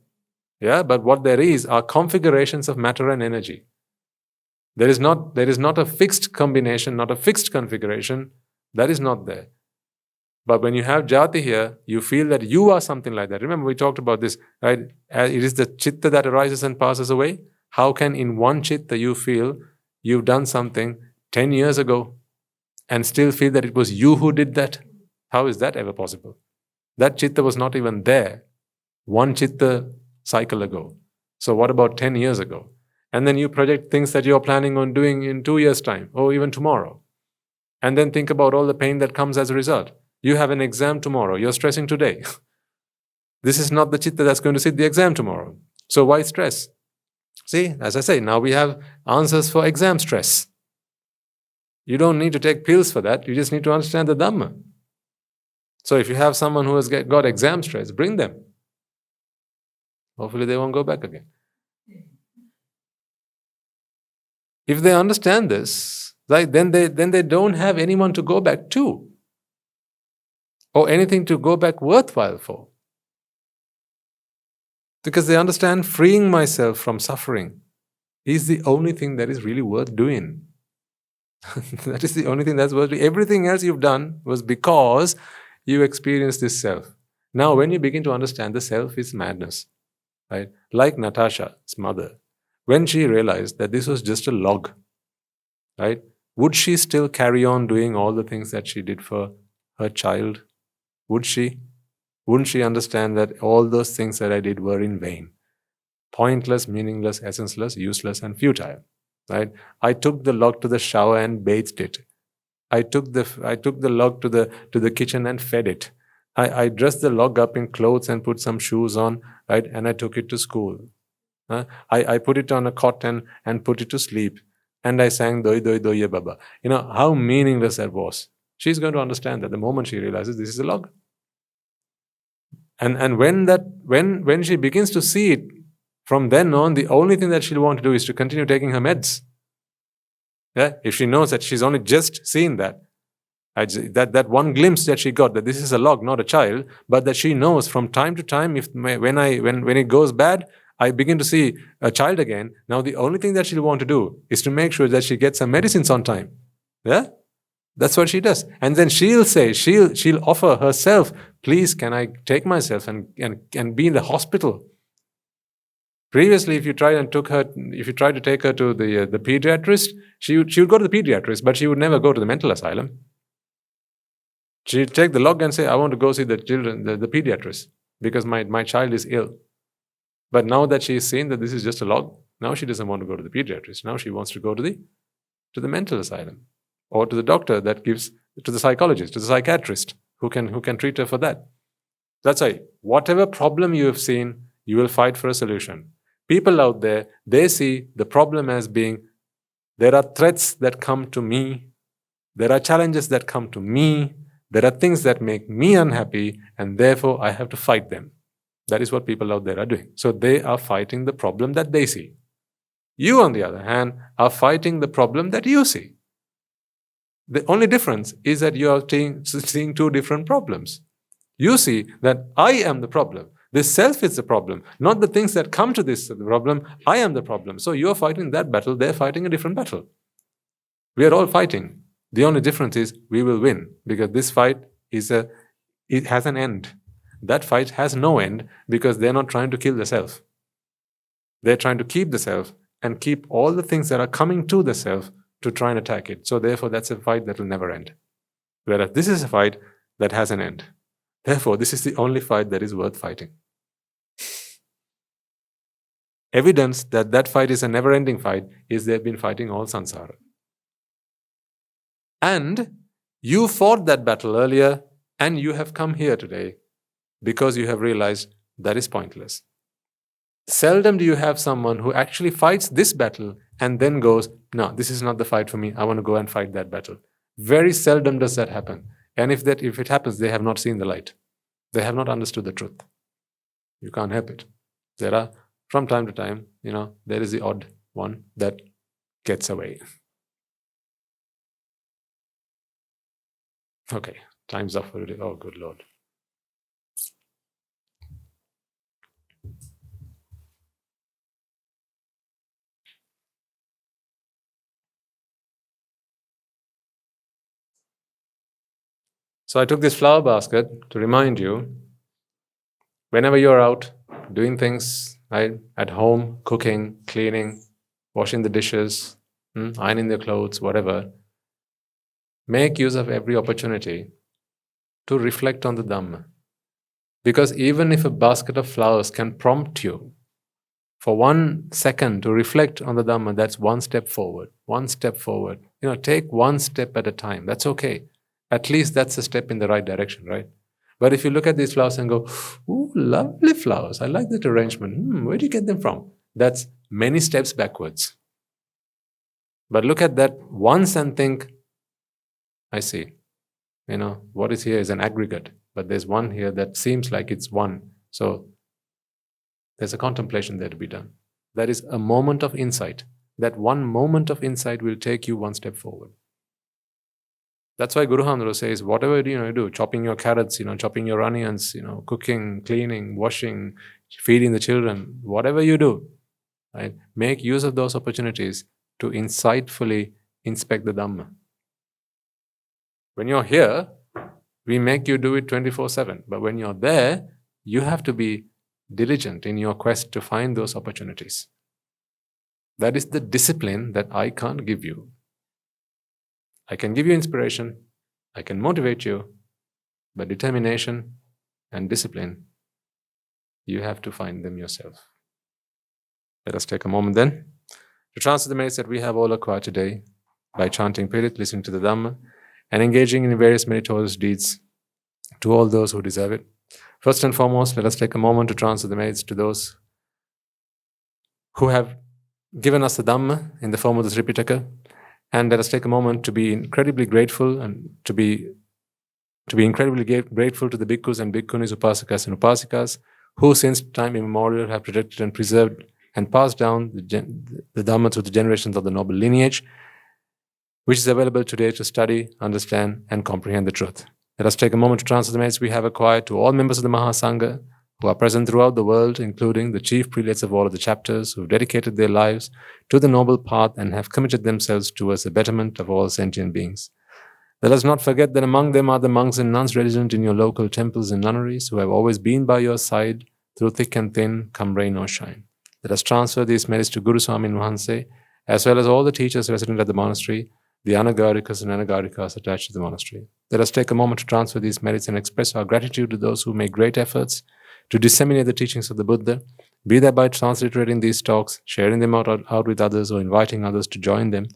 Yeah, but what there is are configurations of matter and energy. There is not a fixed combination, not a fixed configuration. That is not there. But when you have jati here, you feel that you are something like that. Remember, we talked about this, right? It is the chitta that arises and passes away. How can in one chitta you feel you've done something 10 years ago and still feel that it was you who did that? How is that ever possible? That chitta was not even there one chitta cycle ago. So what about 10 years ago? And then you project things that you're planning on doing in 2 years' time or even tomorrow. And then think about all the pain that comes as a result. You have an exam tomorrow. You're stressing today. This is not the chitta that's going to sit the exam tomorrow. So why stress? See, as I say, now we have answers for exam stress. You don't need to take pills for that. You just need to understand the Dhamma. So if you have someone who has got exam stress, bring them. Hopefully they won't go back again. If they understand this, then they don't have anyone to go back to. Or anything to go back worthwhile for. Because they understand freeing myself from suffering is the only thing that is really worth doing. That is the only thing that's worth doing. Everything else you've done was because you experienced this self. Now when you begin to understand the self is madness, right? Like Natasha's mother, when she realized that this was just a log, right? Would she still carry on doing all the things that she did for her child? Would she? Wouldn't she understand that all those things that I did were in vain? Pointless, meaningless, essenceless, useless, and futile. Right? I took the log to the shower and bathed it. I took the log to the kitchen and fed it. I dressed the log up in clothes and put some shoes on, right? And I took it to school. I put it on a cot and put it to sleep. And I sang Doi Doi Doi Ye Baba. You know how meaningless that was. She's going to understand that the moment she realizes this is a log. And when she begins to see it, from then on, the only thing that she'll want to do is to continue taking her meds. Yeah? If she knows that she's only just seen that one glimpse that she got, that this is a log, not a child, but that she knows from time to time, when it goes bad, I begin to see a child again. Now the only thing that she'll want to do is to make sure that she gets her medicines on time. Yeah? That's what she does. And then she'll say, she'll offer herself, please, can I take myself and be in the hospital? Previously, if you tried to take her to the pediatrist, she would go to the pediatrist, but she would never go to the mental asylum. She'd take the log and say, I want to go see the pediatrist, because my child is ill. But now that she's seen that this is just a log, now she doesn't want to go to the pediatrist. Now she wants to go to the mental asylum, or to the doctor that gives, to the psychologist, to the psychiatrist, Who can treat her for that? That's why whatever problem you have seen, you will fight for a solution. People out there, they see the problem as being, there are threats that come to me, there are challenges that come to me, there are things that make me unhappy, and therefore I have to fight them. That is what people out there are doing. So they are fighting the problem that they see. You, on the other hand, are fighting the problem that you see. The only difference is that you are seeing two different problems. You see that I am the problem. This self is the problem, not the things that come to this problem. I am the problem. So you are fighting that battle, they're fighting a different battle. We are all fighting. The only difference is we will win, because this fight it has an end. That fight has no end, because they're not trying to kill the self. They're trying to keep the self and keep all the things that are coming to the self to try and attack it. So therefore, that's a fight that will never end. Whereas this is a fight that has an end. Therefore, this is the only fight that is worth fighting. Evidence that that fight is a never-ending fight is they've been fighting all samsara. And you fought that battle earlier, and you have come here today because you have realized that is pointless. Seldom do you have someone who actually fights this battle and then goes, no, this is not the fight for me, I want to go and fight that battle. Very seldom does that happen. And if it happens, they have not seen the light. They have not understood the truth. You can't help it. There are, from time to time, there is the odd one that gets away. Okay, time's up for today. Oh, good Lord. So I took this flower basket to remind you, whenever you're out doing things, right, at home, cooking, cleaning, washing the dishes, ironing the clothes, whatever, make use of every opportunity to reflect on the Dhamma. Because even if a basket of flowers can prompt you for 1 second to reflect on the Dhamma, that's one step forward, 1 step forward. Take one step at a time. That's okay. At least that's a step in the right direction, right? But if you look at these flowers and go, ooh, lovely flowers, I like that arrangement. Where do you get them from? That's many steps backwards. But look at that once and think, I see. What is here is an aggregate, but there's one here that seems like it's one. So there's a contemplation there to be done. That is a moment of insight. That one moment of insight will take you one step forward. That's why Guru Hamdro says, whatever you do, chopping your carrots, chopping your onions, cooking, cleaning, washing, feeding the children, whatever you do, right? Make use of those opportunities to insightfully inspect the Dhamma. When you're here, we make you do it 24/7. But when you're there, you have to be diligent in your quest to find those opportunities. That is the discipline that I can't give you. I can give you inspiration, I can motivate you, but determination and discipline, you have to find them yourself. Let us take a moment then to transfer the merits that we have all acquired today by chanting Pirit, listening to the Dhamma, and engaging in various meritorious deeds to all those who deserve it. First and foremost, let us take a moment to transfer the merits to those who have given us the Dhamma in the form of the Tripitaka. And let us take a moment to be incredibly grateful and to be incredibly grateful to the bhikkhus and bhikkhunis, upasakas and upasikas, who since time immemorial have protected and preserved and passed down the Dhamma through the generations of the noble lineage, which is available today to study, understand, and comprehend the truth. Let us take a moment to transfer the merits we have acquired to all members of the Mahasangha who are present throughout the world, including the chief prelates of all of the chapters who have dedicated their lives to the noble path and have committed themselves towards the betterment of all sentient beings. Let us not forget that among them are the monks and nuns resident in your local temples and nunneries who have always been by your side through thick and thin, come rain or shine. Let us transfer these merits to Guru Swami Mahanse, as well as all the teachers resident at the monastery, the anagarikas and anagarikas attached to the monastery. Let us take a moment to transfer these merits and express our gratitude to those who make great efforts to disseminate the teachings of the Buddha, be that by transliterating these talks, sharing them out with others, or inviting others to join them.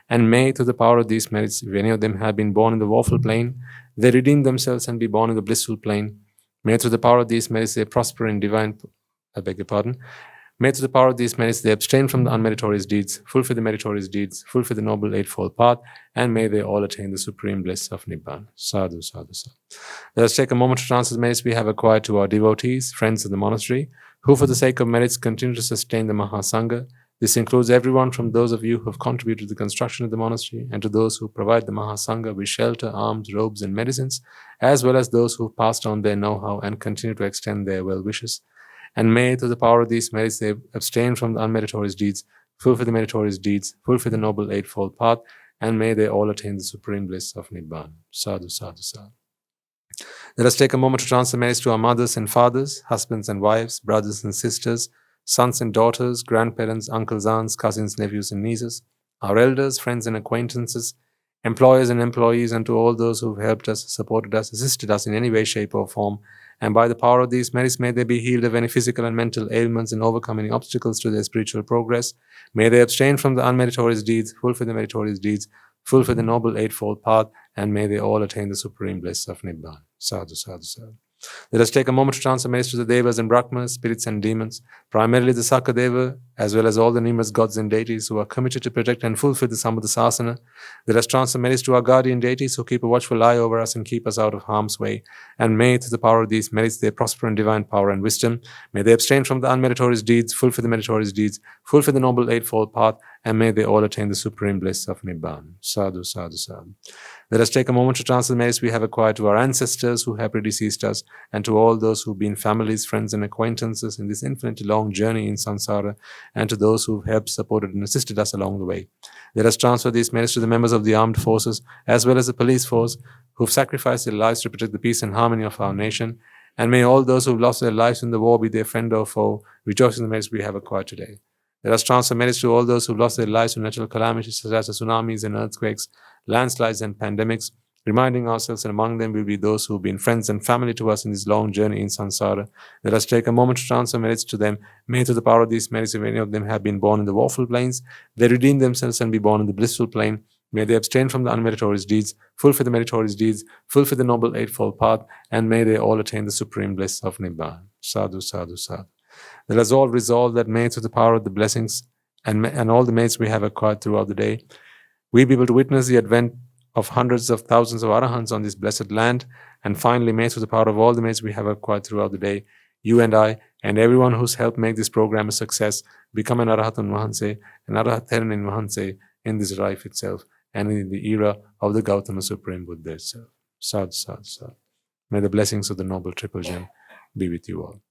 And may, through the power of these merits, if any of them have been born in the woeful plane, they redeem themselves and be born in the blissful plane. May through the power of these merits they prosper in divine... May through the power of these merits they abstain from the unmeritorious deeds, fulfill the meritorious deeds, fulfill the noble eightfold path, and may they all attain the supreme bliss of Nibbána. Sadhu, sadhu, sadhu. Let us take a moment to transfer the merits we have acquired to our devotees, friends of the monastery, who for the sake of merits continue to sustain the Mahasangha. This includes everyone from those of you who have contributed to the construction of the monastery and to those who provide the Mahasangha with shelter, alms, robes, and medicines, as well as those who have passed on their know-how and continue to extend their well wishes. And may, through the power of these merits, they abstain from the unmeritorious deeds, fulfill the meritorious deeds, fulfill the noble eightfold path, and may they all attain the supreme bliss of Nibbána. Sadhu, sadhu, sadhu. Let us take a moment to transfer merits to our mothers and fathers, husbands and wives, brothers and sisters, sons and daughters, grandparents, uncles, aunts, cousins, nephews and nieces, our elders, friends and acquaintances, employers and employees, and to all those who have helped us, supported us, assisted us in any way, shape or form. And by the power of these merits, may they be healed of any physical and mental ailments and overcome any obstacles to their spiritual progress. May they abstain from the unmeritorious deeds, fulfill the meritorious deeds, fulfill the noble eightfold path, and may they all attain the supreme bliss of Nibbána. Sadhu, sadhu, sadhu. Let us take a moment to transfer merits to the Devas and Brahmas, spirits and demons, primarily the Sakadeva, as well as all the numerous gods and deities who are committed to protect and fulfill the Sambuddhasasana. Let us transfer merits to our guardian deities who keep a watchful eye over us and keep us out of harm's way. And may, through the power of these merits, they prosper in divine power and wisdom. May they abstain from the unmeritorious deeds, fulfill the meritorious deeds, fulfill the noble eightfold path, and may they all attain the supreme bliss of Nibbána. Sadhu, sadhu, sadhu. Let us take a moment to transfer the merits we have acquired to our ancestors who have predeceased us, and to all those who've been families, friends, and acquaintances in this infinitely long journey in samsara, and to those who've helped, supported, and assisted us along the way. Let us transfer these merits to the members of the armed forces, as well as the police force, who've sacrificed their lives to protect the peace and harmony of our nation. And may all those who've lost their lives in the war, be their friend or foe, rejoice in the merits we have acquired today. Let us transfer merits to all those who've lost their lives to natural calamities such as the tsunamis and earthquakes, landslides and pandemics, reminding ourselves that among them will be those who have been friends and family to us in this long journey in samsara. Let us take a moment to transfer merits to them. May through the power of these merits, if any of them have been born in the woeful planes, they redeem themselves and be born in the blissful plane. May they abstain from the unmeritorious deeds, fulfill the meritorious deeds, fulfill the noble eightfold path, and may they all attain the supreme bliss of Nibbána. Sadhu, sadhu, sadhu. Let us all resolve that may through the power of the blessings and all the merits we have acquired throughout the day, we be able to witness the advent of hundreds of thousands of arahants on this blessed land, and finally may through the power of all the merits we have acquired throughout the day, you and I, and everyone who's helped make this program a success, become an arahatun mahanse, an arahatheran in mahanse in this life itself, and in the era of the Gautama Supreme Buddha itself. Sadhu, sadhu, sadhu. May the blessings of the Noble Triple Gem be with you all.